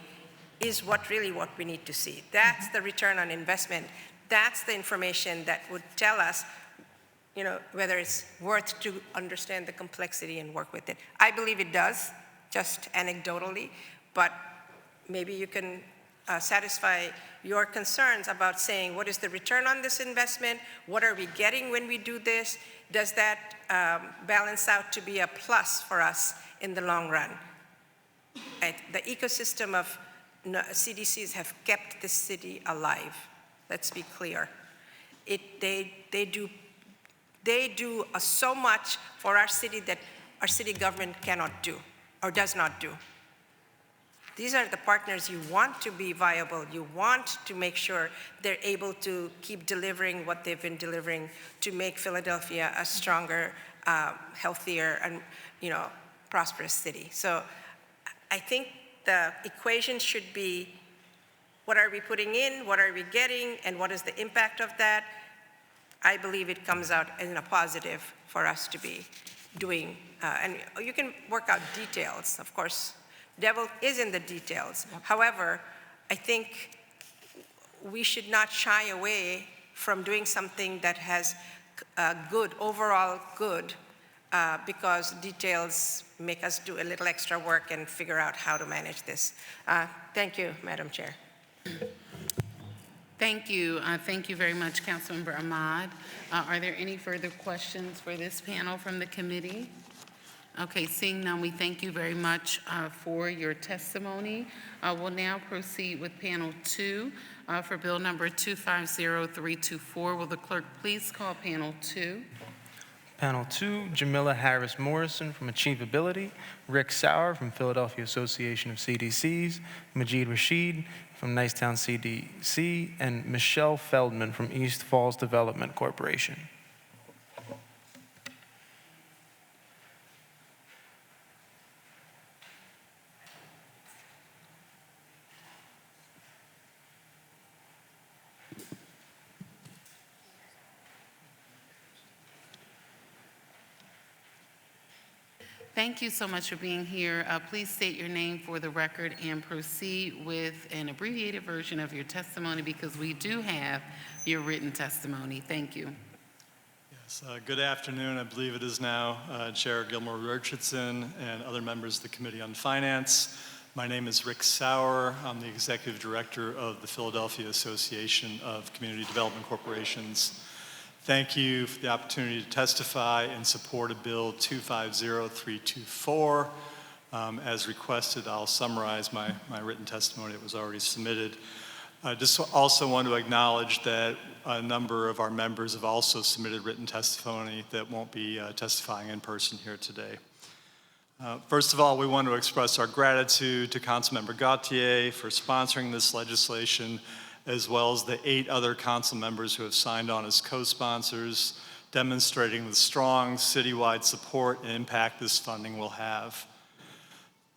is what we need to see. That's the return on investment. That's the information that would tell us, whether it's worth to understand the complexity and work with it. I believe it does, just anecdotally, but maybe you can satisfy your concerns about saying, what is the return on this investment? What are we getting when we do this? Does that balance out to be a plus for us in the long run? The ecosystem of CDCs have kept this city alive. Let's be clear. They do so much for our city that our city government cannot do or does not do. These are the partners you want to be viable. You want to make sure they're able to keep delivering what they've been delivering to make Philadelphia a stronger, healthier, and prosperous city. So I think the equation should be, what are we putting in, what are we getting, and what is the impact of that? I believe it comes out in a positive for us to be doing. And you can work out details, of course. Devil is in the details. Yep. However, I think we should not shy away from doing something that has overall good, because details make us do a little extra work and figure out how to manage this. Thank you, Madam Chair. Thank you. Thank you very much, Councilmember Ahmad. Are there any further questions for this panel from the committee? Okay, seeing none, we thank you very much for your testimony. We'll now proceed with panel 2 for bill number 250324. Will the clerk please call panel 2? Panel 2, Jamila Harris Morrison from Achievability, Rick Sauer from Philadelphia Association of CDCs, Majid Rashid from Nicetown CDC, and Michelle Feldman from East Falls Development Corporation. Thank you so much for being here. Please state your name for the record and proceed with an abbreviated version of your testimony, because we do have your written testimony. Thank you. Yes, good afternoon. I believe it is now Chair Gilmore Richardson and other members of the Committee on Finance. My name is Rick Sauer. I'm the Executive Director of the Philadelphia Association of Community Development Corporations. Thank you for the opportunity to testify in support of Bill 250324. As requested, I'll summarize my written testimony that was already submitted. I just also want to acknowledge that a number of our members have also submitted written testimony that won't be testifying in person here today. First of all, we want to express our gratitude to Councilmember Gautier for sponsoring this legislation, as well as the 8 other council members who have signed on as co-sponsors, demonstrating the strong citywide support and impact this funding will have.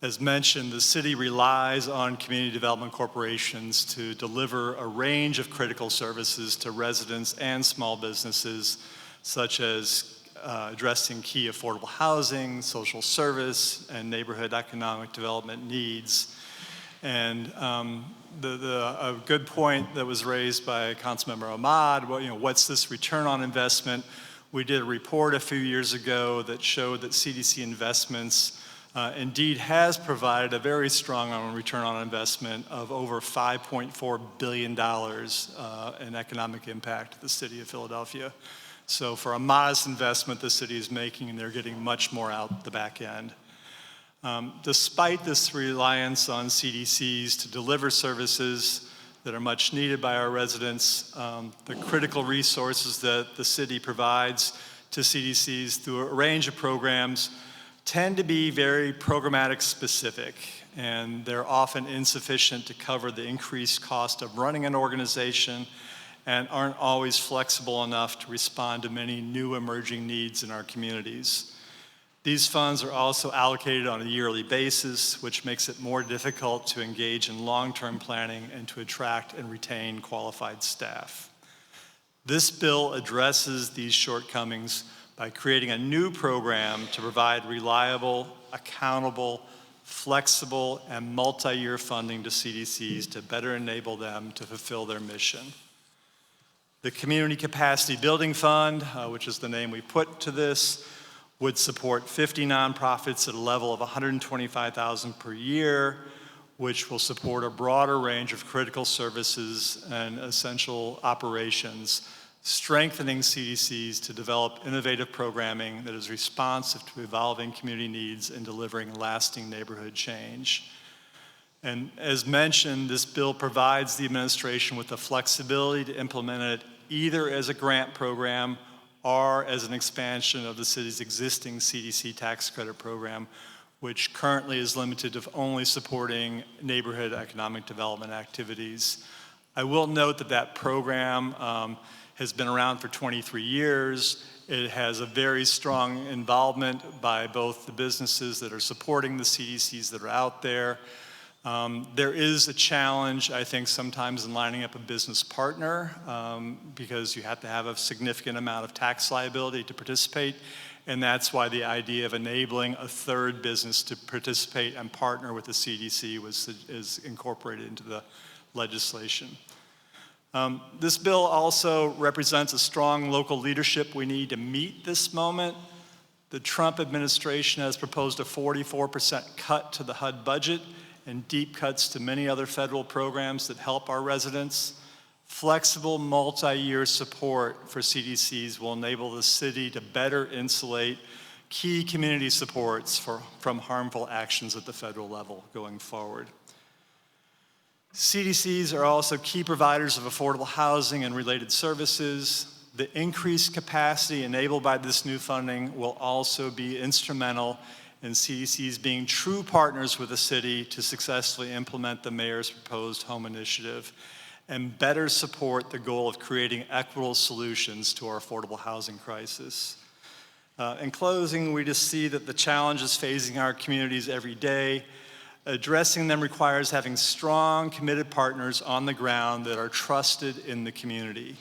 As mentioned, the city relies on community development corporations to deliver a range of critical services to residents and small businesses, such as addressing key affordable housing, social service, and neighborhood economic development needs. And a good point that was raised by Councilmember Ahmad, what's this return on investment? We did a report a few years ago that showed that CDC investments indeed has provided a very strong return on investment of over $5.4 billion in economic impact to the city of Philadelphia. So for a modest investment the city is making, and they're getting much more out the back end. Despite this reliance on CDCs to deliver services that are much needed by our residents, the critical resources that the city provides to CDCs through a range of programs tend to be very programmatic specific, and they're often insufficient to cover the increased cost of running an organization and aren't always flexible enough to respond to many new emerging needs in our communities. These funds are also allocated on a yearly basis, which makes it more difficult to engage in long-term planning and to attract and retain qualified staff. This bill addresses these shortcomings by creating a new program to provide reliable, accountable, flexible, and multi-year funding to CDCs to better enable them to fulfill their mission. The Community Capacity Building Fund, which is the name we put to this, would support 50 nonprofits at a level of $125,000 per year, which will support a broader range of critical services and essential operations, strengthening CDCs to develop innovative programming that is responsive to evolving community needs and delivering lasting neighborhood change. And as mentioned, this bill provides the administration with the flexibility to implement it either as a grant program or as an expansion of the city's existing CDC tax credit program, which currently is limited to only supporting neighborhood economic development activities. I will note that that program has been around for 23 years. It has a very strong involvement by both the businesses that are supporting the CDCs that are out there. There is a challenge, I think, sometimes in lining up a business partner because you have to have a significant amount of tax liability to participate, and that's why the idea of enabling a third business to participate and partner with the CDC is incorporated into the legislation. This bill also represents a strong local leadership we need to meet this moment. The Trump administration has proposed a 44% cut to the HUD budget and deep cuts to many other federal programs that help our residents. Flexible multi-year support for CDCs will enable the city to better insulate key community supports from harmful actions at the federal level going forward. CDCs are also key providers of affordable housing and related services. The increased capacity enabled by this new funding will also be instrumental in CDCs being true partners with the city to successfully implement the mayor's proposed home initiative and better support the goal of creating equitable solutions to our affordable housing crisis. In closing, we just see that the challenges facing our communities every day, addressing them requires having strong, committed partners on the ground that are trusted in the community.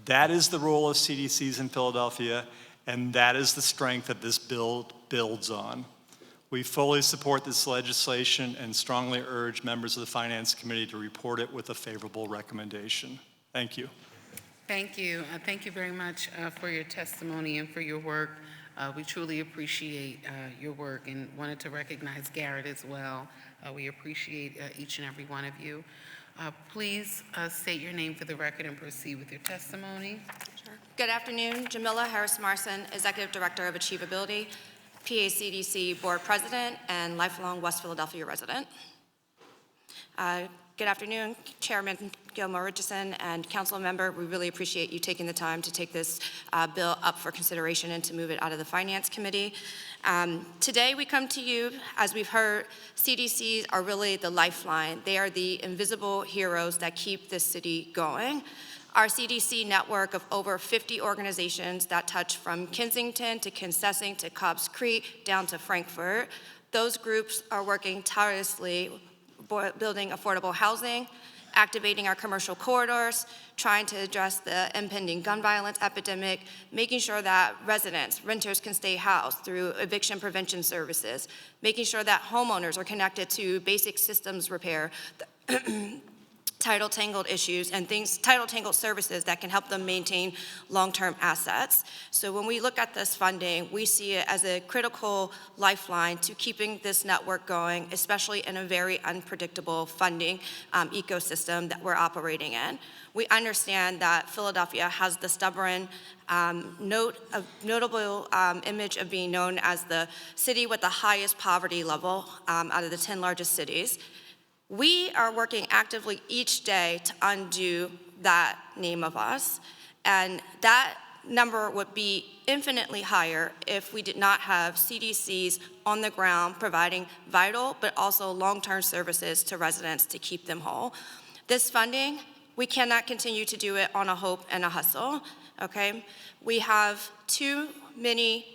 That is the role of CDCs in Philadelphia, and that is the strength that this bill builds on. We fully support this legislation and strongly urge members of the Finance Committee to report it with a favorable recommendation. Thank you. Thank you. Thank you very much for your testimony and for your work. We truly appreciate your work and wanted to recognize Garrett as well. We appreciate each and every one of you. Please state your name for the record and proceed with your testimony. Sure. Good afternoon. Jamila Harris-Marson, Executive Director of Achievability, PACDC Board President, and lifelong West Philadelphia resident. Good afternoon, Chairman Gilmore Richardson and Council Member. We really appreciate you taking the time to take this bill up for consideration and to move it out of the Finance Committee. Today we come to you, as we've heard, CDCs are really the lifeline. They are the invisible heroes that keep this city going. Our CDC network of over 50 organizations that touch from Kensington to Kinsessing to Cobbs Creek down to Frankfurt, those groups are working tirelessly building affordable housing, activating our commercial corridors, trying to address the impending gun violence epidemic, making sure that residents, renters can stay housed through eviction prevention services, making sure that homeowners are connected to basic systems repair, title tangled issues and title tangled services that can help them maintain long-term assets. So when we look at this funding, we see it as a critical lifeline to keeping this network going, especially in a very unpredictable funding ecosystem that we're operating in. We understand that Philadelphia has the stubborn notable image of being known as the city with the highest poverty level out of the 10 largest cities. We are working actively each day to undo that name of us, and that number would be infinitely higher if we did not have CDCs on the ground providing vital but also long-term services to residents to keep them whole. This funding, we cannot continue to do it on a hope and a hustle, okay? We have too many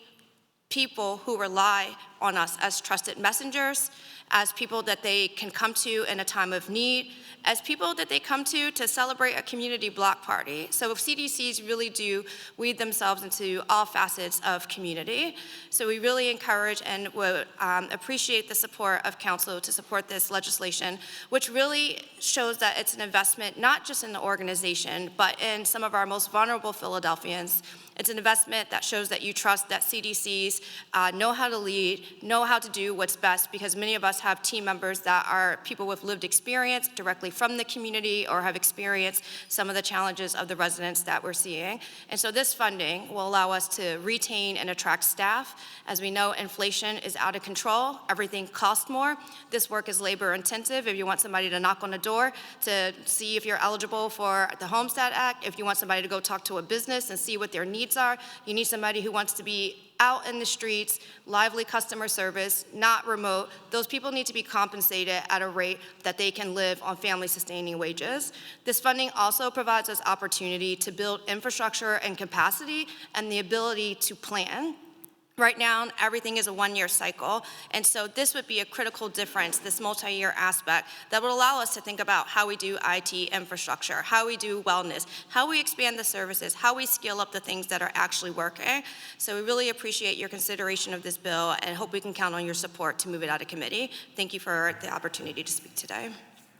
people who rely on us as trusted messengers, as people that they can come to in a time of need, as people that they come to celebrate a community block party. So if CDCs really do weed themselves into all facets of community. So we really encourage and would appreciate the support of council to support this legislation, which really shows that it's an investment not just in the organization, but in some of our most vulnerable Philadelphians. It's an investment that shows that you trust that CDCs know how to lead, know how to do what's best, because many of us have team members that are people with lived experience directly from the community or have experienced some of the challenges of the residents that we're seeing. And so this funding will allow us to retain and attract staff. As we know, inflation is out of control. Everything costs more. This work is labor intensive. If you want somebody to knock on the door to see if you're eligible for the Homestead Act, if you want somebody to go talk to a business and see what their needs are, you need somebody who wants to be out in the streets, lively customer service, not remote. Those people need to be compensated at a rate that they can live on family-sustaining wages. This funding also provides us opportunity to build infrastructure and capacity and the ability to plan. Right now, everything is a one-year cycle, and so this would be a critical difference, this multi-year aspect, that would allow us to think about how we do IT infrastructure, how we do wellness, how we expand the services, how we scale up the things that are actually working. So we really appreciate your consideration of this bill and hope we can count on your support to move it out of committee. Thank you for the opportunity to speak today.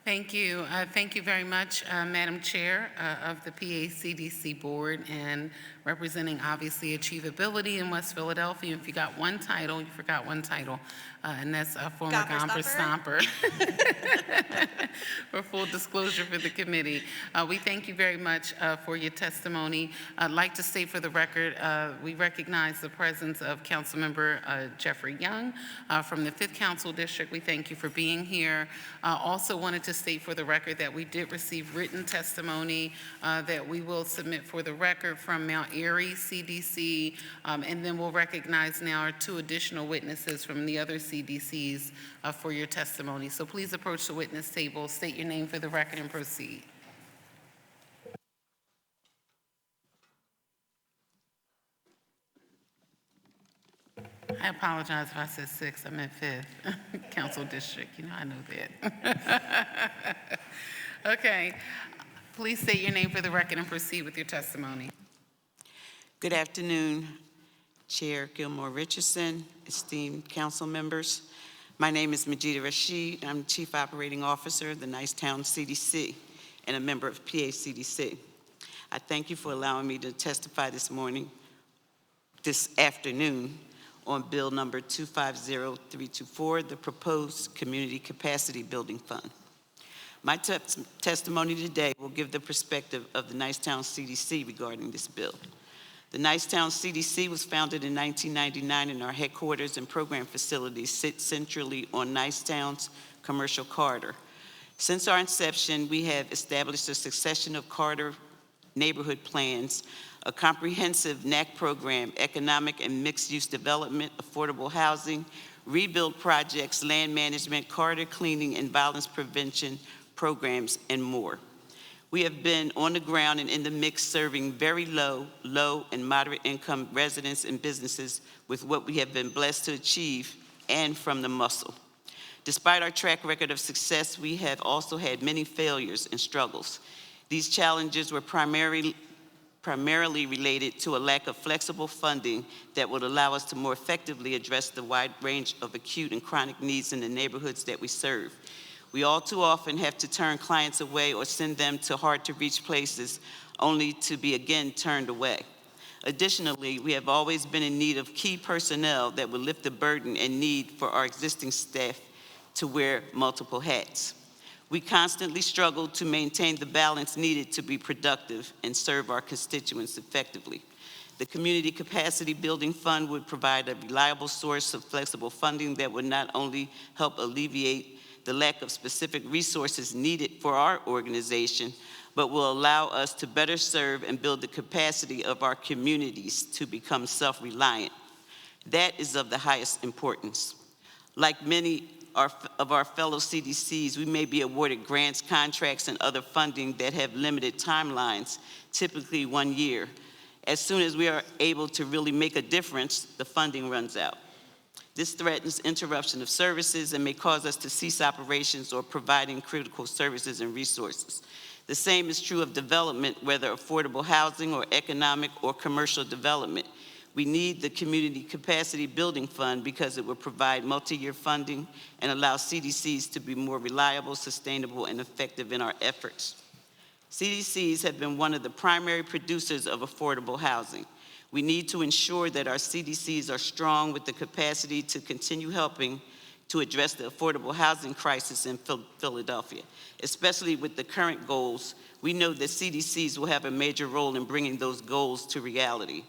Thank you. Thank you very much, Madam Chair of the PACDC Board, and representing, obviously, achievability in West Philadelphia. If you got one title, you forgot one title, and that's a former Gomper Stomper. For full disclosure for the committee. We thank you very much for your testimony. I'd like to state for the record, we recognize the presence of Councilmember Jeffrey Young from the 5th Council District. We thank you for being here. Also wanted to state for the record that we did receive written testimony that we will submit for the record from Mount Airy CDC, and then we'll recognize now our 2 additional witnesses from the other CDCs for your testimony. So please approach the witness table, state your name for the record, and proceed. I apologize if I said 6, I meant 5th Council District. You know, I know that. Okay, please state your name for the record and proceed with your testimony. Good afternoon, Chair Gilmore Richardson, esteemed council members. My name is Majida Rashid. I'm Chief Operating Officer of the Nicetown CDC and a member of PACDC. I thank you for allowing me to testify this afternoon, on Bill number 250324, the proposed Community Capacity Building Fund. My testimony today will give the perspective of the Nicetown CDC regarding this bill. The Nicetown CDC was founded in 1999, and our headquarters and program facilities sit centrally on Nicetown's commercial corridor. Since our inception, we have established a succession of Carter neighborhood plans, a comprehensive NAC program, economic and mixed-use development, affordable housing, rebuild projects, land management, corridor cleaning, and violence prevention programs, and more. We have been on the ground and in the mix serving very low, and moderate income residents and businesses with what we have been blessed to achieve and from the muscle. Despite our track record of success, we have also had many failures and struggles. These challenges were primarily related to a lack of flexible funding that would allow us to more effectively address the wide range of acute and chronic needs in the neighborhoods that we serve. We all too often have to turn clients away or send them to hard-to-reach places only to be again turned away. Additionally, we have always been in need of key personnel that would lift the burden and need for our existing staff to wear multiple hats. We constantly struggle to maintain the balance needed to be productive and serve our constituents effectively. The Community Capacity Building Fund would provide a reliable source of flexible funding that would not only help alleviate the lack of specific resources needed for our organization, but will allow us to better serve and build the capacity of our communities to become self-reliant. That is of the highest importance. Like many of our fellow CDCs, we may be awarded grants, contracts, and other funding that have limited timelines, typically 1 year. As soon as we are able to really make a difference, the funding runs out. This threatens interruption of services and may cause us to cease operations or providing critical services and resources. The same is true of development, whether affordable housing or economic or commercial development. We need the Community Capacity Building Fund because it will provide multi-year funding and allow CDCs to be more reliable, sustainable, and effective in our efforts. CDCs have been one of the primary producers of affordable housing. We need to ensure that our CDCs are strong with the capacity to continue helping to address the affordable housing crisis in Philadelphia. Especially with the current goals, we know that CDCs will have a major role in bringing those goals to reality.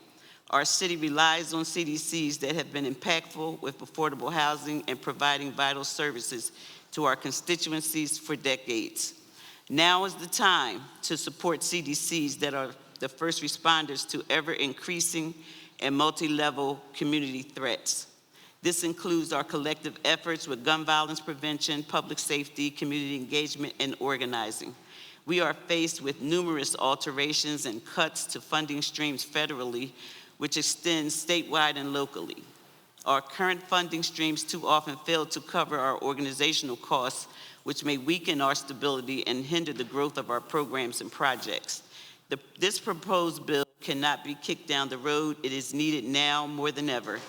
Our city relies on CDCs that have been impactful with affordable housing and providing vital services to our constituencies for decades. Now is the time to support CDCs that are the first responders to ever-increasing and multi-level community threats. This includes our collective efforts with gun violence prevention, public safety, community engagement, and organizing. We are faced with numerous alterations and cuts to funding streams federally, which extends statewide and locally. Our current funding streams too often fail to cover our organizational costs, which may weaken our stability and hinder the growth of our programs and projects. This proposed bill cannot be kicked down the road. It is needed now more than ever.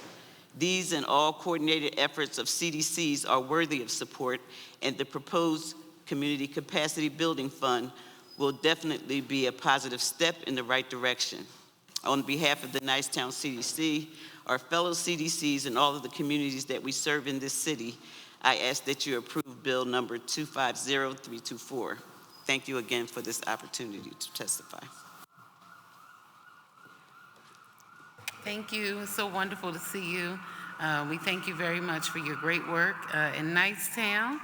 These and all coordinated efforts of CDCs are worthy of support, and the proposed Community Capacity Building Fund will definitely be a positive step in the right direction. On behalf of the Nicetown CDC, our fellow CDCs, and all of the communities that we serve in this city, I ask that you approve Bill number 250324. Thank you again for this opportunity to testify. Thank you. It's so wonderful to see you. We thank you very much for your great work in Nicetown.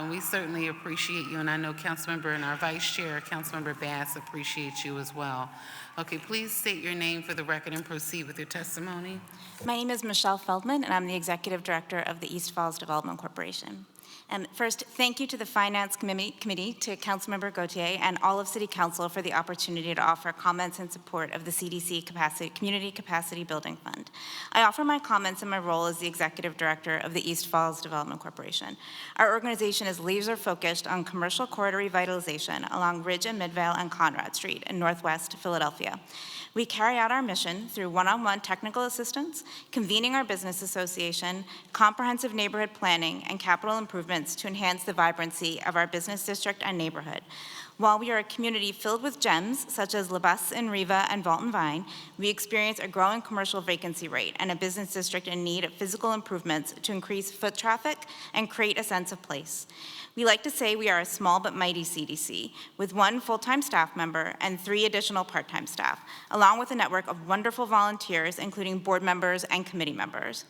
We certainly appreciate you, and I know Councilmember and our Vice Chair, Councilmember Bass, appreciate you as well. Okay, please state your name for the record and proceed with your testimony. My name is Michelle Feldman, and I'm the Executive Director of the East Falls Development Corporation. First, thank you to the Finance Committee, to Councilmember Gautier, and all of City Council for the opportunity to offer comments in support of the CDC Community Capacity Building Fund. I offer my comments in my role as the Executive Director of the East Falls Development Corporation. Our organization is laser-focused on commercial corridor revitalization along Ridge and Midvale and Conrad Street in Northwest Philadelphia. We carry out our mission through one-on-one technical assistance, convening our business association, comprehensive neighborhood planning, and capital improvements to enhance the vibrancy of our business district and neighborhood. While we are a community filled with gems, such as La Besse and Riva and Vault and Vine, we experience a growing commercial vacancy rate and a business district in need of physical improvements to increase foot traffic and create a sense of place. We like to say we are a small but mighty CDC, with 1 full-time staff member and 3 additional part-time staff, along with a network of wonderful volunteers, including board members and committee members.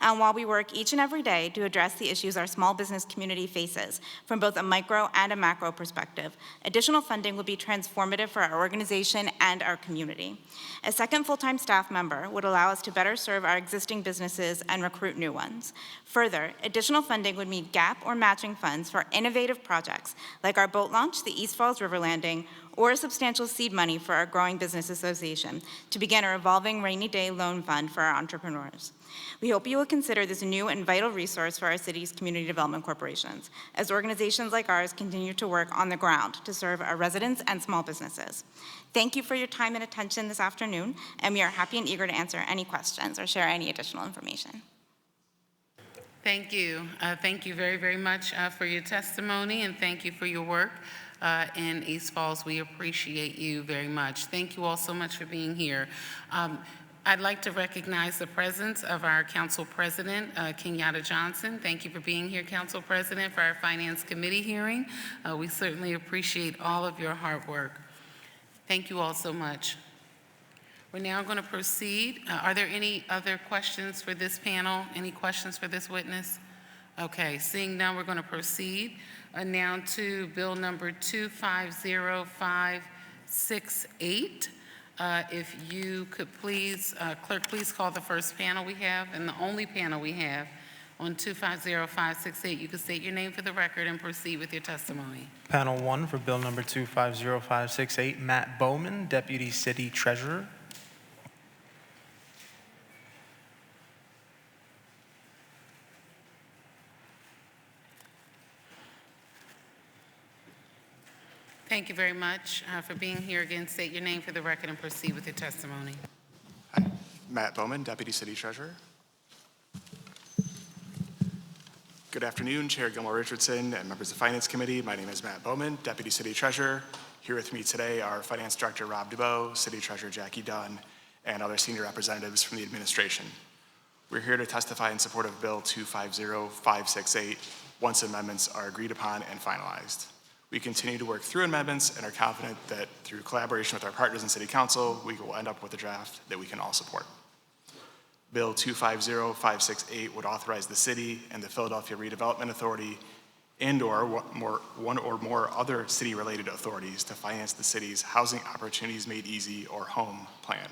And while we work each and every day to address the issues our small business community faces from both a micro and a macro perspective, additional funding will be transformative for our organization and our community. A second full-time staff member would allow us to better serve our existing businesses and recruit new ones. Further, additional funding would mean gap or matching funds for innovative projects like our boat launch, the East Falls River Landing, or substantial seed money for our Growing Business Association to begin a revolving rainy day loan fund for our entrepreneurs. We hope you will consider this new and vital resource for our city's community development corporations, as organizations like ours continue to work on the ground to serve our residents and small businesses. Thank you for your time and attention this afternoon, and we are happy and eager to answer any questions or share any additional information. Thank you. Thank you very, very much for your testimony, and thank you for your work in East Falls. We appreciate you very much. Thank you all so much for being here. I'd like to recognize the presence of our Council President, Kenyatta Johnson. Thank you for being here, Council President, for our Finance Committee hearing. We certainly appreciate all of your hard work. Thank you all so much. We're now going to proceed. Are there any other questions for this panel? Any questions for this witness? Okay, seeing none, we're going to proceed now to Bill number 250568. If you could please, clerk, please call the first panel we have, and the only panel we have on 250568. You can state your name for the record and proceed with your testimony. Panel 1 for bill number 250568, Matt Bowman, Deputy City Treasurer. Thank you very much for being here again. State your name for the record and proceed with your testimony. Hi, Matt Bowman, Deputy City Treasurer. Good afternoon, Chair Gilmore Richardson and members of the Finance Committee. My name is Matt Bowman, Deputy City Treasurer. Here with me today are Finance Director Rob DeBow, City Treasurer Jackie Dunn, and other senior representatives from the administration. We're here to testify in support of Bill 250568 once amendments are agreed upon and finalized. We continue to work through amendments and are confident that through collaboration with our partners in City Council, we will end up with a draft that we can all support. Bill 250568 would authorize the city and the Philadelphia Redevelopment Authority and/or one or more other city-related authorities to finance the city's Housing Opportunities Made Easy, or HOME, plan,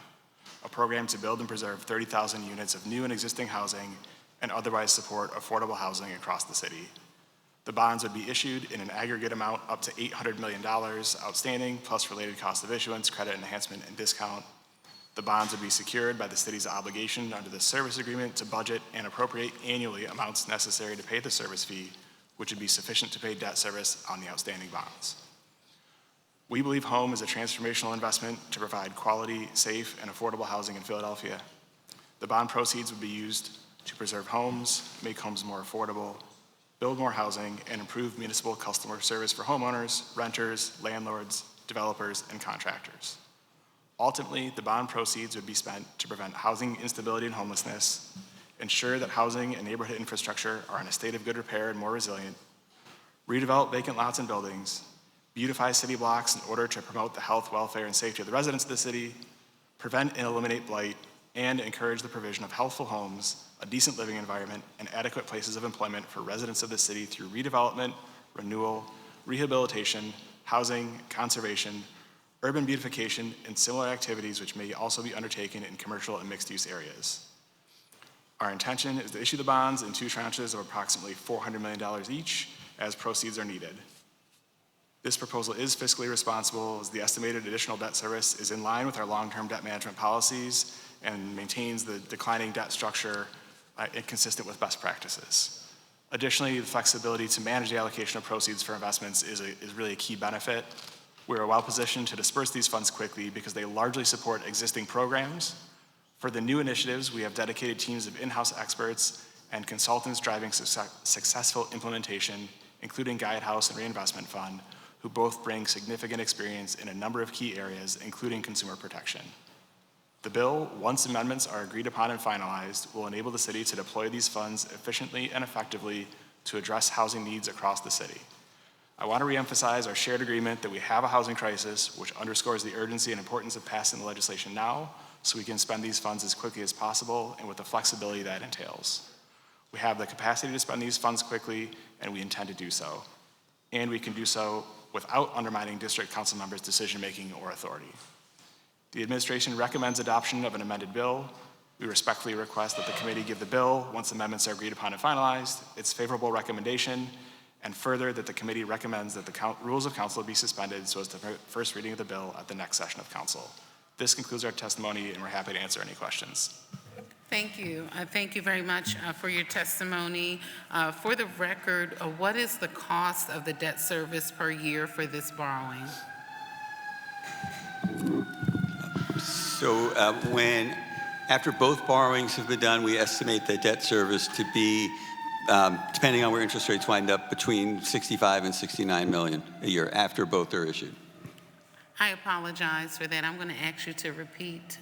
a program to build and preserve 30,000 units of new and existing housing and otherwise support affordable housing across the city. The bonds would be issued in an aggregate amount up to $800 million outstanding, plus related cost of issuance, credit enhancement, and discount. The bonds would be secured by the city's obligation under the service agreement to budget and appropriate annually amounts necessary to pay the service fee, which would be sufficient to pay debt service on the outstanding bonds. We believe HOME is a transformational investment to provide quality, safe, and affordable housing in Philadelphia. The bond proceeds would be used to preserve homes, make homes more affordable, build more housing, and improve municipal customer service for homeowners, renters, landlords, developers, and contractors. Ultimately, the bond proceeds would be spent to prevent housing instability and homelessness, ensure that housing and neighborhood infrastructure are in a state of good repair and more resilient, redevelop vacant lots and buildings, beautify city blocks in order to promote the health, welfare, and safety of the residents of the city, prevent and eliminate blight, and encourage the provision of healthful homes, a decent living environment, and adequate places of employment for residents of the city through redevelopment, renewal, rehabilitation, housing, conservation, urban beautification, and similar activities which may also be undertaken in commercial and mixed-use areas. Our intention is to issue the bonds in 2 tranches of approximately $400 million each as proceeds are needed. This proposal is fiscally responsible as the estimated additional debt service is in line with our long-term debt management policies and maintains the declining debt structure consistent with best practices. Additionally, the flexibility to manage the allocation of proceeds for investments is really a key benefit. We are well positioned to disperse these funds quickly because they largely support existing programs. For the new initiatives, we have dedicated teams of in-house experts and consultants driving successful implementation, including Guidehouse and Reinvestment Fund, who both bring significant experience in a number of key areas, including consumer protection. The bill, once amendments are agreed upon and finalized, will enable the city to deploy these funds efficiently and effectively to address housing needs across the city. I want to reemphasize our shared agreement that we have a housing crisis, which underscores the urgency and importance of passing the legislation now so we can spend these funds as quickly as possible and with the flexibility that entails. We have the capacity to spend these funds quickly, and we intend to do so. And we can do so without undermining district council members' decision-making or authority. The administration recommends adoption of an amended bill. We respectfully request that the committee give the bill, once amendments are agreed upon and finalized, its favorable recommendation, and further that the committee recommends that the rules of council be suspended so as to first reading of the bill at the next session of council. This concludes our testimony, and we're happy to answer any questions. Thank you. Thank you very much for your testimony. For the record, what is the cost of the debt service per year for this borrowing? So after both borrowings have been done, we estimate the debt service to be, depending on where interest rates wind up, between 65 and 69 million a year after both are issued. I apologize for that. I'm going to ask you to repeat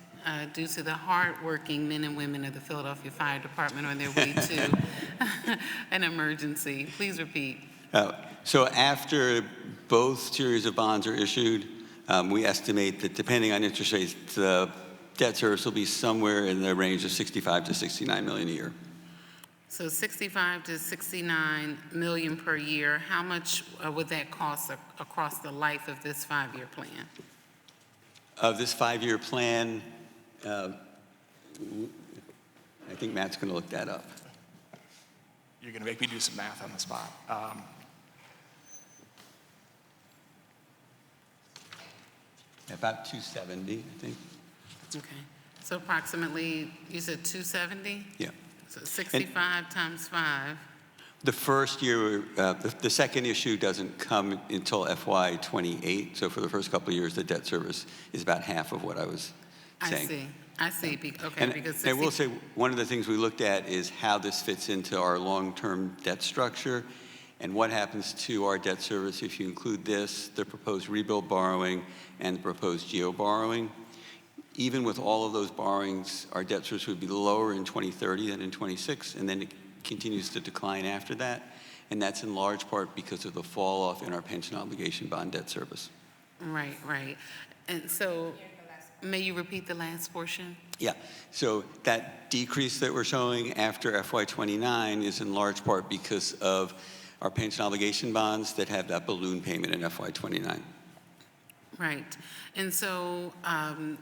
due to the hardworking men and women of the Philadelphia Fire Department on their way to an emergency. Please repeat. So after both series of bonds are issued, we estimate that depending on interest rates, the debt service will be somewhere in the range of 65 to 69 million a year. So 65 to 69 million per year. How much would that cost across the life of this 5-year plan? Of this 5-year plan, I think Matt's going to look that up. You're going to make me do some math on the spot. About 270, I think. Okay. So approximately, you said 270? Yeah. So 65 times 5. The first year, the second issue doesn't come until FY '28. So for the first couple of years, the debt service is about half of what I was saying. I see. Okay, And because I will say, one of the things we looked at is how this fits into our long-term debt structure and what happens to our debt service if you include this, the proposed rebuild borrowing, and the proposed GEO borrowing. Even with all of those borrowings, our debt service would be lower in 2030 than in 26, and then it continues to decline after that. And that's in large part because of the fall off in our pension obligation bond debt service. Right. And so, may you repeat the last portion? Yeah, so that decrease that we're showing after FY '29 is in large part because of our pension obligation bonds that have that balloon payment in FY '29. Right. And so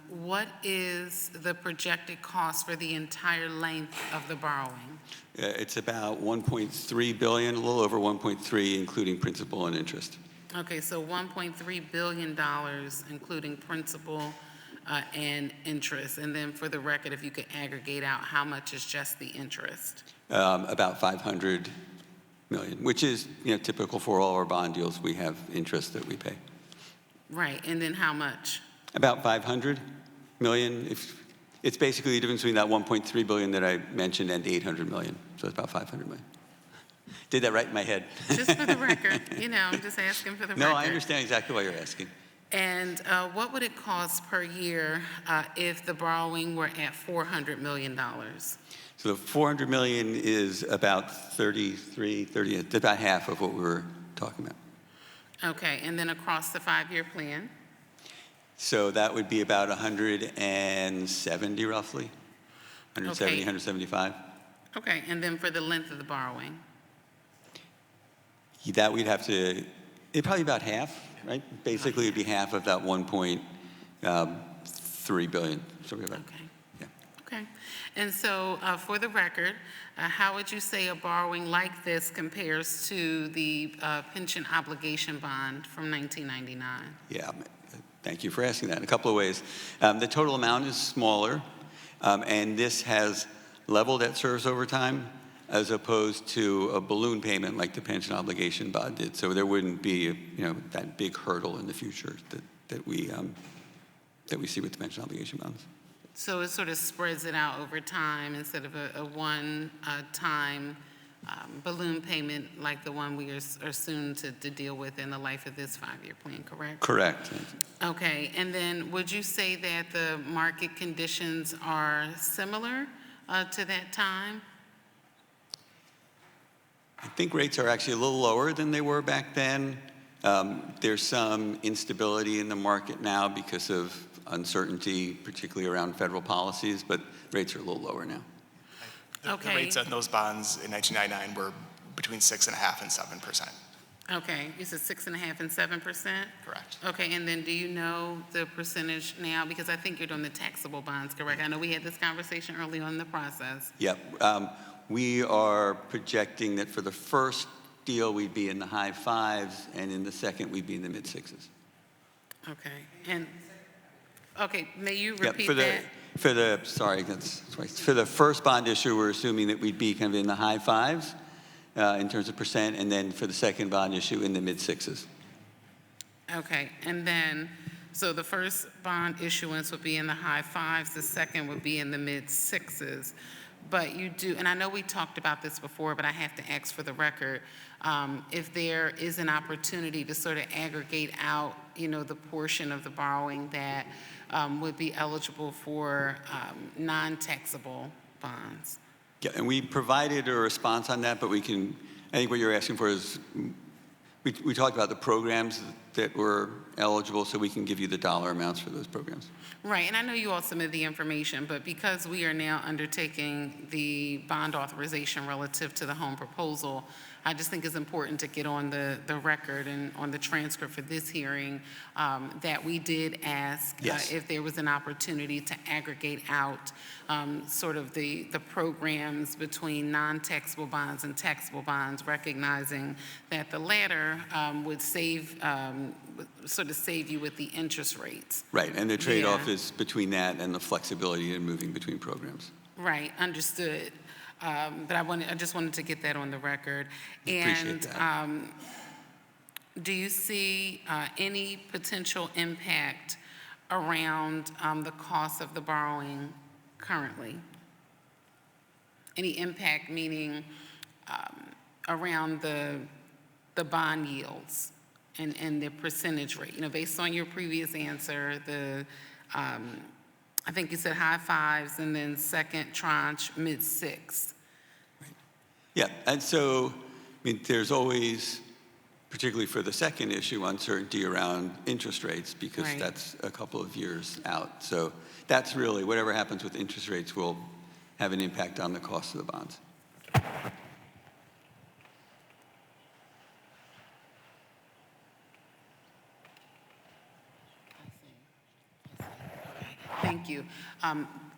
what is the projected cost for the entire length of the borrowing? It's about 1.3 billion, a little over 1.3, including principal and interest. Okay, so $1.3 billion, including principal and interest. And then for the record, if you could aggregate out how much is just the interest? About 500 million, which is typical for all our bond deals. We have interest that we pay. Right, and then how much? About 500 million. It's basically the difference between that 1.3 billion that I mentioned and 800 million. So it's about 500 million. Did that right in my head. Just for the record, I'm just asking for the record. No, I understand exactly why you're asking. And what would it cost per year if the borrowing were at $400 million? So the 400 million is about about half of what we were talking about. Okay, and then across the 5-year plan? So that would be about 170 roughly, 170, Okay. 175. Okay, and then for the length of the borrowing? That we'd have to, it'd probably about half, right? Basically, it'd be half of that 1.3 billion. So we're about, Okay. And so for the record, how would you say a borrowing like this compares to the pension obligation bond from 1999? Yeah, thank you for asking that in a couple of ways. The total amount is smaller, and this has level debt service over time as opposed to a balloon payment like the pension obligation bond did. So there wouldn't be that big hurdle in the future that we see with the pension obligation bonds. So it sort of spreads it out over time instead of a one-time balloon payment like the one we are soon to deal with in the life of this 5-year plan, correct? Correct. Okay, and then would you say that the market conditions are similar to that time? I think rates are actually a little lower than they were back then. There's some instability in the market now because of uncertainty, particularly around federal policies, but rates are a little lower now. The rates on those bonds in 1999 were between 6.5% and 7%. Okay, you said 6.5% and 7%? Correct. Okay, and then do you know the percentage now? Because I think you're doing the taxable bonds, correct? I know we had this conversation early on in the process. Yep. We are projecting that for the first deal, we'd be in the high 5s, and in the second, we'd be in the mid 6s. Okay, and, okay, may you Yep, repeat for that? Sorry, that's twice. For the first bond issue, we're assuming that we'd be kind of in the high 5s in terms of percent, and then for the second bond issue, in the mid 6s. Okay, and then, so the first bond issuance would be in the high 5s, the second would be in the mid 6s. But you do, and I know we talked about this before, but I have to ask for the record, if there is an opportunity to sort of aggregate out, you know, the portion of the borrowing that would be eligible for non-taxable bonds. Yeah, and we provided a response on that, but we can, I think what you're asking for is, we talked about the programs that were eligible, so we can give you the dollar amounts for those programs. Right, and I know you all submitted the information, but because we are now undertaking the bond authorization relative to the home proposal, I just think it's important to get on the record and on the transcript for this hearing that we did ask if there was an opportunity to aggregate out sort of the programs between non-taxable bonds and taxable bonds, recognizing that the latter would save, sort of save you with the interest rates. Right, and the trade-off is between that and the flexibility in moving between programs. Right, understood. But I just wanted to get that on the record. Appreciate that. Do you see any potential impact around the cost of the borrowing currently? Any impact meaning around the bond yields and the percentage rate? You know, based on your previous answer, I think you said high 5s and then second tranche mid 6. Yeah, and so, I mean, there's always, particularly for the second issue, uncertainty around interest rates because that's a couple of years out. So that's really, whatever happens with interest rates will have an impact on the cost of the bonds. Thank you.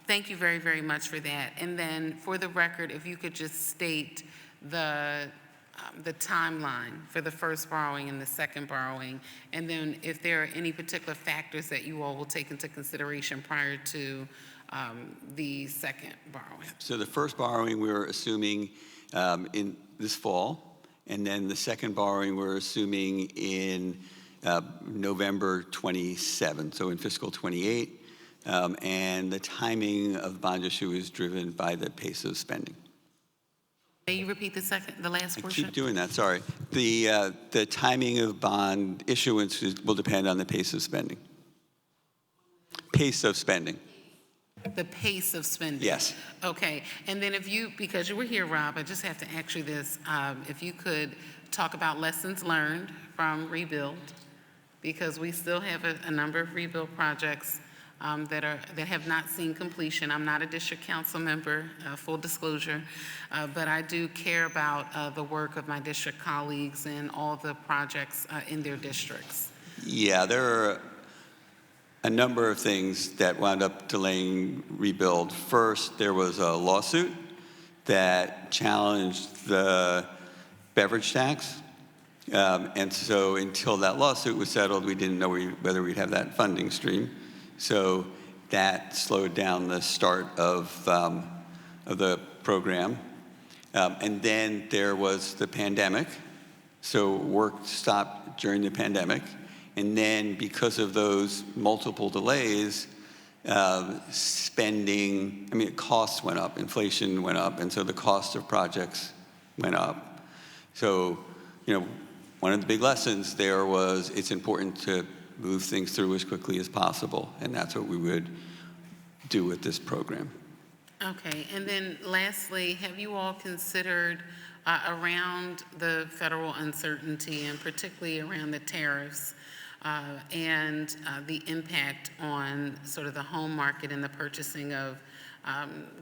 Thank you very, very much for that. And then for the record, if you could just state the timeline for the first borrowing and the second borrowing, and then if there are any particular factors that you all will take into consideration prior to the second borrowing. So the first borrowing we're assuming in this fall, and then the second borrowing we're assuming in November 27, so in fiscal 28. And the timing of bond issue is driven by the pace of spending. May you repeat the last portion? I keep doing that, sorry. The timing of bond issuance will depend on the pace of spending. Pace of spending. The pace of spending? Yes. Okay, and then if you, because you were here, Rob, I just have to ask you this. If you could talk about lessons learned from Rebuild, because we still have a number of Rebuild projects that have not seen completion. I'm not a district council member, full disclosure, but I do care about the work of my district colleagues and all the projects in their districts. Yeah, there are a number of things that wound up delaying Rebuild. First, there was a lawsuit that challenged the beverage tax. And so until that lawsuit was settled, we didn't know whether we'd have that funding stream. So that slowed down the start of the program. And then there was the pandemic. So work stopped during the pandemic. And then because of those multiple delays, spending, I mean, costs went up, inflation went up. And so the cost of projects went up. So, one of the big lessons there was it's important to move things through as quickly as possible, and that's what we would do with this program. Okay, and then lastly, have you all considered around the federal uncertainty and particularly around the tariffs and the impact on sort of the home market and the purchasing of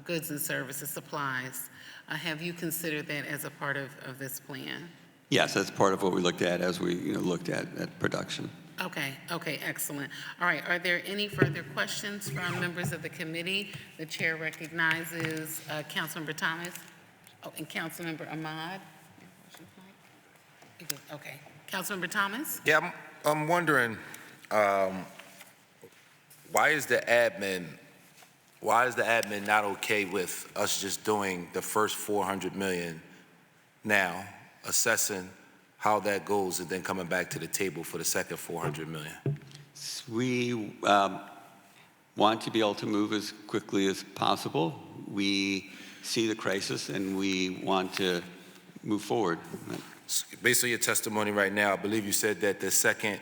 goods and services, supplies? Have you considered that as a part of this plan? Yes, that's part of what we looked at as we looked at production. Okay, excellent. All right, are there any further questions from members of the committee? The chair recognizes Councilmember Thomas. Oh, and Councilmember Ahmad. Okay, Councilmember Thomas? Yeah, I'm wondering, why is the admin not okay with us just doing the first 400 million now, assessing how that goes, and then coming back to the table for the second 400 million? We want to be able to move as quickly as possible. We see the crisis and we want to move forward. Based on your testimony right now, I believe you said that the second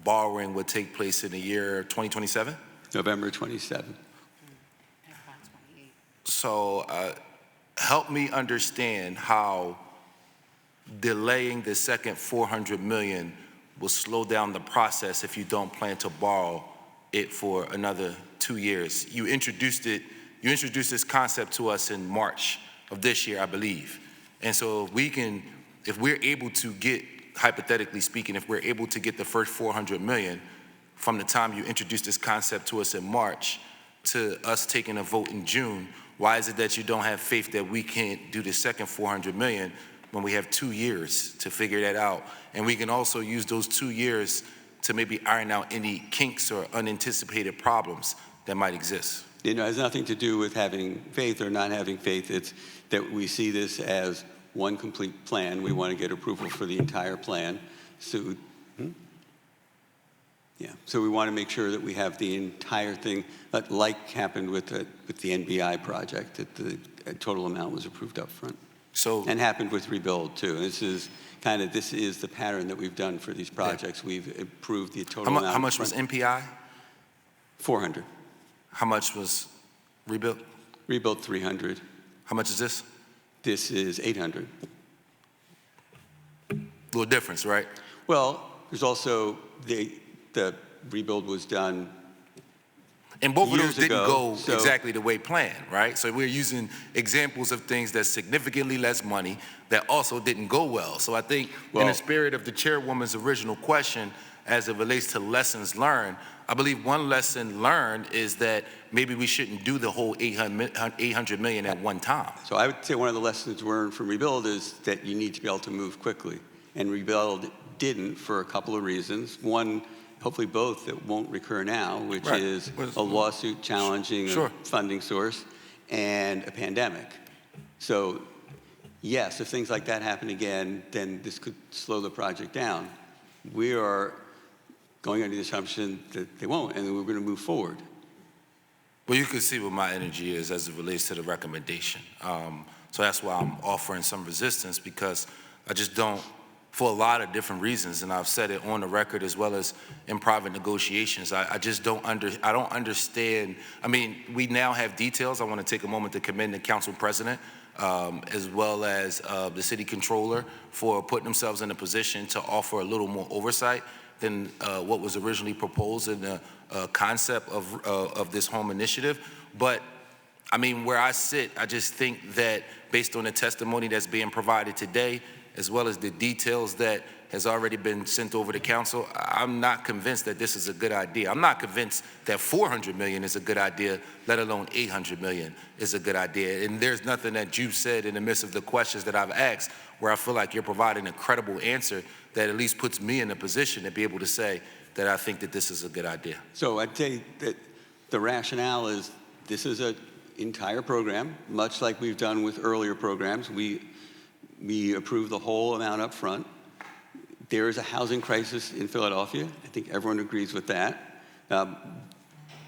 borrowing would take place in the year 2027? November 27. So help me understand how delaying the second 400 million will slow down the process if you don't plan to borrow it for another 2 years. You introduced this concept to us in March of this year, I believe. And so if we're able to get, hypothetically speaking, if we're able to get the first 400 million from the time you introduced this concept to us in March to us taking a vote in June, why is it that you don't have faith that we can't do the second 400 million when we have 2 years to figure that out? And we can also use those 2 years to maybe iron out any kinks or unanticipated problems that might exist. It has nothing to do with having faith or not having faith. It's that we see this as one complete plan. We want to get approval for the entire plan. So, so we want to make sure that we have the entire thing, like happened with the NBI project, that the total amount was approved up front. And happened with Rebuild too. This is the pattern that we've done for these projects. We've approved the total amount. How much was NPI? 400. How much was Rebuild? Rebuild 300. How much is this? This is 800. Little difference, right? Well, there's also the Rebuild was done. And both of those years didn't ago, go exactly the way planned, right? So we're using examples of things that's significantly less money that also didn't go well. So I think in the spirit of the chairwoman's original question, as it relates to lessons learned, I believe one lesson learned is that maybe we shouldn't do the whole 800 million at one time. So I would say one of the lessons learned from Rebuild is that you need to be able to move quickly. And Rebuild didn't for a couple of reasons. One, hopefully both that won't recur now, which is a lawsuit challenging a funding source and a pandemic. So yes, if things like that happen again, then this could slow the project down. We are going under the assumption that they won't, and we're going to move forward. Well, you can see what my energy is as it relates to the recommendation. So that's why I'm offering some resistance, because I just don't, for a lot of different reasons, and I've said it on the record as well as in private negotiations, I just don't understand. I mean, we now have details. I want to take a moment to commend the council president as well as the city controller for putting themselves in a position to offer a little more oversight than what was originally proposed in the concept of this home initiative. But I mean, where I sit, I just think that based on the testimony that's being provided today, as well as the details that has already been sent over to council, I'm not convinced that this is a good idea. I'm not convinced that 400 million is a good idea, let alone 800 million is a good idea. And there's nothing that you've said in the midst of the questions that I've asked where I feel like you're providing a credible answer that at least puts me in a position to be able to say that I think that this is a good idea. So I'd say that the rationale is this is an entire program, much like we've done with earlier programs. We approve the whole amount up front. There is a housing crisis in Philadelphia. I think everyone agrees with that.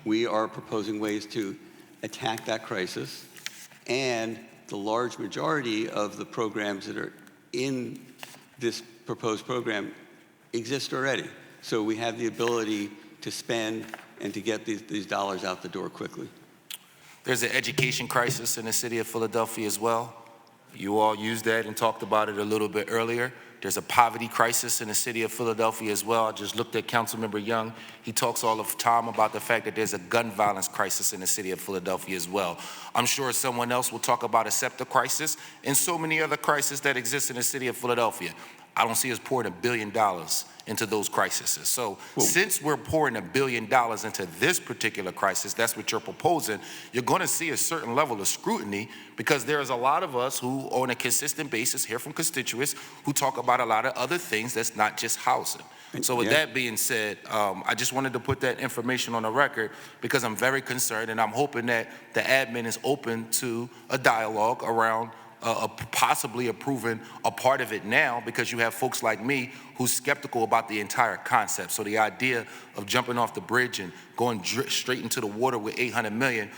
We are proposing ways to attack that crisis, and the large majority of the programs that are in this proposed program exist already. So we have the ability to spend and to get these dollars out the door quickly. There's an education crisis in the city of Philadelphia as well. You all used that and talked about it a little bit earlier. There's a poverty crisis in the city of Philadelphia as well. I just looked at Councilmember Young. He talks all the time about the fact that there's a gun violence crisis in the city of Philadelphia as well. I'm sure someone else will talk about a SEPTA crisis and so many other crises that exist in the city of Philadelphia. I don't see us pouring $1 billion into those crises. So since we're pouring $1 billion into this particular crisis, that's what you're proposing, you're going to see a certain level of scrutiny because there's a lot of us who, on a consistent basis, hear from constituents who talk about a lot of other things that's not just housing. So with that being said, I just wanted to put that information on the record because I'm very concerned and I'm hoping that the admin is open to a dialogue around possibly approving a part of it now because you have folks like me who's skeptical about the entire concept. So the idea of jumping off the bridge and going straight into the water with $800 million,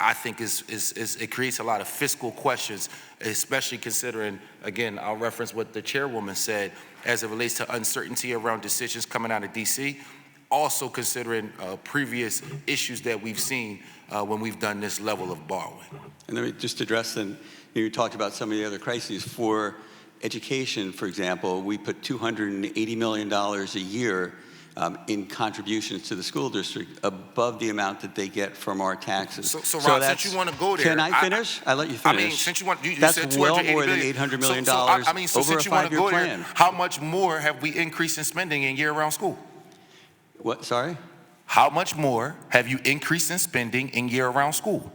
I think it creates a lot of fiscal questions, especially considering, again, I'll reference what the chairwoman said as it relates to uncertainty around decisions coming out of DC, also considering previous issues that we've seen when we've done this level of borrowing. And let me just address them. You talked about some of the other crises. For education, for example, we put $280 million a year in contributions to the school district above the amount that they get from our taxes. So Rob, since you want to go there. Can I finish? I let you finish. I mean, since you want, you that's said well $280 more than billion. $800 million I mean, so over since a you want to five-year go plan. there, how much more have we increased in spending in year-round school? What, sorry? How much more have you increased in spending in year-round school?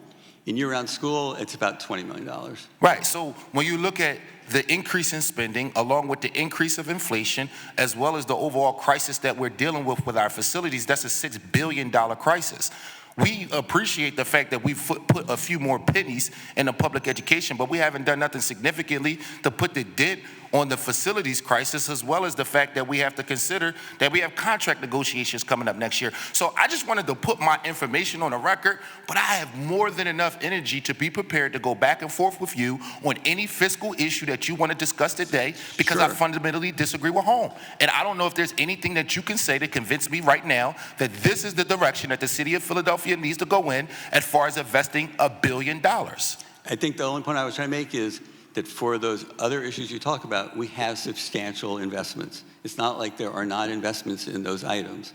In year-round school, it's about $20 million. Right, so when you look at the increase in spending along with the increase of inflation as well as the overall crisis that we're dealing with our facilities, that's a $6 billion crisis. We appreciate the fact that we've put a few more pennies in the public education, but we haven't done nothing significantly to put the dent on the facilities crisis, as well as the fact that we have to consider that we have contract negotiations coming up next year. So I just wanted to put my information on the record, but I have more than enough energy to be prepared to go back and forth with you on any fiscal issue that you want to discuss today, because I fundamentally disagree with Home. And I don't know if there's anything that you can say to convince me right now that this is the direction that the city of Philadelphia needs to go in as far as investing $1 billion. I think the only point I was trying to make is that for those other issues you talk about, we have substantial investments. It's not like there are not investments in those items.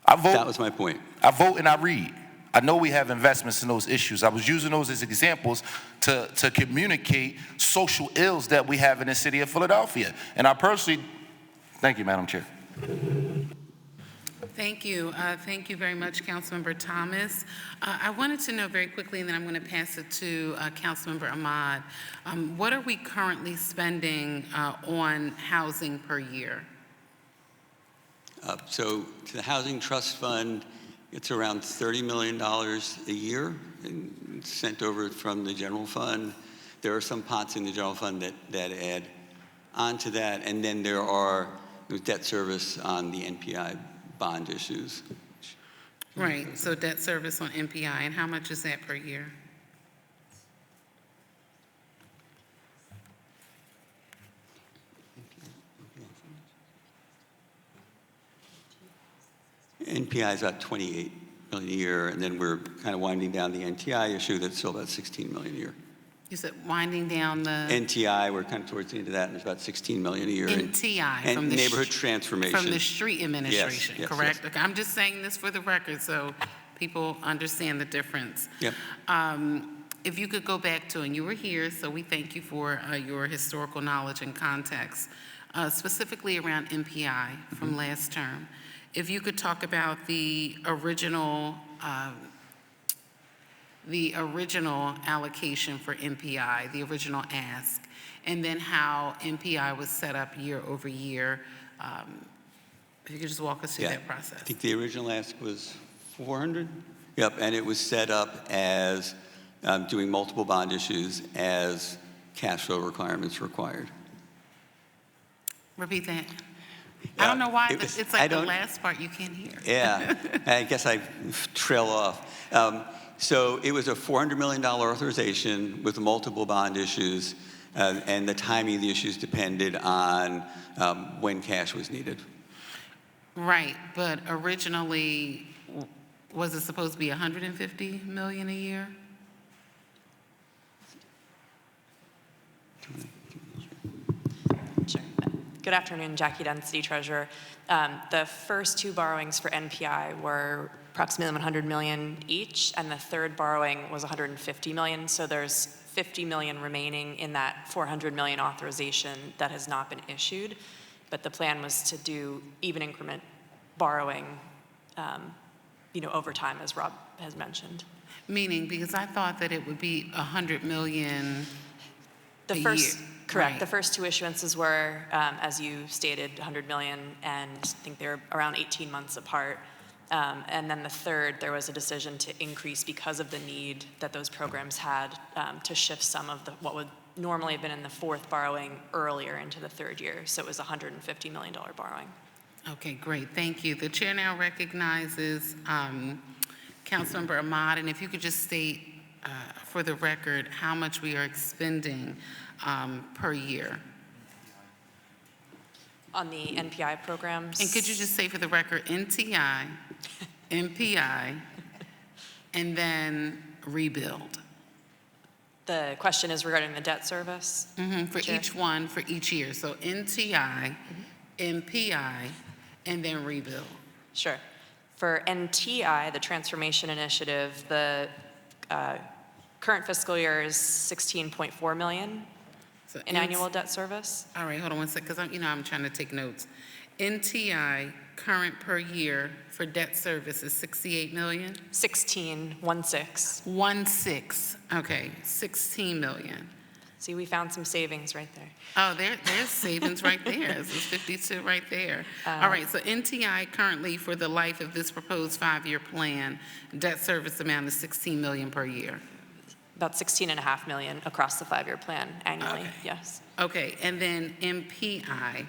That was my point. I vote and I read. I know we have investments in those issues. I was using those as examples to communicate social ills that we have in the city of Philadelphia. And I personally, thank you, Madam Chair. Thank you. Thank you very much, Councilmember Thomas. I wanted to know very quickly, and then I'm going to pass it to Councilmember Ahmad. What are we currently spending on housing per year? So to the Housing Trust Fund, it's around $30 million a year and sent over from the general fund. There are some pots in the general fund that add on to that. And then there are debt service on the NPI bond issues. Right, so debt service on NPI, and how much is that per year? NPI is about $28 million a year, and then we're kind of winding down the NTI issue that's still about $16 million a year. You said winding down the NTI, we're kind of towards the end of that, and it's about $16 million a year. NTI and from the neighborhood transformation. From the street administration, yes, correct? Yes. Okay, I'm just saying this for the record so people understand the difference. Yep. If you could go back to, and you were here, so we thank you for your historical knowledge and context, specifically around NPI from last term. If you could talk about the original allocation for NPI, the original ask, and then how NPI was set up year over year. If you could just walk us through that process. I think the original ask was 400. Yep, and it was set up as doing multiple bond issues as cash flow requirements required. Repeat that. I don't know why, it's like the last part you can't hear. Yeah, I guess I trail off. So it was a $400 million authorization with multiple bond issues, and the timing of the issues depended on when cash was needed. Right, but originally, was it supposed to be 150 million a year? Sure. Good afternoon, Jackie Dunn, City Treasurer. The first two borrowings for NPI were approximately 100 million each, and the third borrowing was 150 million. So there's 50 million remaining in that 400 million authorization that has not been issued. But the plan was to do even increment borrowing, over time, as Rob has mentioned. Meaning, because I thought that it would be 100 million a year. Correct. Right. The first two issuances were, as you stated, 100 million, and I think they're around 18 months apart. And then the third, there was a decision to increase because of the need that those programs had to shift some of what would normally have been in the fourth borrowing earlier into the third year. So it was a $150 million borrowing. Okay, great, thank you. The chair now recognizes Councilmember Ahmad, and if you could just state for the record how much we are expending per year. On the NPI programs. And could you just say for the record, NTI, MPI, and then rebuild? The question is regarding the debt service? For Chair? each one, for each year. So NTI, MPI, and then rebuild. Sure. For NTI, the Transformation Initiative, the current fiscal year is 16.4 million in annual debt service. All right, hold on one second, because I'm trying to take notes. NTI current per year for debt service is 68 million? 16. 16, okay, 16 million. See, we found some savings right there. Oh, there's savings right there. This is 52 right there. All right, so NTI currently for the life of this proposed 5-year plan, debt service amount is 16 million per year. About 16.5 million across the 5-year plan annually, yes. Okay, and then MPI.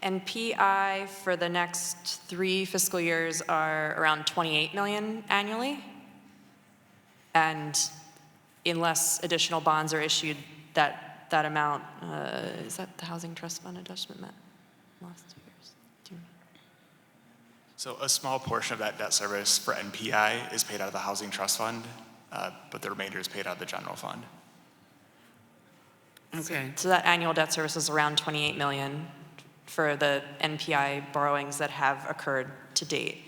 NPI for the next 3 fiscal years are around 28 million annually. And unless additional bonds are issued, that amount, is that the Housing Trust Fund adjustment met last 2 years? So a small portion of that debt service for NPI is paid out of the Housing Trust Fund, but the remainder is paid out of the general fund. Okay. So that annual debt service is around 28 million for the NPI borrowings that have occurred to date.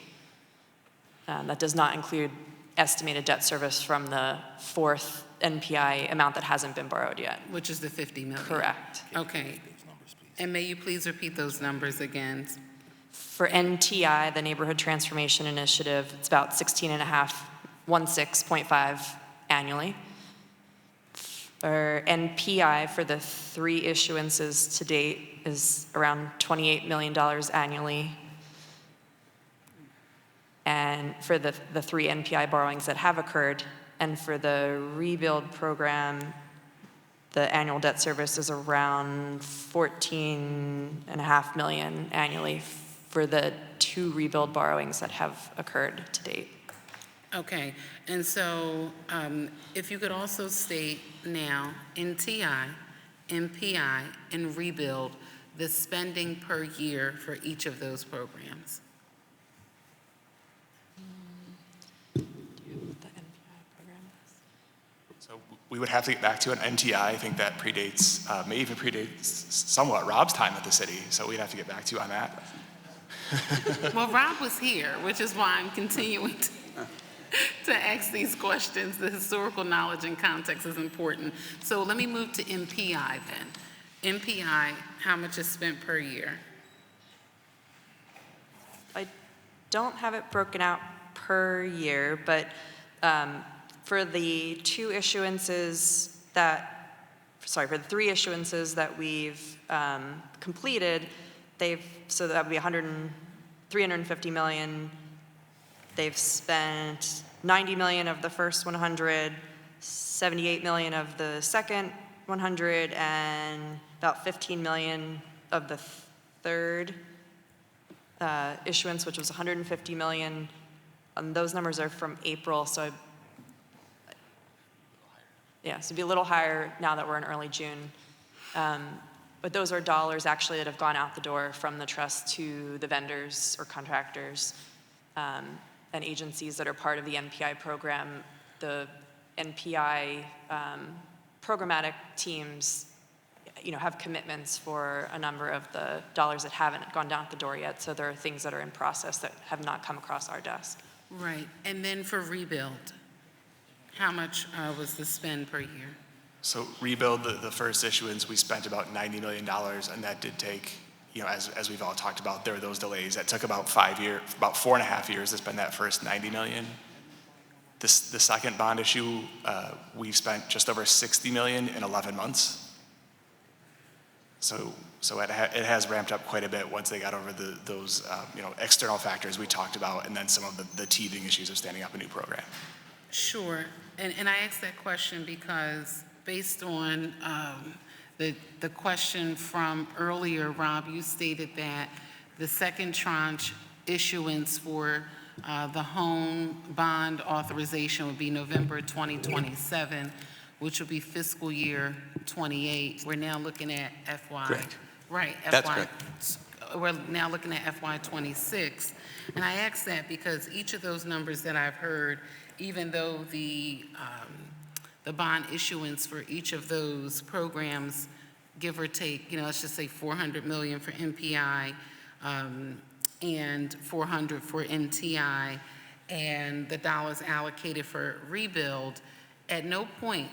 That does not include estimated debt service from the fourth NPI amount that hasn't been borrowed yet. Which is the 50 million? Correct. Okay. And may you please repeat those numbers again? For NTI, the Neighborhood Transformation Initiative, it's about 16.5 annually. For NPI, for the 3 issuances to date, is around $28 million annually. And for the 3 NPI borrowings that have occurred, and for the rebuild program, the annual debt service is around $14.5 million annually for the 2 rebuild borrowings that have occurred to date. Okay, and so if you could also state now, NTI, MPI, and rebuild, the spending per year for each of those programs. So we would have to get back to an NTI. I think that predates, may even predate somewhat Rob's time at the city. So we'd have to get back to you on that. Well, Rob was here, which is why I'm continuing to ask these questions. The historical knowledge and context is important. So let me move to MPI then. MPI, how much is spent per year? I don't have it broken out per year, but for the 2 issuances for the 3 issuances that we've completed, so that would be 350 million. They've spent 90 million of the first 100, 78 million of the second 100, and about 15 million of the third issuance, which was 150 million. those numbers are from April, so it'd be a little higher now that we're in early June. But those are dollars actually that have gone out the door from the trust to the vendors or contractors and agencies that are part of the NPI program. The NPI programmatic teams, have commitments for a number of the dollars that haven't gone down the door yet. So there are things that are in process that have not come across our desk. Right, and then for rebuild, how much was the spend per year? So rebuild, the first issuance, we spent about $90 million, and that did take, as we've all talked about, there were those delays. That took about 4.5 years to spend that first $90 million. The second bond issue, we've spent just over $60 million in 11 months. So it has ramped up quite a bit once they got over those external factors we talked about, and then some of the teething issues of standing up a new program. Sure, and I asked that question because based on the question from earlier, Rob, you stated that the second tranche issuance for the home bond authorization would be November 2027, which would be fiscal year 28. We're now looking at FY. Correct. Right. That's FY, correct. We're now looking at FY 26. And I ask that because each of those numbers that I've heard, even though the bond issuance for each of those programs, give or take, let's just say 400 million for MPI, and 400 for NTI, and the dollars allocated for rebuild, at no point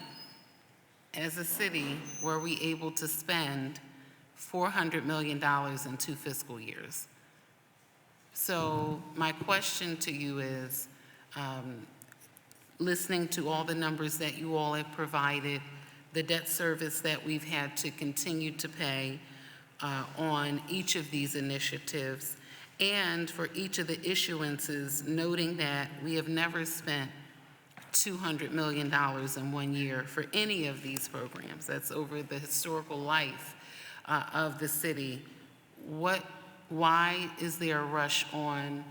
as a city were we able to spend $400 million in 2 fiscal years. So my question to you is, listening to all the numbers that you all have provided, the debt service that we've had to continue to pay on each of these initiatives, and for each of the issuances, noting that we have never spent $200 million in 1 year for any of these programs. That's over the historical life of the city. Why is there a rush on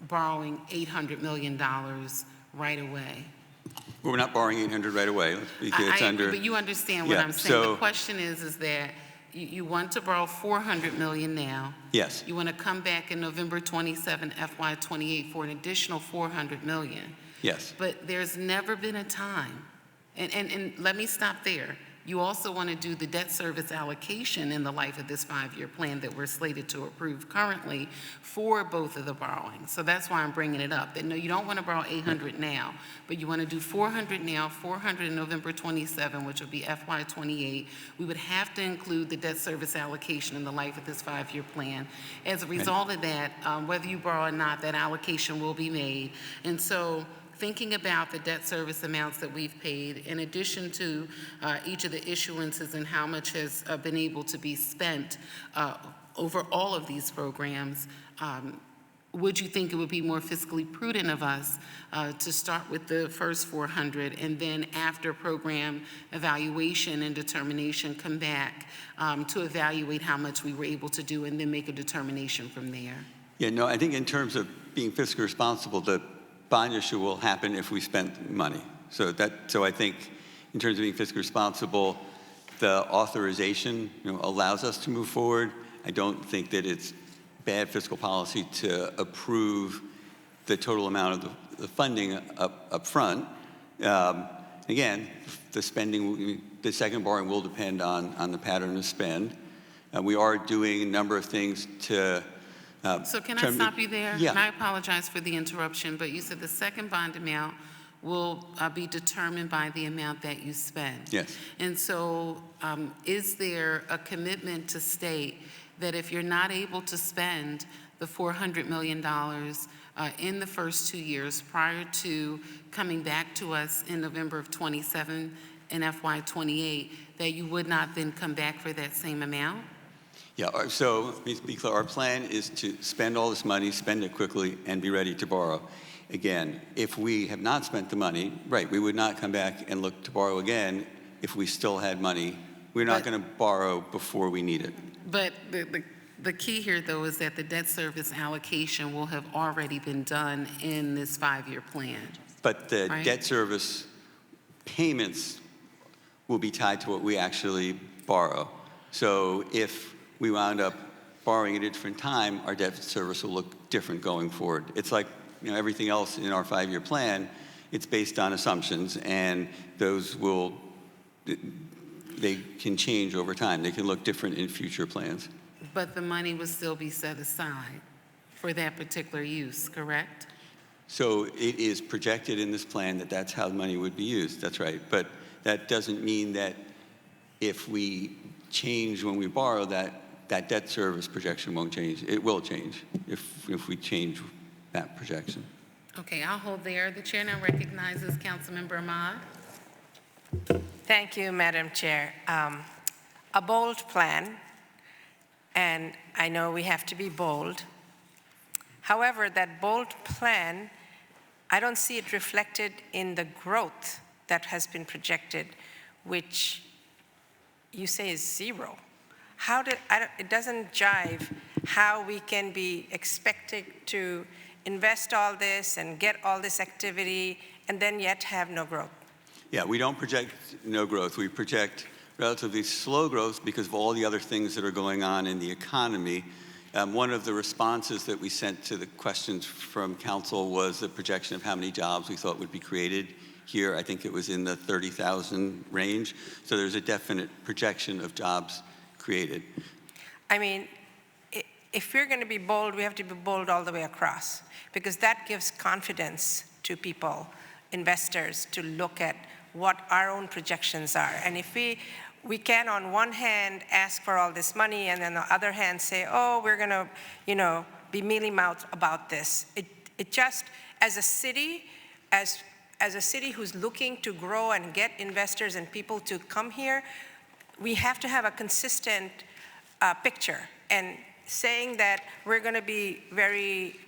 borrowing $800 million right away? Well, we're not borrowing 800 right away. It's under. But you understand what I'm saying. The question is that you want to borrow $400 million now. Yes. You want to come back in November 27, FY 28 for an additional $400 million. Yes. But there's never been a time, and let me stop there. You also want to do the debt service allocation in the life of this 5-year plan that we're slated to approve currently for both of the borrowings. So that's why I'm bringing it up. That no, you don't want to borrow 800 now, but you want to do 400 now, 400 in November 27, which would be FY 28. We would have to include the debt service allocation in the life of this 5-year plan. As a result of that, whether you borrow or not, that allocation will be made. And so, thinking about the debt service amounts that we've paid, in addition to each of the issuances and how much has been able to be spent over all of these programs, would you think it would be more fiscally prudent of us to start with the first 400 and then after program evaluation and determination come back to evaluate how much we were able to do and then make a determination from there? Yeah, no, I think in terms of being fiscally responsible, the bond issue will happen if we spend money. So I think in terms of being fiscally responsible, the authorization allows us to move forward. I don't think that it's bad fiscal policy to approve the total amount of the funding up front. Again, the spending, the second borrowing will depend on the pattern of spend. We are doing a number of things to So can I stop you there? Yeah. And I apologize for the interruption, but you said the second bond amount will be determined by the amount that you spend. Yes. And so is there a commitment to state that if you're not able to spend the $400 million in the first 2 years prior to coming back to us in November of 27 in FY 28, that you would not then come back for that same amount? Yeah, so to be clear, our plan is to spend all this money, spend it quickly, and be ready to borrow. Again, if we have not spent the money, right, we would not come back and look to borrow again if we still had money. We're not going to borrow before we need it. But The key here, though, is that the debt service allocation will have already been done in this 5-year plan. But the Right. debt service payments will be tied to what we actually borrow. So if we wound up borrowing at a different time, our debt service will look different going forward. It's like, everything else in our 5-year plan, it's based on assumptions, and those they can change over time. They can look different in future plans. But the money would still be set aside for that particular use, correct? So it is projected in this plan that that's how the money would be used. That's right. But that doesn't mean that if we change when we borrow, that debt service projection won't change. It will change if we change that projection. Okay, I'll hold there. The chair now recognizes Councilmember Ahmad. Thank you, Madam Chair. A bold plan, and I know we have to be bold. However, that bold plan, I don't see it reflected in the growth that has been projected, which you say is zero. It doesn't jive how we can be expected to invest all this and get all this activity and then yet have no growth. Yeah, we don't project no growth. We project relatively slow growth because of all the other things that are going on in the economy. One of the responses that we sent to the questions from council was the projection of how many jobs we thought would be created here. I think it was in the 30,000 range. So there's a definite projection of jobs created. I mean, if we're going to be bold, we have to be bold all the way across, because that gives confidence to people, investors, to look at what our own projections are. And if we can, on one hand, ask for all this money, and then on the other hand say, oh, we're going to, be mealy-mouthed about this. It just, as a city, as a city who's looking to grow and get investors and people to come here, we have to have a consistent picture. And saying that we're going to be very,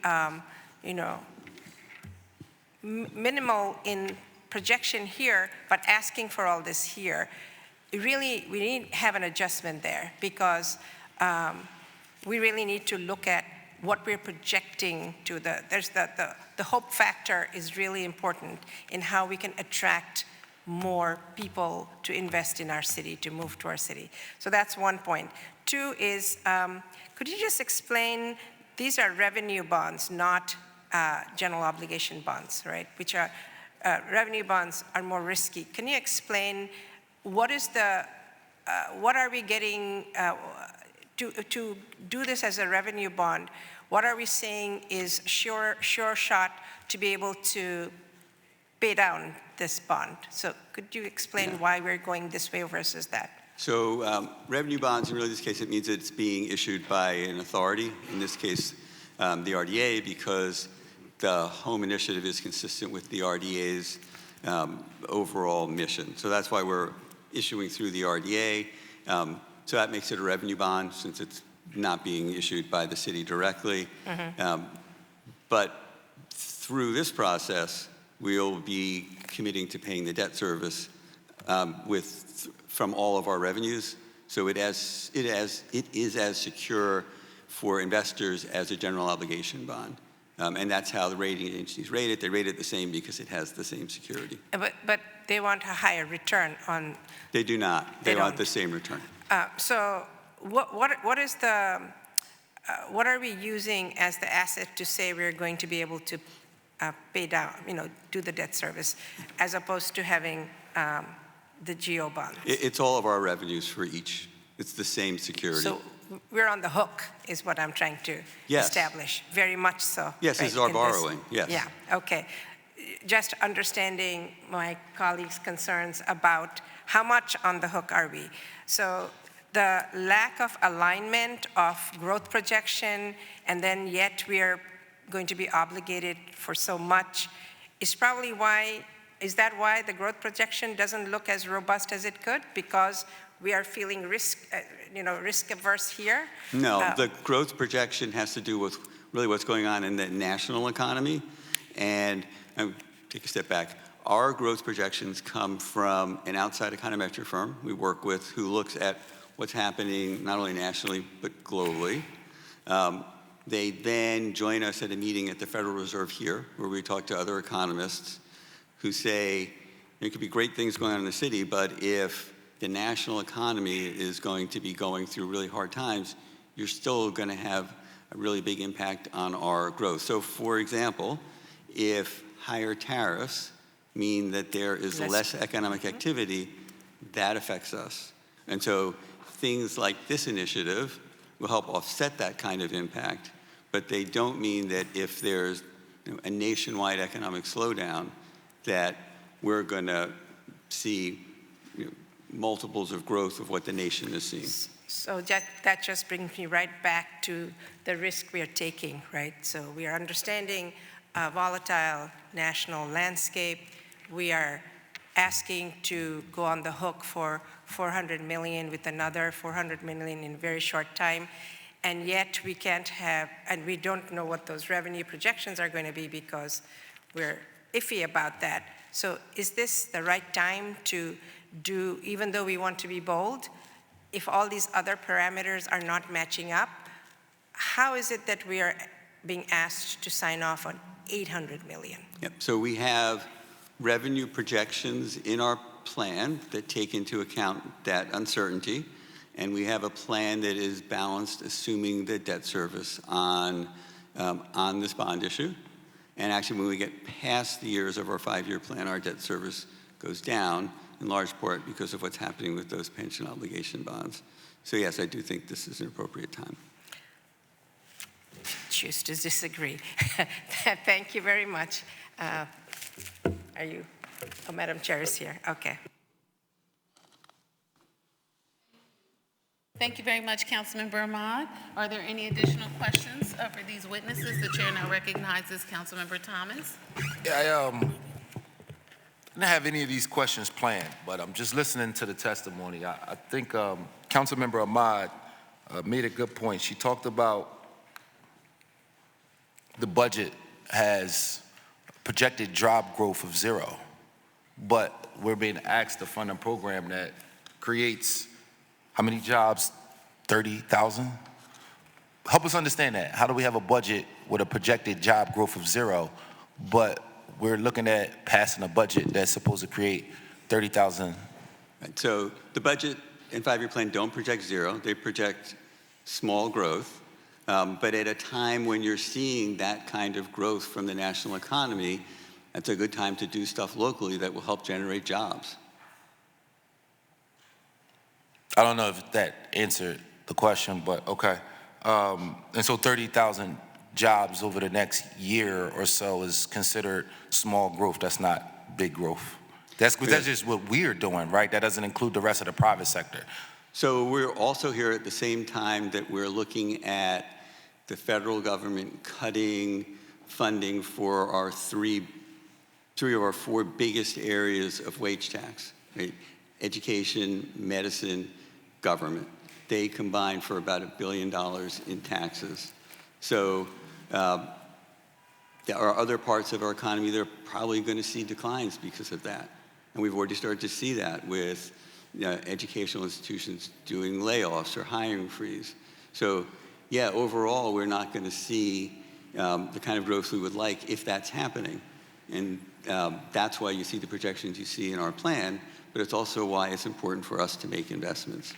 minimal in projection here, but asking for all this here, we need to have an adjustment there, because we really need to look at what we're projecting to the hope factor is really important in how we can attract more people to invest in our city, to move to our city. So that's one point. Two is, could you just explain, these are revenue bonds, not general obligation bonds, right? Which are, revenue bonds are more risky. Can you explain what are we getting, to do this as a revenue bond, what are we saying is sure shot to be able to pay down this bond? So could you explain why we're going this way versus that? So revenue bonds, in really this case, it means it's being issued by an authority, in this case, the RDA, because the home initiative is consistent with the RDA's overall mission. So that's why we're issuing through the RDA. So that makes it a revenue bond, since it's not being issued by the city directly. But through this process, we'll be committing to paying the debt service from all of our revenues. So it is as secure for investors as a general obligation bond. And that's how the rating agencies rate it. They rate it the same because it has the same security. But they want a higher return on. They do not. They want the same return. So what is the, what are we using as the asset to say we're going to be able to pay down, do the debt service, as opposed to having the GO bonds? It's all of our revenues for each. It's the same security. So we're on the hook, is what I'm trying to establish, very much so. Yes, this is our borrowing, yes. Yeah, okay. Just understanding my colleagues' concerns about how much on the hook are we. So the lack of alignment of growth projection, and then yet we are going to be obligated for so much, is probably why, is that why the growth projection doesn't look as robust as it could? Because we are feeling risk averse here? No, the growth projection has to do with really what's going on in the national economy. And take a step back. Our growth projections come from an outside econometric firm we work with, who looks at what's happening not only nationally but globally. They then join us at a meeting at the Federal Reserve here, where we talk to other economists who say there could be great things going on in the city, but if the national economy is going to be going through really hard times, you're still going to have a really big impact on our growth. So, for example, if higher tariffs mean that there is less economic activity, that affects us. And so things like this initiative will help offset that kind of impact, but they don't mean that if there's a nationwide economic slowdown, that we're going to see multiples of growth of what the nation is seeing. So that just brings me right back to the risk we are taking, right? So we are understanding a volatile national landscape. We are asking to go on the hook for $400 million with another $400 million in a very short time. And yet we can't have, and we don't know what those revenue projections are going to be because we're iffy about that. So is this the right time to do, even though we want to be bold, if all these other parameters are not matching up, how is it that we are being asked to sign off on $800 million? Yep. So we have revenue projections in our plan that take into account that uncertainty, and we have a plan that is balanced, assuming the debt service on this bond issue. And actually, when we get past the years of our 5-year plan, our debt service goes down, in large part because of what's happening with those pension obligation bonds. So yes, I do think this is an appropriate time. Choose to disagree. Thank you very much. Are you? Oh, Madam Chair is here. Okay. Thank you very much, Councilmember Ahmad. Are there any additional questions for these witnesses? The chair now recognizes Councilmember Thomas. Yeah, I didn't have any of these questions planned, but I'm just listening to the testimony. I think Councilmember Ahmad made a good point. She talked about the budget has projected job growth of 0, but we're being asked to fund a program that creates how many jobs? 30,000? Help us understand that. How do we have a budget with a projected job growth of 0, but we're looking at passing a budget that's supposed to create 30,000? Right. So the budget and 5-year plan don't project 0. They project small growth. But at a time when you're seeing that kind of growth from the national economy, that's a good time to do stuff locally that will help generate jobs. I don't know if that answered the question, but okay. And so 30,000 jobs over the next year or so is considered small growth. That's not big growth. That's just what we're doing, right? That doesn't include the rest of the private sector. So we're also here at the same time that we're looking at the federal government cutting funding for our three of our 4 biggest areas of wage tax, right? Education, medicine, government. They combine for about $1 billion in taxes. So there are other parts of our economy that are probably going to see declines because of that. And we've already started to see that with educational institutions doing layoffs or hiring freeze. So yeah, overall, we're not going to see the kind of growth we would like if that's happening. And that's why you see the projections you see in our plan, but it's also why it's important for us to make investments.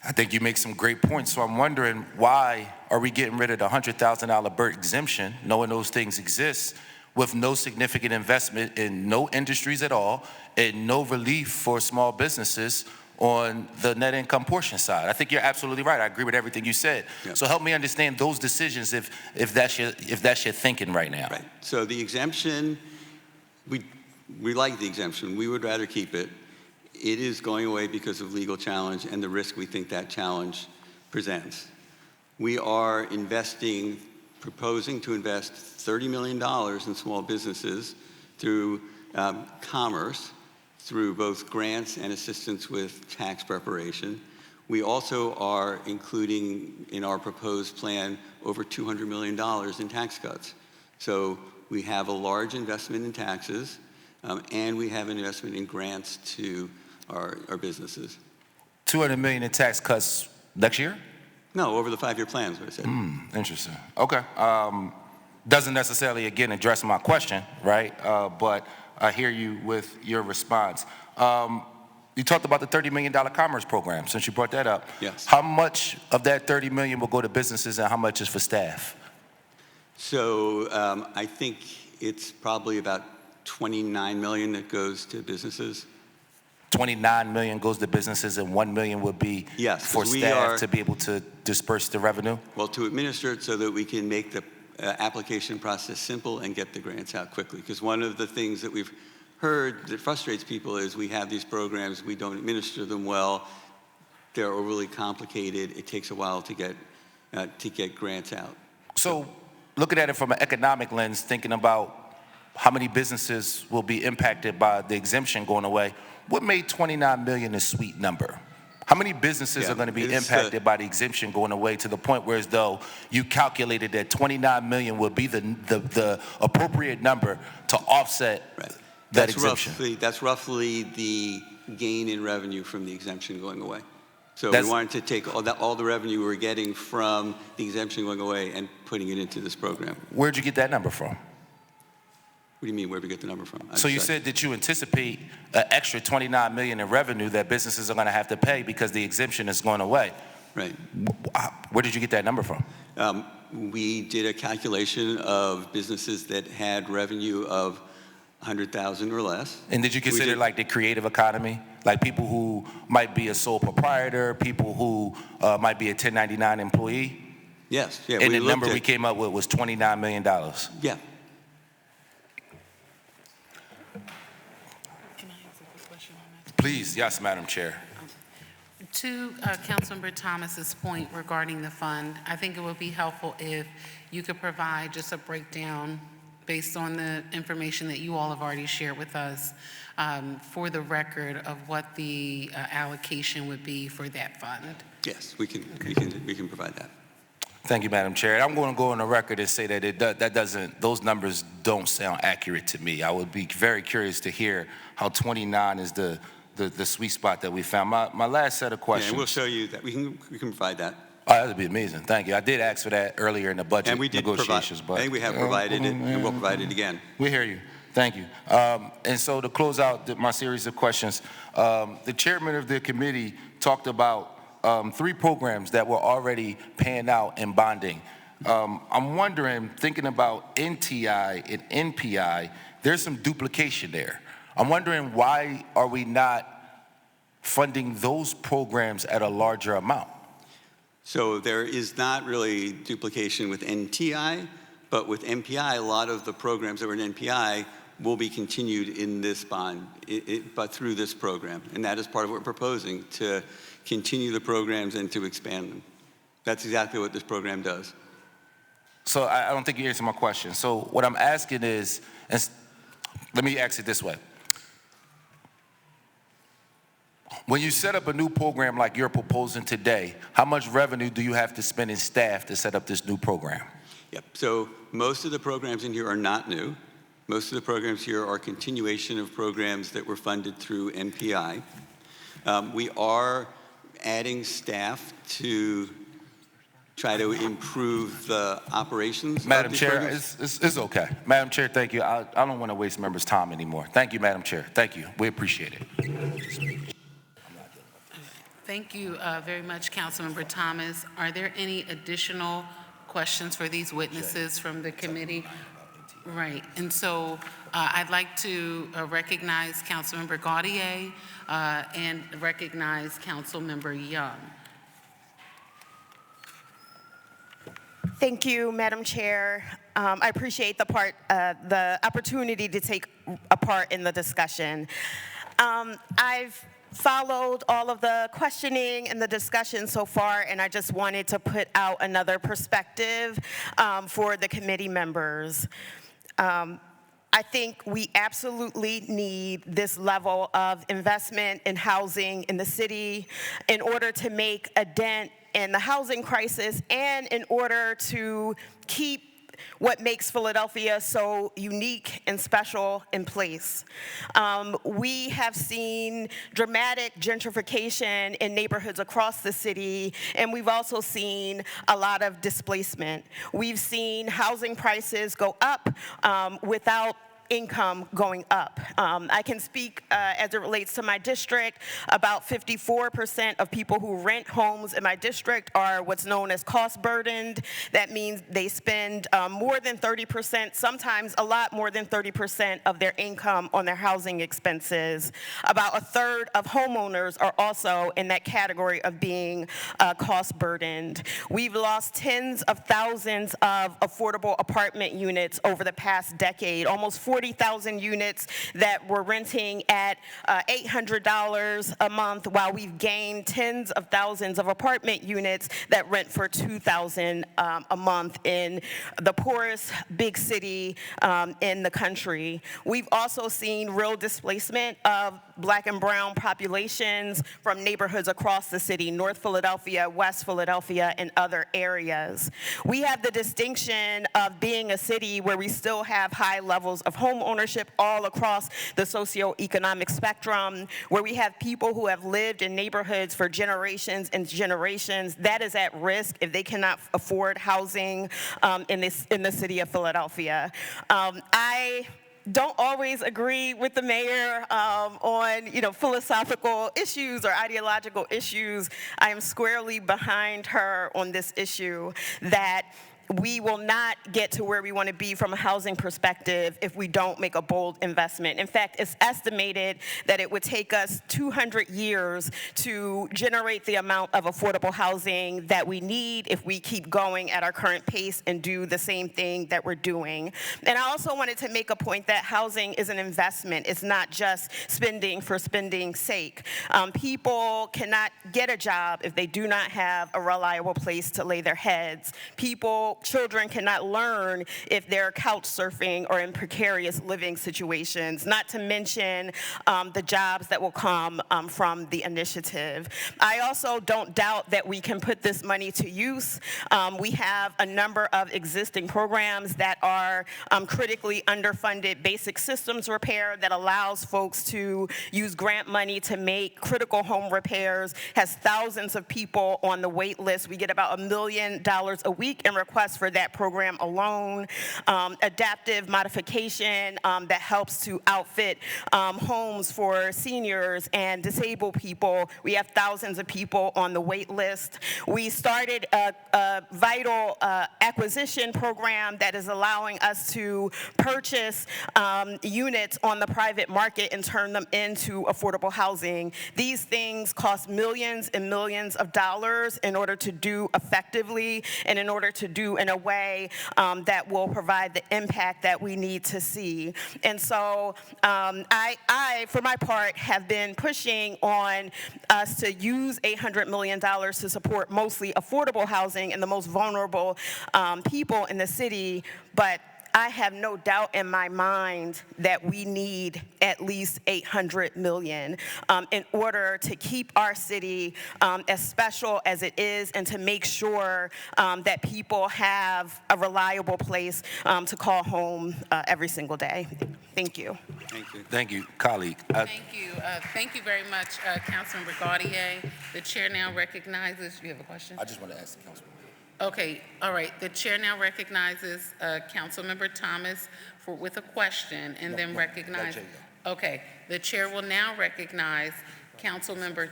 I think you make some great points. So I'm wondering, why are we getting rid of the $100,000 BERT exemption, knowing those things exist, with no significant investment in no industries at all, and no relief for small businesses on the net income portion side? I think you're absolutely right. I agree with everything you said. Yep. So help me understand those decisions if that's your thinking right now. Right. So the exemption, we like the exemption. We would rather keep it. It is going away because of legal challenge and the risk we think that challenge presents. We are proposing to invest $30 million in small businesses through commerce, through both grants and assistance with tax preparation. We also are including in our proposed plan over $200 million in tax cuts. So we have a large investment in taxes, and we have an investment in grants to our businesses. $200 million in tax cuts next year? No, over the 5-year plan is what I said. Interesting. Okay. Doesn't necessarily, again, address my question, right? But I hear you with your response. You talked about the $30 million commerce program, since you brought that up. Yes. How much of that $30 million will go to businesses and how much is for staff? So I think it's probably about $29 million that goes to businesses. 29 million goes to businesses and 1 million would be Yes, for 'cause we staff are- to be able to disperse the revenue? Well, to administer it so that we can make the application process simple and get the grants out quickly. Because one of the things that we've heard that frustrates people is we have these programs, we don't administer them well, they're overly complicated, it takes a while to get grants out. So looking at it from an economic lens, thinking about how many businesses will be impacted by the exemption going away, what made 29 million a sweet number? How many businesses are going to be impacted by the exemption going away to the point where as though you calculated that 29 million would be the appropriate number to offset that exemption? That's roughly the gain in revenue from the exemption going away. So That's- we wanted to take all the revenue we're getting from the exemption going away and putting it into this program. Where'd you get that number from? What do you mean, where we get the number from? So you said that you anticipate an extra 29 million in revenue that businesses are going to have to pay because the exemption is going away. Right. Where did you get that number from? We did a calculation of businesses that had revenue of 100,000 or less. And did you We consider did- like the creative economy? Like people who might be a sole proprietor, people who might be a 1099 employee? Yes. Yeah. And we the looked number at- we came up with was $29 million. Yeah. Please, yes, Madam Chair. To Councilmember Thomas's point regarding the fund, I think it would be helpful if you could provide just a breakdown based on the information that you all have already shared with us for the record of what the allocation would be for that fund. Yes, we can provide that. Thank you, Madam Chair. And I'm going to go on the record and say that those numbers don't sound accurate to me. I would be very curious to hear how 29 is the sweet spot that we found. My last set of questions. Yeah, and we'll show you that. We can provide that. Oh, that would be amazing. Thank you. I did ask for that earlier in the budget And we did negotiations. provide, I think we have provided it, and we'll provide it again. We hear you. Thank you. And so to close out my series of questions, the chairman of the committee talked about 3 programs that were already paying out in bonding. I'm wondering, thinking about NTI and NPI, there's some duplication there. I'm wondering why are we not funding those programs at a larger amount? So there is not really duplication with NTI, but with MPI, a lot of the programs that were in NPI will be continued in this bond, but through this program. And that is part of what we're proposing, to continue the programs and to expand them. That's exactly what this program does. So I don't think you answered my question. So what I'm asking is, let me ask it this way. When you set up a new program like you're proposing today, how much revenue do you have to spend in staff to set up this new program? Yep. So most of the programs in here are not new. Most of the programs here are continuation of programs that were funded through MPI. We are adding staff to try to improve the operations. Madam of these Chair, programs. it's okay. Madam Chair, thank you. I don't want to waste members' time anymore. Thank you, Madam Chair. Thank you. We appreciate it. Thank you very much, Councilmember Thomas. Are there any additional questions for these witnesses from the committee? Right, and so I'd like to recognize Councilmember Gautier and recognize Councilmember Young. Thank you, Madam Chair. I appreciate the opportunity to take a part in the discussion. I've followed all of the questioning and the discussion so far, and I just wanted to put out another perspective for the committee members. I think we absolutely need this level of investment in housing in the city in order to make a dent in the housing crisis and in order to keep what makes Philadelphia so unique and special in place. We have seen dramatic gentrification in neighborhoods across the city, and we've also seen a lot of displacement. We've seen housing prices go up without income going up. I can speak as it relates to my district. About 54% of people who rent homes in my district are what's known as cost burdened. That means they spend more than 30%, sometimes a lot more than 30% of their income on their housing expenses. About a third of homeowners are also in that category of being cost burdened. We've lost tens of thousands of affordable apartment units over the past decade, almost 40,000 units that were renting at $800 a month, while we've gained tens of thousands of apartment units that rent for $2,000 a month in the poorest big city in the country. We've also seen real displacement of Black and brown populations from neighborhoods across the city, North Philadelphia, West Philadelphia, and other areas. We have the distinction of being a city where we still have high levels of home ownership all across the socioeconomic spectrum, where we have people who have lived in neighborhoods for generations and generations. That is at risk if they cannot afford housing in the city of Philadelphia. I don't always agree with the mayor on philosophical issues or ideological issues. I am squarely behind her on this issue that we will not get to where we want to be from a housing perspective if we don't make a bold investment. In fact, it's estimated that it would take us 200 years to generate the amount of affordable housing that we need if we keep going at our current pace and do the same thing that we're doing. And I also wanted to make a point that housing is an investment. It's not just spending for spending's sake. People cannot get a job if they do not have a reliable place to lay their heads. Children cannot learn if they're couch surfing or in precarious living situations, not to mention the jobs that will come from the initiative. I also don't doubt that we can put this money to use. We have a number of existing programs that are critically underfunded basic systems repair that allows folks to use grant money to make critical home repairs, has thousands of people on the wait list. We get about $1 million a week in requests for that program alone. Adaptive modification that helps to outfit homes for seniors and disabled people. We have thousands of people on the wait list. We started a vital acquisition program that is allowing us to purchase units on the private market and turn them into affordable housing. These things cost millions and millions of dollars in order to do effectively and in order to do in a way that will provide the impact that we need to see. And so I, for my part, have been pushing on us to use $800 million to support mostly affordable housing and the most vulnerable people in the city, but I have no doubt in my mind that we need at least $800 million in order to keep our city as special as it is and to make sure that people have a reliable place to call home every single day. Thank you. Thank you. Thank you, colleague. Thank you. Thank you very much, Councilmember Gaudier. The chair now recognizes, you have a question? I just want to ask the councilman. Okay, all right. The chair now recognizes Councilmember Thomas with a question and then recognizes. Okay, the chair will now recognize Councilmember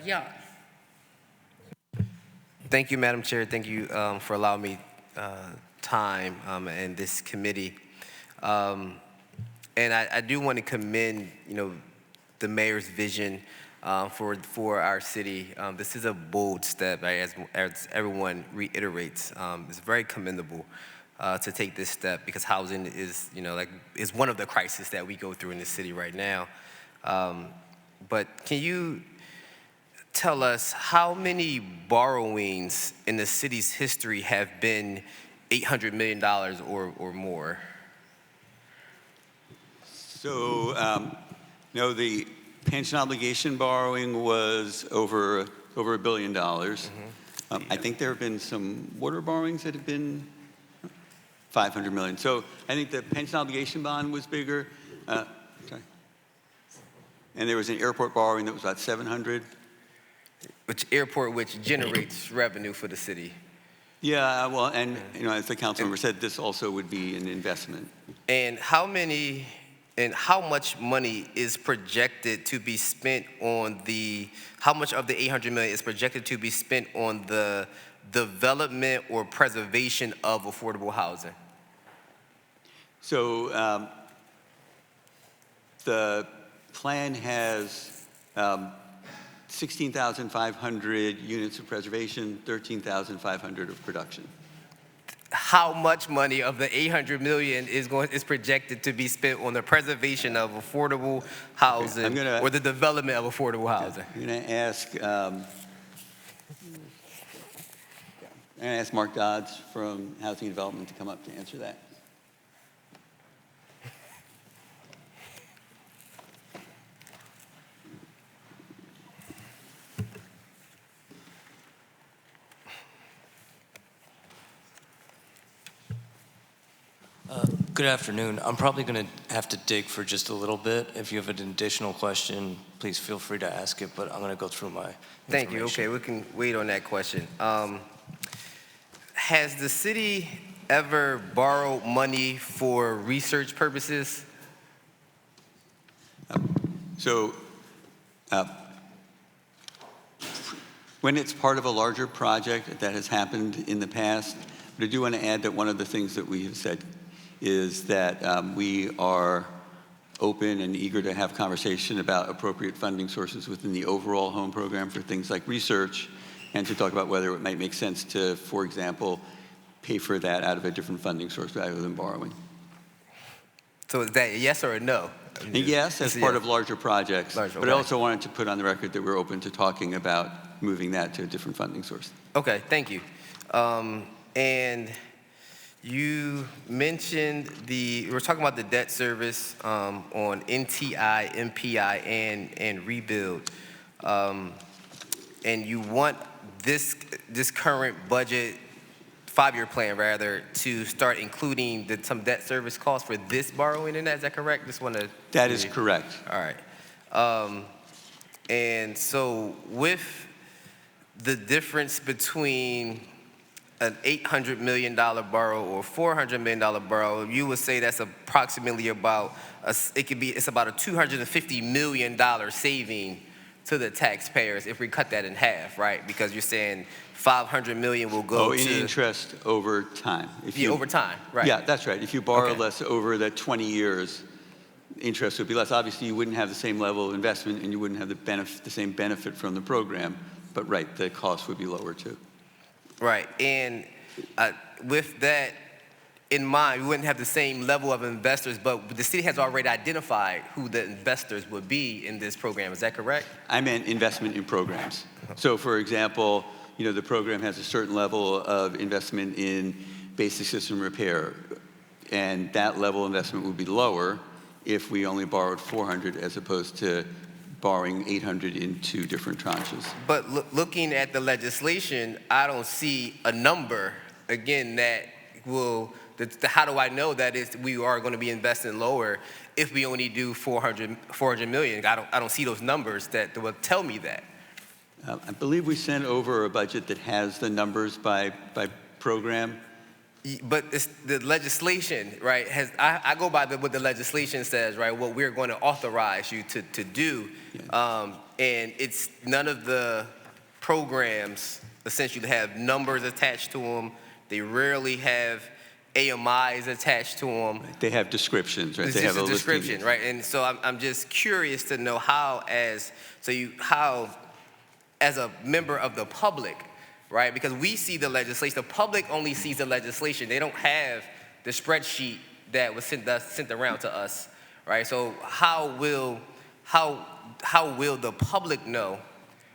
Young. Thank you, Madam Chair. Thank you for allowing me time in this committee. And I do want to commend, the mayor's vision for our city. This is a bold step, right, as everyone reiterates. It's very commendable to take this step because housing is, is one of the crises that we go through in the city right now. But can you tell us how many borrowings in the city's history have been $800 million or more? So, the pension obligation borrowing was over $1 billion. I think there have been some water borrowings that have been 500 million. So I think the pension obligation bond was bigger. Sorry. And there was an airport borrowing that was about 700. Which airport, which generates revenue for the city. Yeah, well, and as the council member said, this also would be an investment. And how much money is projected to be spent on how much of the $800 million is projected to be spent on the development or preservation of affordable housing? So the plan has 16,500 units of preservation, 13,500 of production. How much money of the $800 million is projected to be spent on the preservation of affordable housing or the development of affordable housing? I'm going to ask Mark Dodds from Housing and Development to come up to answer that. Good afternoon. I'm probably going to have to dig for just a little bit. If you have an additional question, please feel free to ask it, but I'm going to go through my Thank you. Okay, we can wait on that question. Has the city ever borrowed money for research purposes? When it's part of a larger project, that has happened in the past. But I do want to add that one of the things that we have said is that we are open and eager to have conversation about appropriate funding sources within the overall home program for things like research, and to talk about whether it might make sense to, for example, pay for that out of a different funding source rather than borrowing. So is that a yes or a no? Yes, as part of larger projects. But okay. I also wanted to put on the record that we're open to talking about moving that to a different funding source. Okay, thank you. And you mentioned we're talking about the debt service on NTI, MPI, and rebuild. And you want this current budget, 5-year plan rather, to start including some debt service costs for this borrowing in that. Is that correct? That is correct. All right. And so with the difference between an $800 million borrow or $400 million borrow, you would say that's approximately about it's about a $250 million saving to the taxpayers if we cut that in half, right? Because you're saying $500 million will go in interest over time. Over time, right? Yeah, that's right. If you borrow less over the 20 years, interest would be less. Obviously, you wouldn't have the same level of investment, and you wouldn't have the same benefit from the program. But right, the cost would be lower too. Right, and with that in mind, we wouldn't have the same level of investors, but the city has already identified who the investors would be in this program. Is that correct? I meant investment in programs. So, for example, the program has a certain level of investment in basic system repair, and that level of investment would be lower if we only borrowed 400 as opposed to borrowing 800 in 2 different tranches. But looking at the legislation, I don't see a number, again, that will, how do I know that we are going to be investing lower if we only do 400 million? I don't see those numbers that will tell me that. I believe we sent over a budget that has the numbers by program. But it's the legislation, right? I go by what the legislation says, right? What we're going to authorize you to do, and it's none of the programs essentially have numbers attached to them. They rarely have AMIs attached to them. They have descriptions, right? It's they just have a description, right? And so I'm just curious to know how, as a member of the public, right? Because we see the legislation. The public only sees the legislation. They don't have the spreadsheet that was sent around to us, right? So how will the public know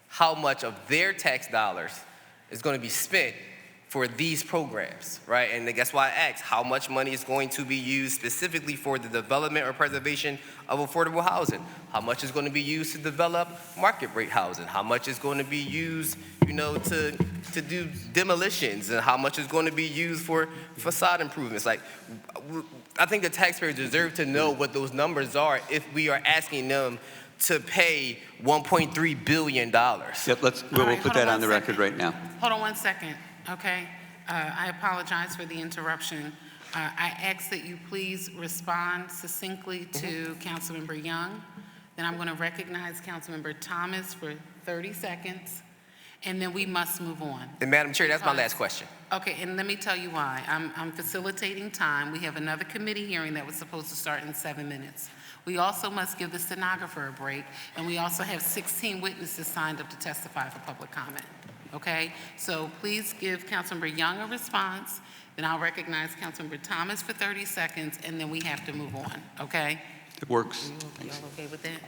how much of their tax dollars is going to be spent for these programs, right? And that's why I asked how much money is going to be used specifically for the development or preservation of affordable housing? How much is going to be used to develop market rate housing? How much is going to be used, to do demolitions? And how much is going to be used for facade improvements? Like, I think the taxpayers deserve to know what those numbers are if we are asking them to pay $1.3 billion. Yep, we'll put that on the record right now. Hold on 1 second, okay? I apologize for the interruption. I ask that you please respond succinctly to Councilmember Young. Then I'm going to recognize Councilmember Thomas for 30 seconds, and then we must move on. And Madam Chair, that's my last question. Okay, and let me tell you why. I'm facilitating time. We have another committee hearing that was supposed to start in 7 minutes. We also must give the stenographer a break, and we also have 16 witnesses signed up to testify for public comment, okay? So please give Councilmember Young a response, then I'll recognize Councilmember Thomas for 30 seconds, and then we have to move on, okay? It works. Y'all okay with that?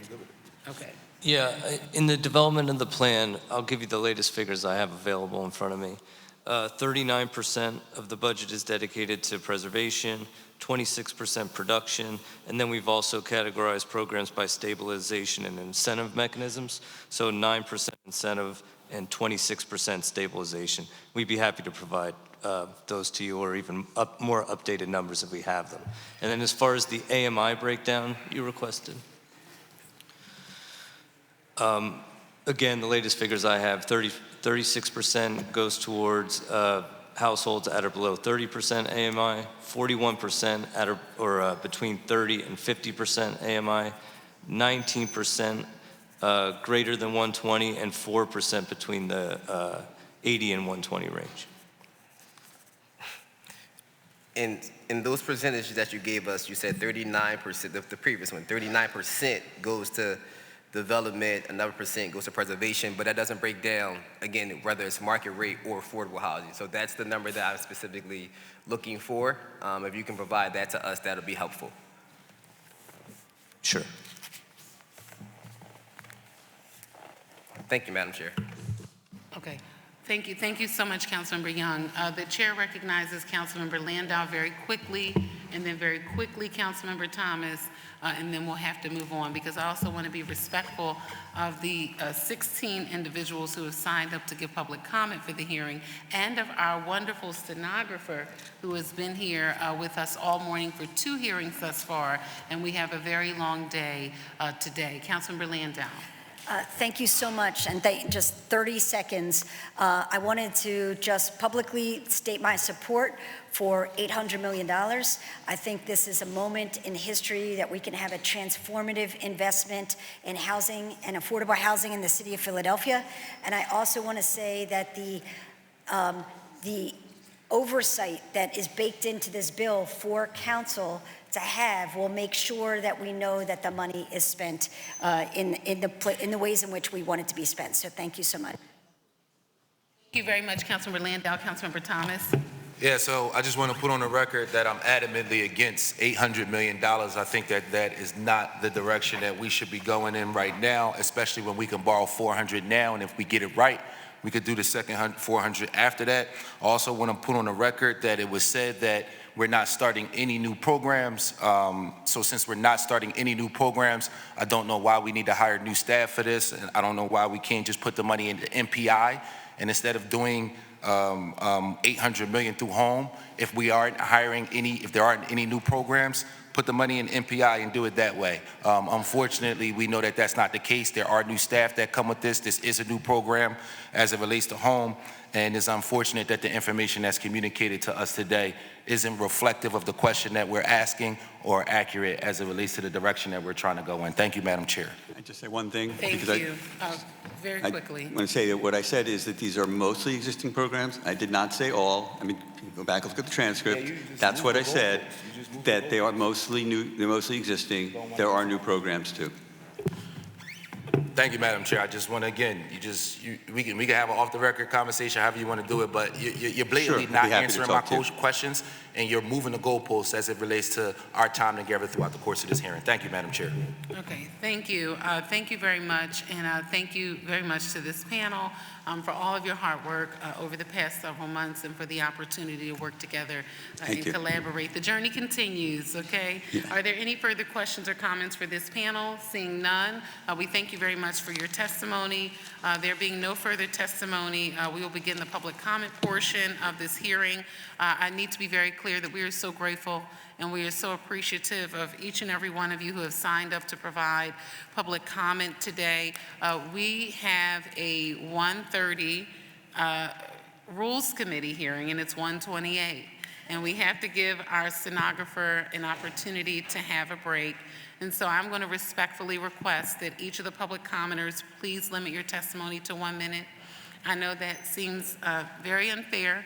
Okay. Yeah, in the development of the plan, I'll give you the latest figures I have available in front of me. 39% of the budget is dedicated to preservation, 26% production, and then we've also categorized programs by stabilization and incentive mechanisms, so 9% incentive and 26% stabilization. We'd be happy to provide those to you, or even more updated numbers if we have them. And then as far as the AMI breakdown you requested, again, the latest figures I have, 36% goes towards households at or below 30% AMI, 41% at or between 30 and 50% AMI, 19% greater than 120, and 4% between the 80 and 120 range. In those percentages that you gave us, you said 39%, the previous one, 39% goes to development, another percent goes to preservation, but that doesn't break down, again, whether it's market rate or affordable housing. So that's the number that I'm specifically looking for. If you can provide that to us, that'll be helpful. Sure. Thank you, Madam Chair. Okay. Thank you so much, Councilmember Young. The chair recognizes Councilmember Landau very quickly, and then very quickly Councilmember Thomas, and then we'll have to move on, because I also want to be respectful of the 16 individuals who have signed up to give public comment for the hearing, and of our wonderful stenographer who has been here with us all morning for 2 hearings thus far, and we have a very long day today. Councilmember Landau. Thank you so much, and just 30 seconds. I wanted to just publicly state my support for $800 million. I think this is a moment in history that we can have a transformative investment in housing and affordable housing in the city of Philadelphia. And I also want to say that the oversight that is baked into this bill for council to have will make sure that we know that the money is spent in the ways in which we want it to be spent. So thank you so much. Thank you very much, Councilmember Landau. Councilmember Thomas. Yeah, so I just want to put on the record that I'm adamantly against $800 million. I think that is not the direction that we should be going in right now, especially when we can borrow $400 now, and if we get it right, we could do the second $400 after that. I also want to put on the record that it was said that we're not starting any new programs. So since we're not starting any new programs, I don't know why we need to hire new staff for this, and I don't know why we can't just put the money into MPI, and instead of doing $800 million through home, if there aren't any new programs, put the money in MPI and do it that way. Unfortunately, we know that that's not the case. There are new staff that come with this. This is a new program as it relates to home, and it's unfortunate that the information that's communicated to us today isn't reflective of the question that we're asking or accurate as it relates to the direction that we're trying to go in. Thank you, Madam Chair. I just say one thing. Thank you. Very quickly. I want to say that what I said is that these are mostly existing programs. I did not say all. I mean, go back and look at the transcript. That's what I said, that they are mostly new, they're mostly existing. There are new programs too. Thank you, Madam Chair. I just want to, again, we can have an off-the-record conversation, however you want to do it, but you're blatantly Sure, I'd not be happy to answering my talk to you. questions, and you're moving the goalposts as it relates to our time together throughout the course of this hearing. Thank you, Madam Chair. Okay, thank you. Thank you very much, and thank you very much to this panel for all of your hard work over the past several months and for the opportunity to work together and you. collaborate. The journey continues, okay? Yeah. Are there any further questions or comments for this panel? Seeing none, we thank you very much for your testimony. There being no further testimony, we will begin the public comment portion of this hearing. I need to be very clear that we are so grateful and we are so appreciative of each and every one of you who have signed up to provide public comment today. We have a 1:30 Rules Committee hearing, and it's 1:28. And we have to give our stenographer an opportunity to have a break. And so I'm going to respectfully request that each of the public commenters please limit your testimony to 1 minute. I know that seems very unfair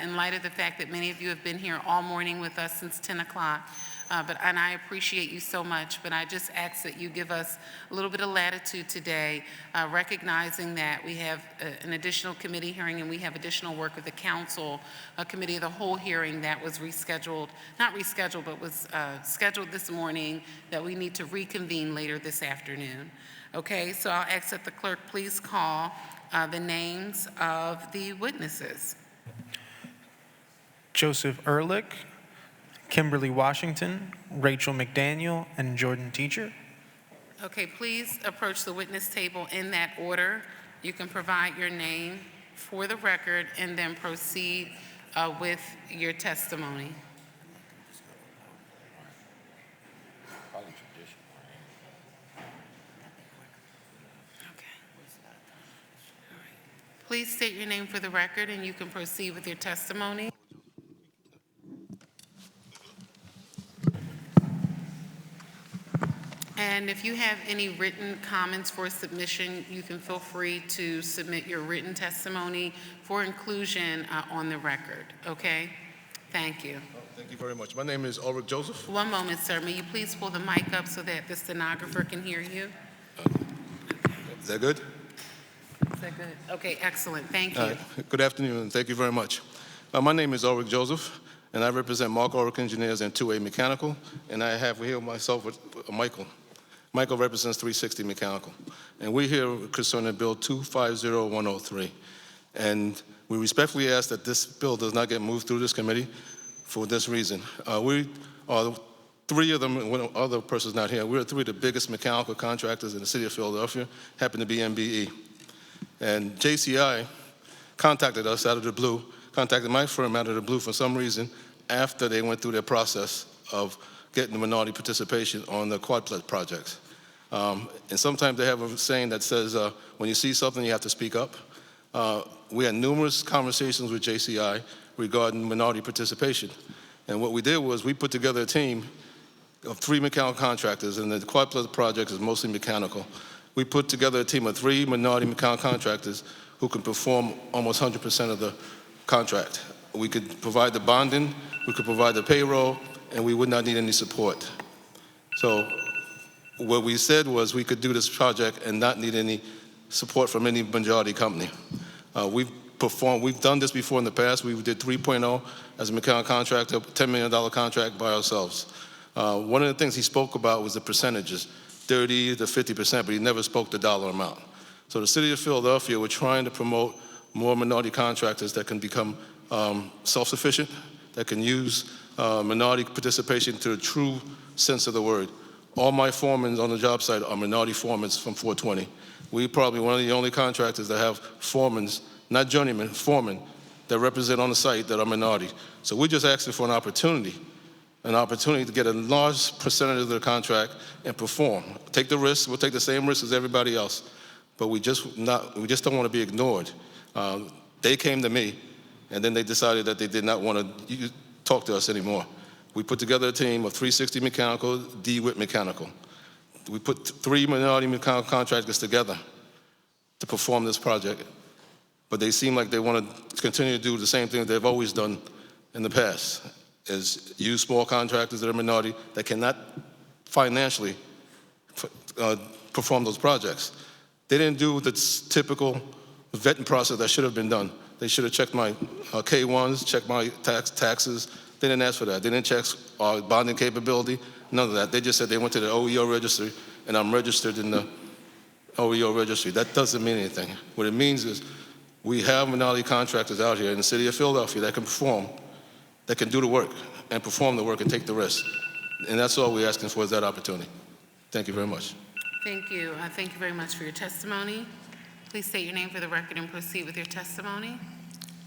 in light of the fact that many of you have been here all morning with us since 10 o'clock. And I appreciate you so much, but I just ask that you give us a little bit of latitude today, recognizing that we have an additional committee hearing and we have additional work with the council, a committee of the whole hearing that was rescheduled, not rescheduled, but was scheduled this morning that we need to reconvene later this afternoon. Okay, so I'll ask that the clerk please call the names of the witnesses. Joseph Ehrlich, Kimberly Washington, Rachel McDaniel, and Jordan Teacher. Okay, please approach the witness table in that order. You can provide your name for the record and then proceed with your testimony. Please state your name for the record and you can proceed with your testimony. And if you have any written comments for submission, you can feel free to submit your written testimony for inclusion on the record, okay? Thank you. Thank you very much. My name is Ulrich Joseph. One moment, sir. May you please pull the mic up so that the stenographer can hear you? Is that good? Is that good? Okay, excellent. Thank you. Good afternoon, and thank you very much. My name is Ulrich Joseph, and I represent Mark Ulrich Engineers and 2A Mechanical, and I have here myself with Michael. Michael represents 360 Mechanical, and we're here concerning Bill 250103. And we respectfully ask that this bill does not get moved through this committee for this reason. We are three of them, one other person's not here, we're three of the biggest mechanical contractors in the city of Philadelphia, happen to be MBE. And JCI contacted us out of the blue, contacted my firm out of the blue for some reason after they went through their process of getting the minority participation on the quadplex projects. And sometimes they have a saying that says, when you see something, you have to speak up. We had numerous conversations with JCI regarding minority participation. And what we did was we put together a team of 3 mechanical contractors, and the quadplex project is mostly mechanical. We put together a team of 3 minority mechanical contractors who can perform almost 100% of the contract. We could provide the bonding, we could provide the payroll, and we would not need any support. So what we said was we could do this project and not need any support from any majority company. We've done this before in the past. We did 3.0 as a mechanical contractor, $10 million contract by ourselves. One of the things he spoke about was the percentages, 30 to 50%, but he never spoke the dollar amount. So the city of Philadelphia, we're trying to promote more minority contractors that can become self-sufficient, that can use minority participation to the true sense of the word. All my foremen on the job site are minority foremen from 420. We're probably one of the only contractors that have foremen, not journeymen, foremen, that represent on the site that are minority. So we're just asking for an opportunity to get a large percentage of the contract and perform. Take the risk, we'll take the same risk as everybody else, but we just don't want to be ignored. They came to me, and then they decided that they did not want to talk to us anymore. We put together a team of 360 Mechanical, DeWitt Mechanical. We put 3 minority mechanical contractors together to perform this project, but they seem like they want to continue to do the same thing that they've always done in the past, is use small contractors that are minority that cannot financially perform those projects. They didn't do the typical vetting process that should have been done. They should have checked my K-1s, checked my taxes. They didn't ask for that. They didn't check bonding capability, none of that. They just said they went to the OEO registry, and I'm registered in the OEO registry. That doesn't mean anything. What it means is we have minority contractors out here in the city of Philadelphia that can perform, that can do the work and perform the work and take the risk. And that's all we're asking for is that opportunity. Thank you very much. Thank you. Thank you very much for your testimony. Please state your name for the record and proceed with your testimony.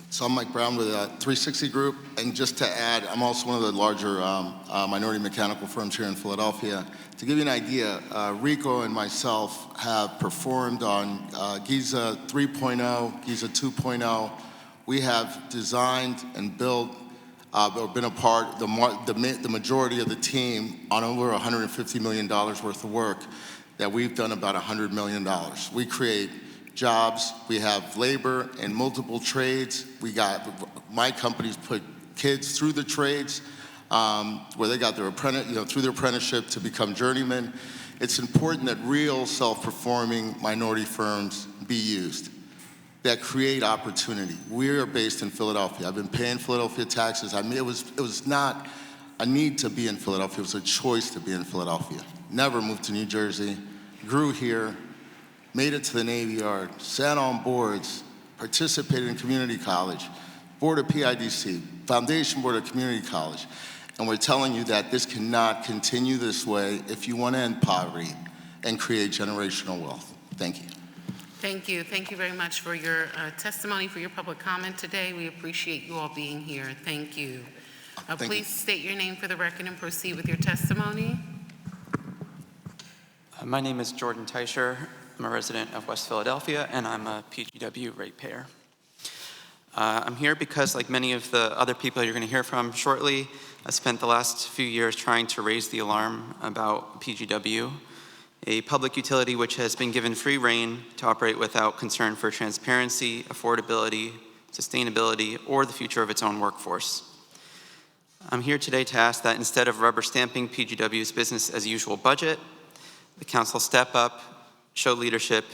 So I'm Mike Brown with 360 Group, and just to add, I'm also one of the larger minority mechanical firms here in Philadelphia. To give you an idea, Rico and myself have performed on Giza 3.0, Giza 2.0. We have designed and built or been a part, the majority of the team on over $150 million worth of work that we've done about $100 million. We create jobs, we have labor in multiple trades. My companies put kids through the trades where they got their through their apprenticeship to become journeymen. It's important that real self-performing minority firms be used that create opportunity. We are based in Philadelphia. I've been paying Philadelphia taxes. I mean, it was not a need to be in Philadelphia. It was a choice to be in Philadelphia. Never moved to New Jersey, grew here, made it to the Navy Yard, sat on boards, participated in community college, board of PIDC, Foundation Board of Community College. And we're telling you that this cannot continue this way if you want to end poverty and create generational wealth. Thank you. Thank you. Thank you very much for your testimony, for your public comment today. We appreciate you all being here. Thank you. Please state your name for the record and proceed with your testimony. My name is Jordan Teicher. I'm a resident of West Philadelphia, and I'm a PGW ratepayer. I'm here because, like many of the other people you're going to hear from shortly, I spent the last few years trying to raise the alarm about PGW, a public utility which has been given free rein to operate without concern for transparency, affordability, sustainability, or the future of its own workforce. I'm here today to ask that instead of rubber stamping PGW's business as usual budget, the council step up, show leadership,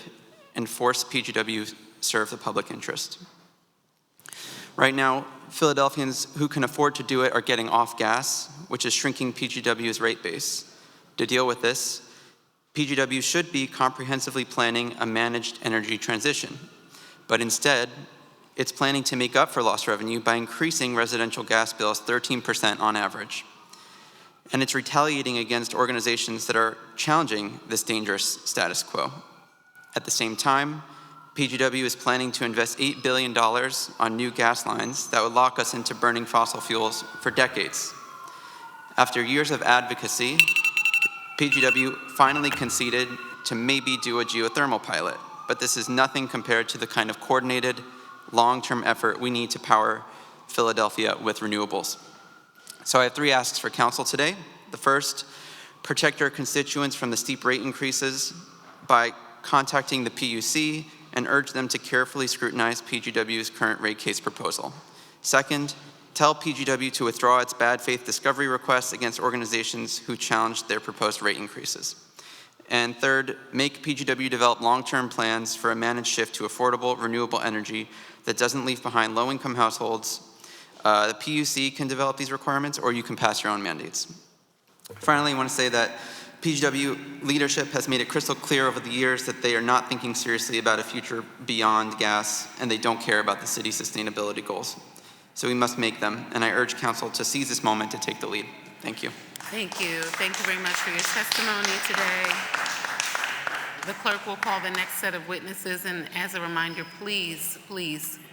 and force PGW serve the public interest. Right now, Philadelphians who can afford to do it are getting off gas, which is shrinking PGW's rate base. To deal with this, PGW should be comprehensively planning a managed energy transition, but instead, it's planning to make up for lost revenue by increasing residential gas bills 13% on average. And it's retaliating against organizations that are challenging this dangerous status quo. At the same time, PGW is planning to invest $8 billion on new gas lines that would lock us into burning fossil fuels for decades. After years of advocacy, PGW finally conceded to maybe do a geothermal pilot, but this is nothing compared to the kind of coordinated, long-term effort we need to power Philadelphia with renewables. So I have 3 asks for council today. The first, protect your constituents from the steep rate increases by contacting the PUC and urge them to carefully scrutinize PGW's current rate case proposal. Second, tell PGW to withdraw its bad faith discovery requests against organizations who challenged their proposed rate increases. And third, make PGW develop long-term plans for a managed shift to affordable, renewable energy that doesn't leave behind low-income households. The PUC can develop these requirements, or you can pass your own mandates. Finally, I want to say that PGW leadership has made it crystal clear over the years that they are not thinking seriously about a future beyond gas, and they don't care about the city's sustainability goals. So we must make them, and I urge council to seize this moment to take the lead. Thank you. Thank you. Thank you very much for your testimony today. The clerk will call the next set of witnesses, and as a reminder, please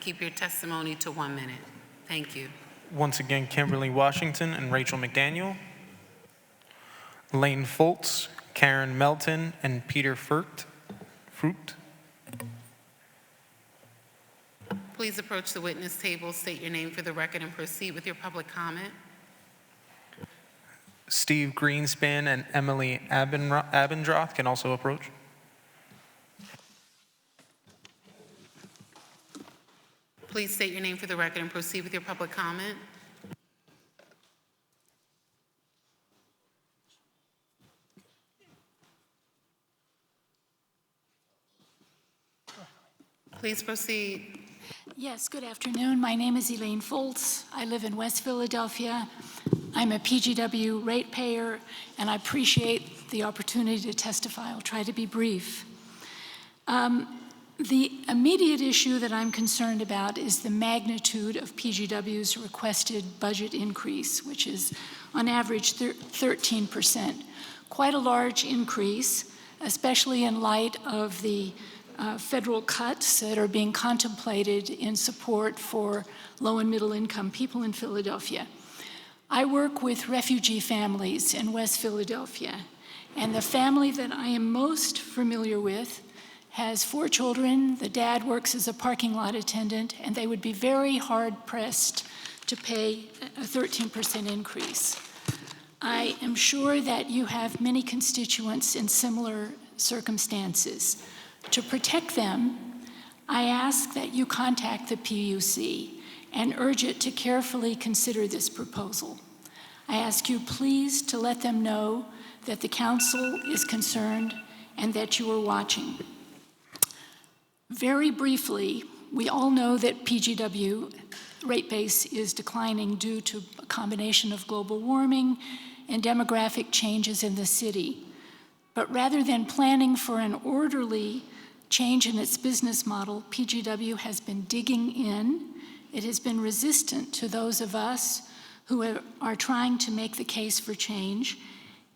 keep your testimony to 1 minute. Thank you. Once again, Kimberly Washington and Rachel McDaniel. Lane Foltz, Karen Melton, and Peter Fruit. Please approach the witness table, state your name for the record, and proceed with your public comment. Steve Greenspan and Emily Abendroth can also approach. Please state your name for the record and proceed with your public comment. Please proceed. Yes, good afternoon. My name is Elaine Foltz. I live in West Philadelphia. I'm a PGW ratepayer, and I appreciate the opportunity to testify. I'll try to be brief. The immediate issue that I'm concerned about is the magnitude of PGW's requested budget increase, which is on average 13%. Quite a large increase, especially in light of the federal cuts that are being contemplated in support for low and middle income people in Philadelphia. I work with refugee families in West Philadelphia, and the family that I am most familiar with has 4 children. The dad works as a parking lot attendant, and they would be very hard-pressed to pay a 13% increase. I am sure that you have many constituents in similar circumstances. To protect them, I ask that you contact the PUC and urge it to carefully consider this proposal. I ask you please to let them know that the council is concerned and that you are watching. Very briefly, we all know that PGW rate base is declining due to a combination of global warming and demographic changes in the city. But rather than planning for an orderly change in its business model, PGW has been digging in. It has been resistant to those of us who are trying to make the case for change,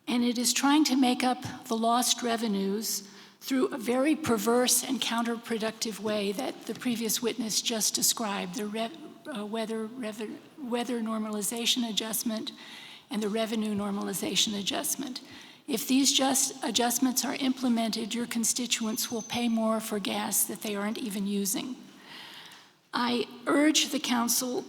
and it is trying to make up the lost revenues through a very perverse and counterproductive way that the previous witness just described, the weather normalization adjustment and the revenue normalization adjustment. If these adjustments are implemented, your constituents will pay more for gas that they aren't even using. I urge the council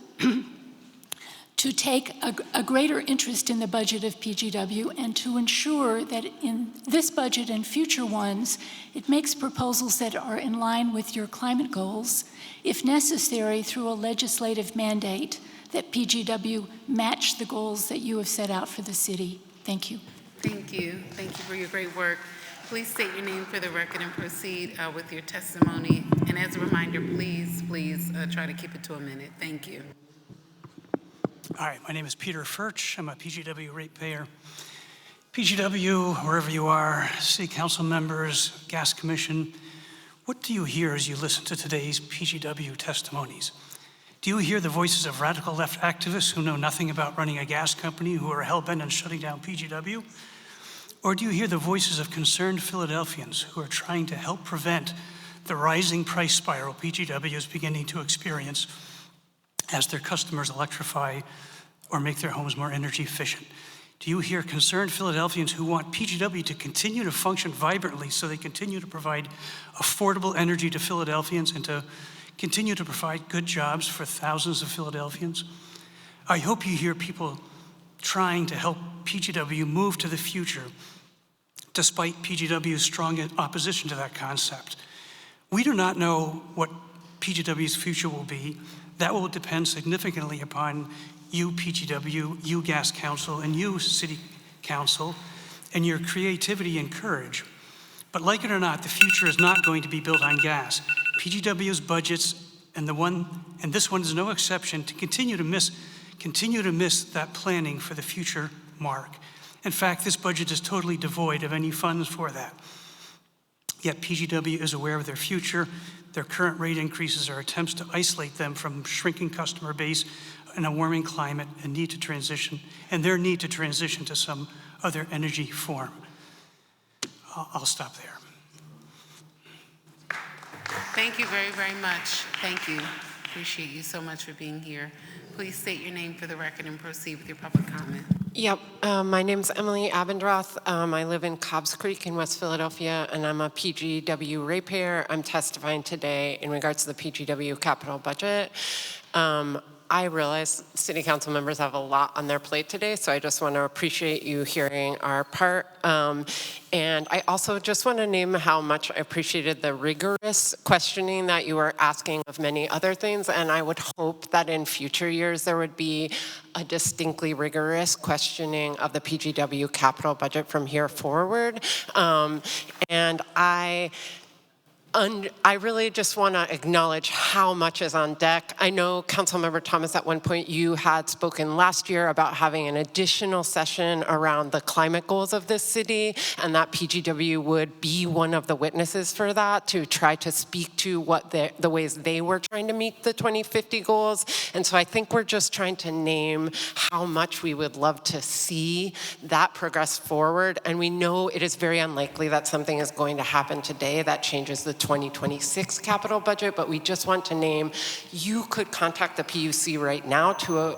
to take a greater interest in the budget of PGW and to ensure that in this budget and future ones, it makes proposals that are in line with your climate goals, if necessary through a legislative mandate that PGW match the goals that you have set out for the city. Thank you. Thank you. Thank you for your great work. Please state your name for the record and proceed with your testimony. And as a reminder, please try to keep it to a minute. Thank you. All right, my name is Peter Furch. I'm a PGW ratepayer. PGW, wherever you are, city council members, gas commission, what do you hear as you listen to today's PGW testimonies? Do you hear the voices of radical left activists who know nothing about running a gas company, who are hell-bent on shutting down PGW? Or do you hear the voices of concerned Philadelphians who are trying to help prevent the rising price spiral PGW is beginning to experience as their customers electrify or make their homes more energy efficient? Do you hear concerned Philadelphians who want PGW to continue to function vibrantly so they continue to provide affordable energy to Philadelphians and to continue to provide good jobs for thousands of Philadelphians? I hope you hear people trying to help PGW move to the future despite PGW's strong opposition to that concept. We do not know what PGW's future will be. That will depend significantly upon you, PGW, you, Gas Council, and you, City Council, and your creativity and courage. But like it or not, the future is not going to be built on gas. PGW's budgets, and this one is no exception, to continue to miss that planning for the future mark. In fact, this budget is totally devoid of any funds for that. Yet PGW is aware of their future. Their current rate increases are attempts to isolate them from shrinking customer base in a warming climate and their need to transition to some other energy form. I'll stop there. Thank you very, very much. Thank you. Appreciate you so much for being here. Please state your name for the record and proceed with your public comment. Yep, my name's Emily Abendroth. I live in Cobbs Creek in West Philadelphia, and I'm a PGW ratepayer. I'm testifying today in regards to the PGW capital budget. I realize city council members have a lot on their plate today, so I just want to appreciate you hearing our part. And I also just want to name how much I appreciated the rigorous questioning that you were asking of many other things, and I would hope that in future years there would be a distinctly rigorous questioning of the PGW capital budget from here forward. And I I really just want to acknowledge how much is on deck. I know, Councilmember Thomas, at one point you had spoken last year about having an additional session around the climate goals of this city, and that PGW would be one of the witnesses for that to try to speak to what the ways they were trying to meet the 2050 goals. And so I think we're just trying to name how much we would love to see that progress forward. And we know it is very unlikely that something is going to happen today that changes the 2026 capital budget, but we just want to name, you could contact the PUC right now to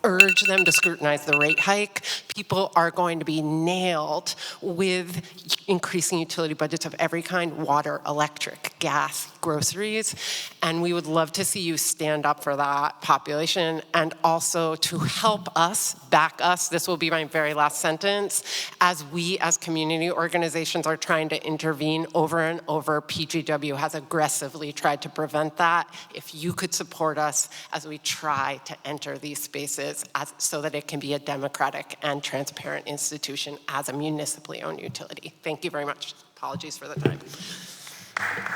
urge them to scrutinize the rate hike. People are going to be nailed with increasing utility budgets of every kind: water, electric, gas, groceries. And we would love to see you stand up for that population, and also to help us, back us. This will be my very last sentence. As we, as community organizations, are trying to intervene over and over, PGW has aggressively tried to prevent that. If you could support us as we try to enter these spaces so that it can be a democratic and transparent institution as a municipally owned utility. Thank you very much. Apologies for the time.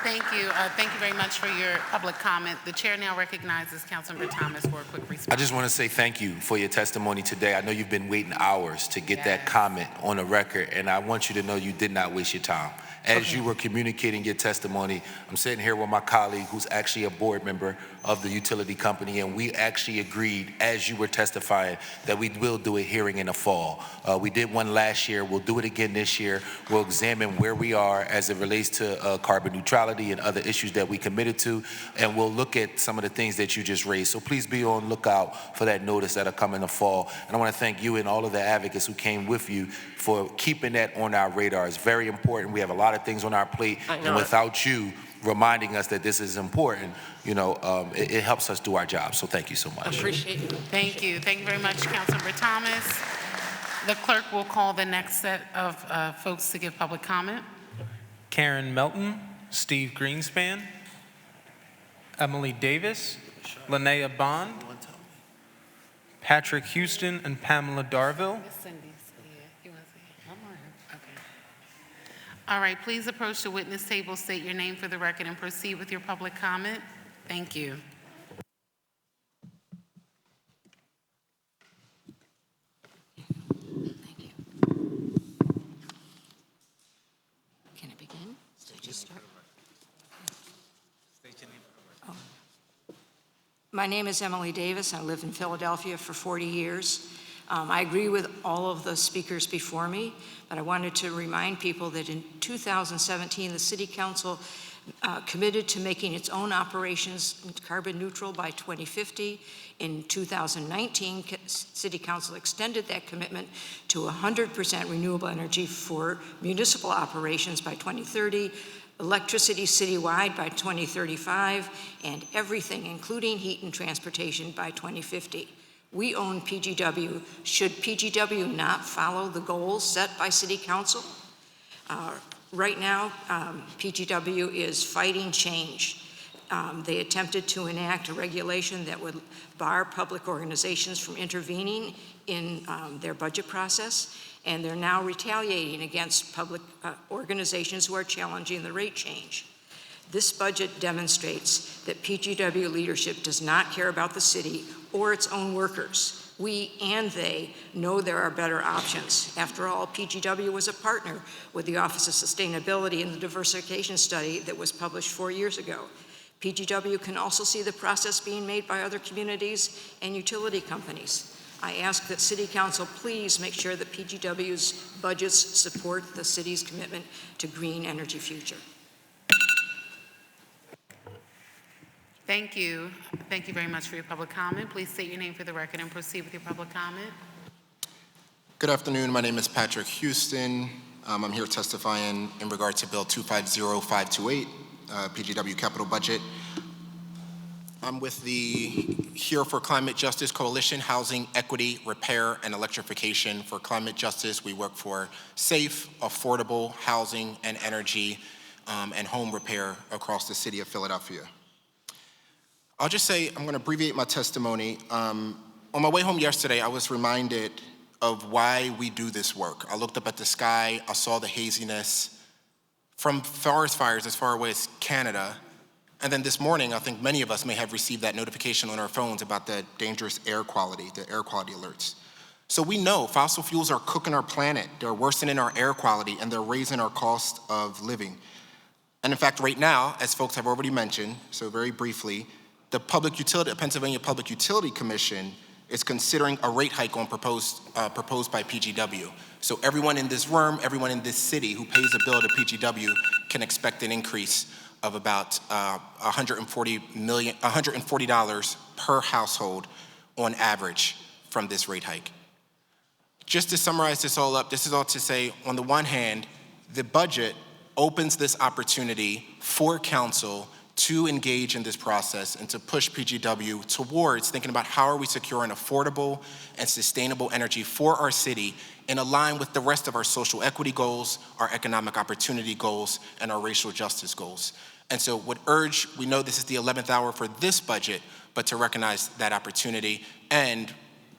Thank you. Thank you very much for your public comment. The chair now recognizes Councilmember Thomas for a quick response. I just want to say thank you for your testimony today. I know you've been waiting hours to get that comment on the record, and I want you to know you did not waste your time. As you were communicating your testimony, I'm sitting here with my colleague who's actually a board member of the utility company, and we actually agreed, as you were testifying, that we will do a hearing in the fall. We did one last year. We'll do it again this year. We'll examine where we are as it relates to carbon neutrality and other issues that we committed to, and we'll look at some of the things that you just raised. So please be on lookout for that notice that'll come in the fall. And I want to thank you and all of the advocates who came with you for keeping that on our radar. It's very important. We have a lot of things on our plate, and without you reminding us that this is important, you know, it helps us do our job. So thank you so much. Appreciate it. Thank you. Thank you very much, Councilmember Thomas. The clerk will call the next set of folks to give public comment. Karen Melton, Steve Greenspan, Emily Davis, Linnea Bond, Patrick Houston, and Pamela Darville. All right, please approach the witness table, state your name for the record, and proceed with your public comment. Thank you. Thank you. Can I begin? Just start? Oh. My name is Emily Davis. I lived in Philadelphia for 40 years. I agree with all of the speakers before me, but I wanted to remind people that in 2017, the City Council committed to making its own operations carbon neutral by 2050. In 2019, City Council extended that commitment to 100% renewable energy for municipal operations by 2030, electricity citywide by 2035, and everything, including heat and transportation, by 2050. We own PGW. Should PGW not follow the goals set by City Council? Right now, PGW is fighting change. They attempted to enact a regulation that would bar public organizations from intervening in their budget process, and they're now retaliating against public organizations who are challenging the rate change. This budget demonstrates that PGW leadership does not care about the city or its own workers. We and they know there are better options. After all, PGW was a partner with the Office of Sustainability in the diversification study that was published 4 years ago. PGW can also see the process being made by other communities and utility companies. I ask that City Council please make sure that PGW's budgets support the city's commitment to green energy future. Thank you. Thank you very much for your public comment. Please state your name for the record and proceed with your public comment. Good afternoon. My name is Patrick Houston. I'm here testifying in regard to Bill 250528, PGW capital budget. I'm with the Here for Climate Justice Coalition, Housing, Equity, Repair, and Electrification. For climate justice, we work for safe, affordable housing and energy and home repair across the city of Philadelphia. I'll just say, I'm going to abbreviate my testimony. On my way home yesterday, I was reminded of why we do this work. I looked up at the sky, I saw the haziness from forest fires as far away as Canada. And then this morning, I think many of us may have received that notification on our phones about the dangerous air quality, the air quality alerts. So we know fossil fuels are cooking our planet, they're worsening our air quality, and they're raising our cost of living. And in fact, right now, as folks have already mentioned, so very briefly, the Pennsylvania Public Utility Commission is considering a rate hike on proposed by PGW. So everyone in this room, everyone in this city who pays a bill to PGW can expect an increase of about $140 per household on average from this rate hike. Just to summarize this all up, this is all to say, on the one hand, the budget opens this opportunity for council to engage in this process and to push PGW towards thinking about how are we securing affordable and sustainable energy for our city in line with the rest of our social equity goals, our economic opportunity goals, and our racial justice goals. And so would urge, we know this is the 11th hour for this budget, but to recognize that opportunity. And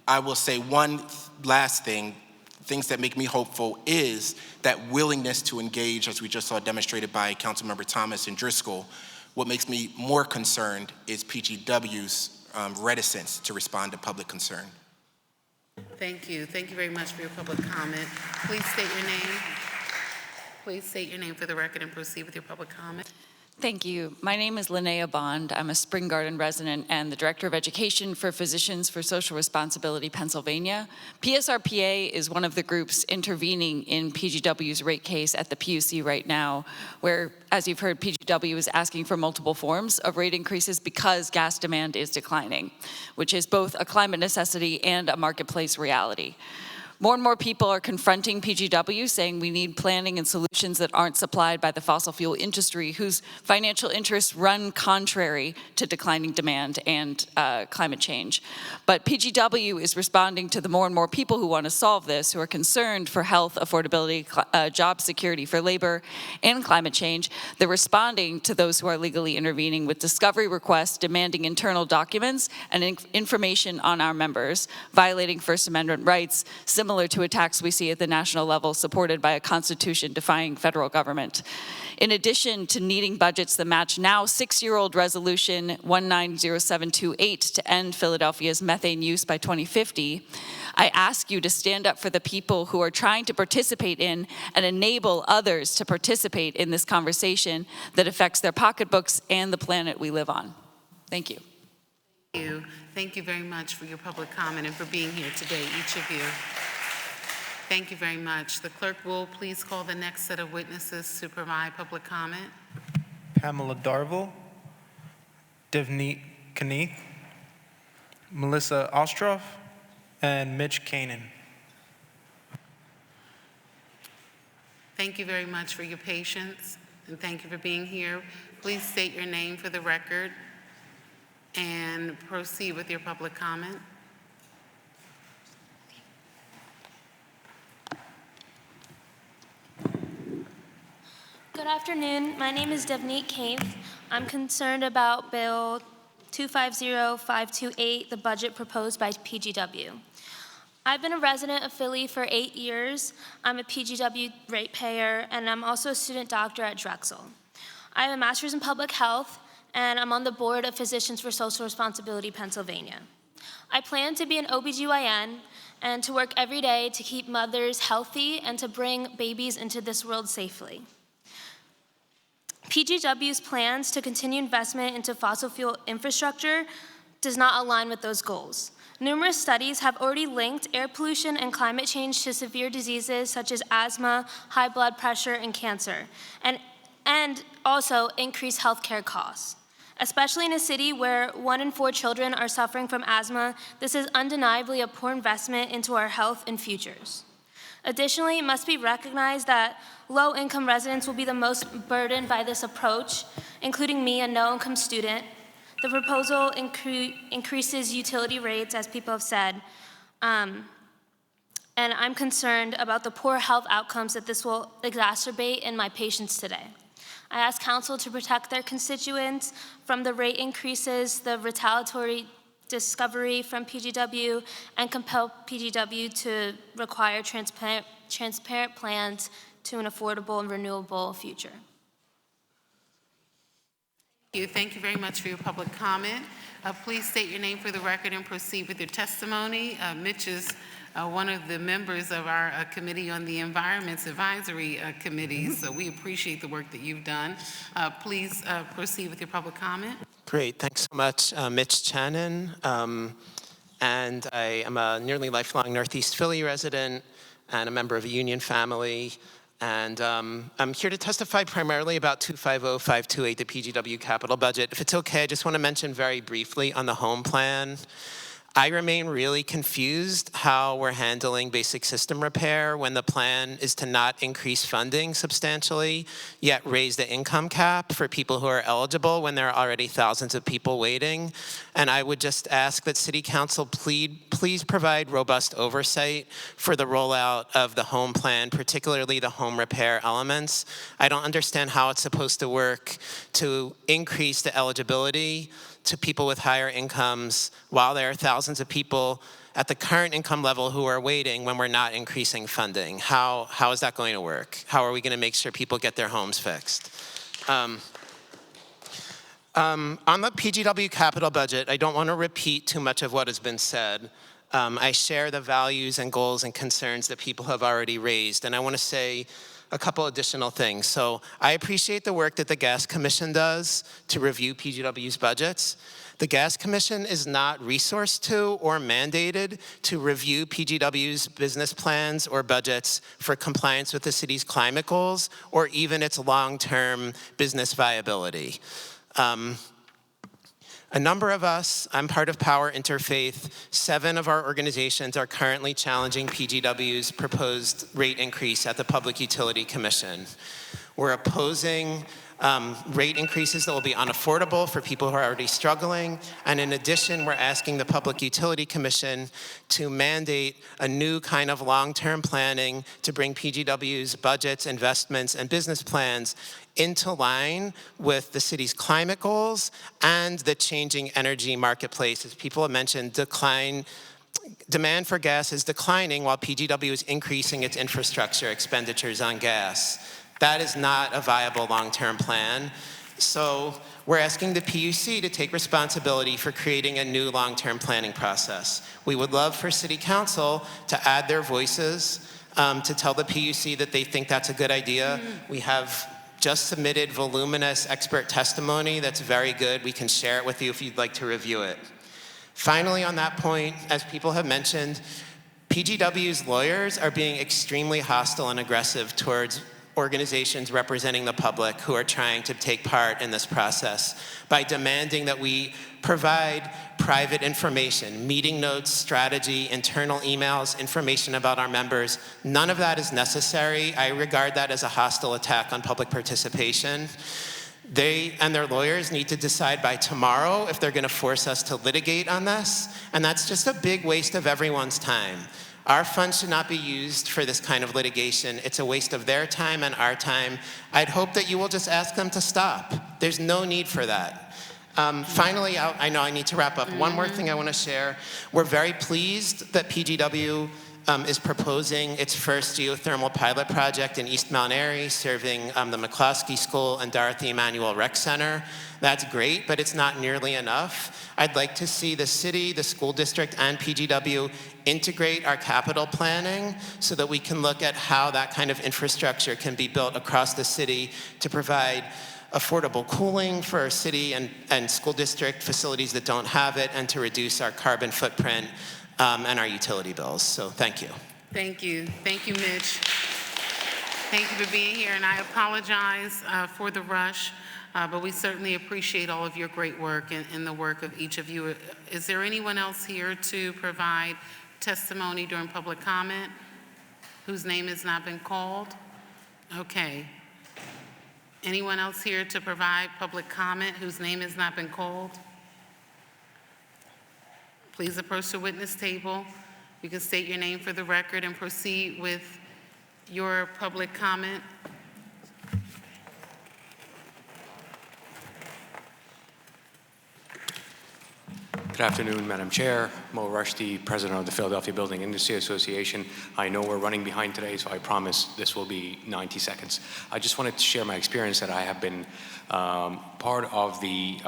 I will say one last thing, things that make me hopeful is that willingness to engage, as we just saw demonstrated by Councilmember Thomas and Driscoll. What makes me more concerned is PGW's reticence to respond to public concern. Thank you. Thank you very much for your public comment. Please state your name. Please state your name for the record and proceed with your public comment. Thank you. My name is Linnea Bond. I'm a Spring Garden resident and the Director of Education for Physicians for Social Responsibility Pennsylvania. PSRPA is one of the groups intervening in PGW's rate case at the PUC right now, where, as you've heard, PGW is asking for multiple forms of rate increases because gas demand is declining, which is both a climate necessity and a marketplace reality. More and more people are confronting PGW, saying we need planning and solutions that aren't supplied by the fossil fuel industry, whose financial interests run contrary to declining demand and climate change. But PGW is responding to the more and more people who want to solve this, who are concerned for health, affordability, job security for labor, and climate change. They're responding to those who are legally intervening with discovery requests demanding internal documents and information on our members, violating First Amendment rights, similar to attacks we see at the national level supported by a constitution-defying federal government. In addition to needing budgets that match now 6-year-old resolution 190728 to end Philadelphia's methane use by 2050, I ask you to stand up for the people who are trying to participate in and enable others to participate in this conversation that affects their pocketbooks and the planet we live on. Thank you. Thank you. Thank you very much for your public comment and for being here today, each of you. Thank you very much. The clerk will please call the next set of witnesses to provide public comment. Pamela Darville, Devneet Kneath, Melissa Ostroff, and Mitch Kanan. Thank you very much for your patience, and thank you for being here. Please state your name for the record and proceed with your public comment. Good afternoon. My name is Devneet Kainth. I'm concerned about Bill 250528, the budget proposed by PGW. I've been a resident of Philly for 8 years. I'm a PGW ratepayer, and I'm also a student doctor at Drexel. I have a master's in public health, and I'm on the board of Physicians for Social Responsibility Pennsylvania. I plan to be an OBGYN and to work every day to keep mothers healthy and to bring babies into this world safely. PGW's plans to continue investment into fossil fuel infrastructure does not align with those goals. Numerous studies have already linked air pollution and climate change to severe diseases such as asthma, high blood pressure, and cancer, and also increased healthcare costs. Especially in a city where 1 in 4 children are suffering from asthma, this is undeniably a poor investment into our health and futures. Additionally, it must be recognized that low-income residents will be the most burdened by this approach, including me, a no-income student. The proposal increases utility rates, as people have said, and I'm concerned about the poor health outcomes that this will exacerbate in my patients today. I ask Council to protect their constituents from the rate increases, the retaliatory discovery from PGW, and compel PGW to require transparent plans to an affordable and renewable future. Thank you very much for your public comment. Please state your name for the record and proceed with your testimony. Mitch is one of the members of our Committee on the Environment's Advisory Committee, so we appreciate the work that you've done. Please proceed with your public comment. Great, thanks so much. Mitch Channon, and I am a nearly lifelong Northeast Philly resident and a member of a union family. And I'm here to testify primarily about 250528, the PGW capital budget. If it's okay, I just want to mention very briefly on the home plan. I remain really confused how we're handling basic system repair when the plan is to not increase funding substantially, yet raise the income cap for people who are eligible when there are already thousands of people waiting. And I would just ask that City Council please provide robust oversight for the rollout of the home plan, particularly the home repair elements. I don't understand how it's supposed to work to increase the eligibility to people with higher incomes while there are thousands of people at the current income level who are waiting when we're not increasing funding. How is that going to work? How are we going to make sure people get their homes fixed? On the PGW capital budget, I don't want to repeat too much of what has been said. I share the values and goals and concerns that people have already raised, and I want to say a couple additional things. So I appreciate the work that the Gas Commission does to review PGW's budgets. The Gas Commission is not resourced to or mandated to review PGW's business plans or budgets for compliance with the city's climate goals or even its long-term business viability. A number of us, I'm part of Power Interfaith, 7 of our organizations are currently challenging PGW's proposed rate increase at the Public Utility Commission. We're opposing rate increases that will be unaffordable for people who are already struggling. And in addition, we're asking the Public Utility Commission to mandate a new kind of long-term planning to bring PGW's budgets, investments, and business plans into line with the city's climate goals and the changing energy marketplace. As people have mentioned, demand for gas is declining while PGW is increasing its infrastructure expenditures on gas. That is not a viable long-term plan. So we're asking the PUC to take responsibility for creating a new long-term planning process. We would love for City Council to add their voices to tell the PUC that they think that's a good idea. We have just submitted voluminous expert testimony that's very good. We can share it with you if you'd like to review it. Finally, on that point, as people have mentioned, PGW's lawyers are being extremely hostile and aggressive towards organizations representing the public who are trying to take part in this process by demanding that we provide private information, meeting notes, strategy, internal emails, information about our members. None of that is necessary. I regard that as a hostile attack on public participation. They and their lawyers need to decide by tomorrow if they're going to force us to litigate on this, and that's just a big waste of everyone's time. Our funds should not be used for this kind of litigation. It's a waste of their time and our time. I'd hope that you will just ask them to stop. There's no need for that. Finally, I know I need to wrap up. One more thing I want to share. We're very pleased that PGW is proposing its first geothermal pilot project in East Mount Airy, serving the McCloskey School and Dorothy Emanuel Rec Center. That's great, but it's not nearly enough. I'd like to see the city, the school district, and PGW integrate our capital planning so that we can look at how that kind of infrastructure can be built across the city to provide affordable cooling for our city and school district facilities that don't have it, and to reduce our carbon footprint and our utility bills. So thank you. Thank you. Thank you, Mitch. Thank you for being here, and I apologize for the rush, but we certainly appreciate all of your great work and the work of each of you. Is there anyone else here to provide testimony during public comment whose name has not been called? Okay. Anyone else here to provide public comment whose name has not been called? Please approach the witness table. You can state your name for the record and proceed with your public comment. Good afternoon, Madam Chair. Mo Rushdie, President of the Philadelphia Building Industry Association. I know we're running behind today, so I promise this will be 90 seconds. I just wanted to share my experience that I have been part of the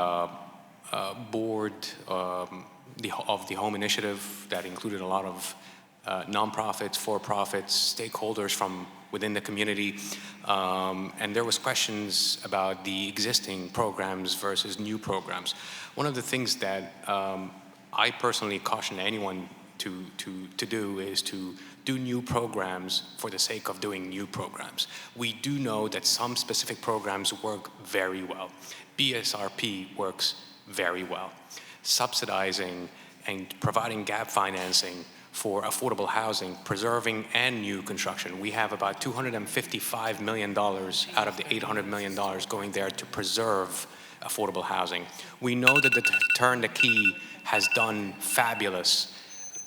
board of the Home Initiative that included a lot of nonprofits, for-profits, stakeholders from within the community, and there was questions about the existing programs versus new programs. One of the things that I personally caution anyone to do is to do new programs for the sake of doing new programs. We do know that some specific programs work very well. BSRP works very well. Subsidizing and providing gap financing for affordable housing, preserving and new construction. We have about $255 million out of the $800 million going there to preserve affordable housing. We know that the Turn the Key has done fabulous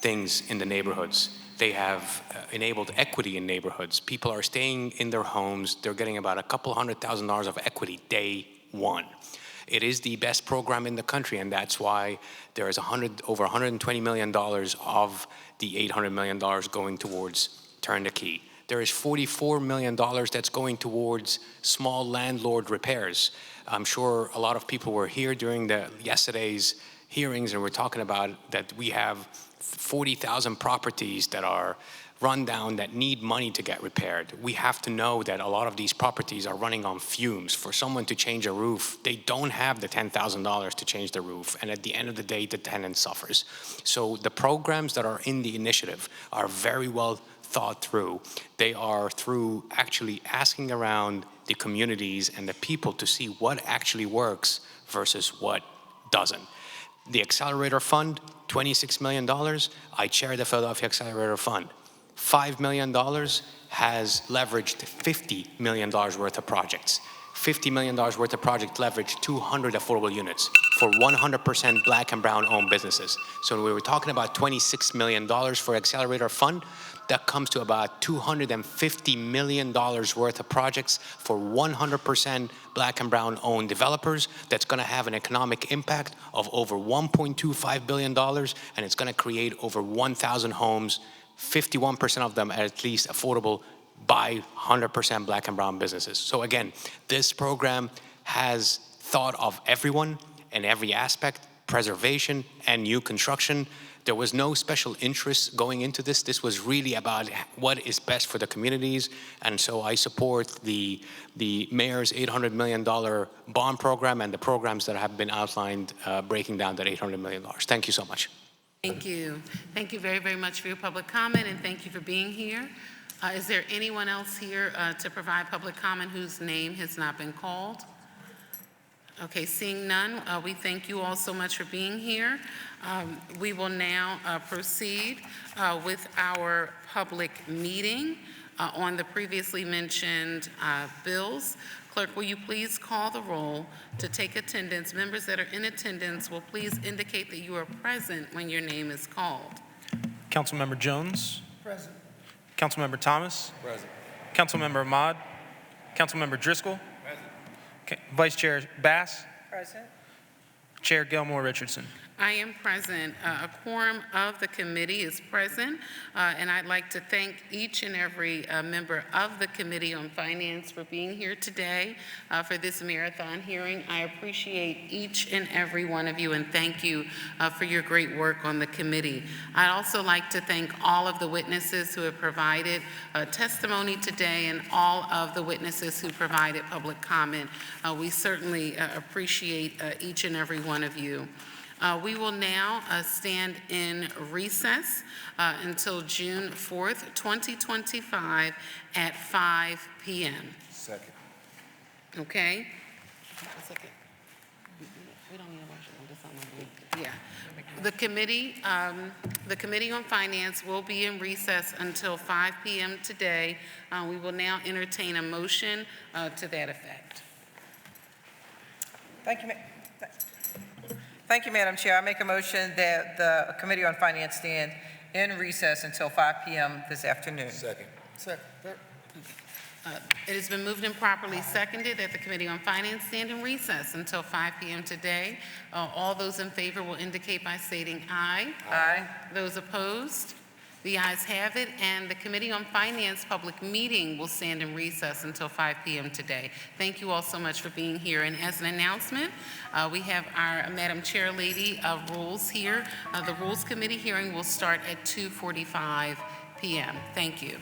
things in the neighborhoods. They have enabled equity in neighborhoods. People are staying in their homes. They're getting about a couple $100,000 of equity day one. It is the best program in the country, and that's why there is over $120 million of the $800 million going towards Turn the Key. There is $44 million that's going towards small landlord repairs. I'm sure a lot of people were here during yesterday's hearings, and we're talking about that we have 40,000 properties that are run down that need money to get repaired. We have to know that a lot of these properties are running on fumes. For someone to change a roof, they don't have the $10,000 to change the roof, and at the end of the day, the tenant suffers. So the programs that are in the initiative are very well thought through. They are through actually asking around the communities and the people to see what actually works versus what doesn't. The Accelerator Fund, $26 million. I chair the Philadelphia Accelerator Fund. $5 million has leveraged $50 million worth of projects. $50 million worth of project leveraged 200 affordable units for 100% Black and Brown owned businesses. So when we were talking about $26 million for Accelerator Fund, that comes to about $250 million worth of projects for 100% Black and Brown owned developers. That's going to have an economic impact of over $1.25 billion, and it's going to create over 1,000 homes, 51% of them at least affordable by 100% Black and Brown businesses. So again, this program has thought of everyone and every aspect, preservation and new construction. There was no special interest going into this. This was really about what is best for the communities. And so I support the mayor's $800 million bond program and the programs that have been outlined breaking down that $800 million. Thank you so much. Thank you. Thank you very, very much for your public comment, and thank you for being here. Is there anyone else here to provide public comment whose name has not been called? Okay, seeing none, we thank you all so much for being here. We will now proceed with our public meeting on the previously mentioned bills. Clerk, will you please call the roll to take attendance? Members that are in attendance will please indicate that you are present when your name is called. Councilmember Jones. Present. Councilmember Thomas. Present. Councilmember Ahmad. Councilmember Driscoll. Present. Okay. Vice Chair Bass. Present. Chair Gilmore Richardson. I am present. A quorum of the committee is present, and I'd like to thank each and every member of the Committee on Finance for being here today for this marathon hearing. I appreciate each and every one of you, and thank you for your great work on the committee. I'd also like to thank all of the witnesses who have provided testimony today and all of the witnesses who provided public comment. We certainly appreciate each and every one of you. We will now stand in recess until June 4th, 2025 at 5 p.m. Second. Okay? A second. We don't need a motion on this one. Yeah. The Committee on Finance will be in recess until 5 p.m. today. We will now entertain a motion to that effect. Thank you, Madam Chair. I make a motion that the Committee on Finance stand in recess until 5 p.m. this afternoon. Second. Second. It has been moved and properly seconded that the Committee on Finance stand in recess until 5 p.m. today. All those in favor will indicate by stating aye. Aye. Those opposed? The ayes have it, and the Committee on Finance public meeting will stand in recess until 5 p.m. today. Thank you all so much for being here. And as an announcement, we have our Madam Chair Lady of Rules here. The Rules Committee hearing will start at 2:45 p.m. Thank you.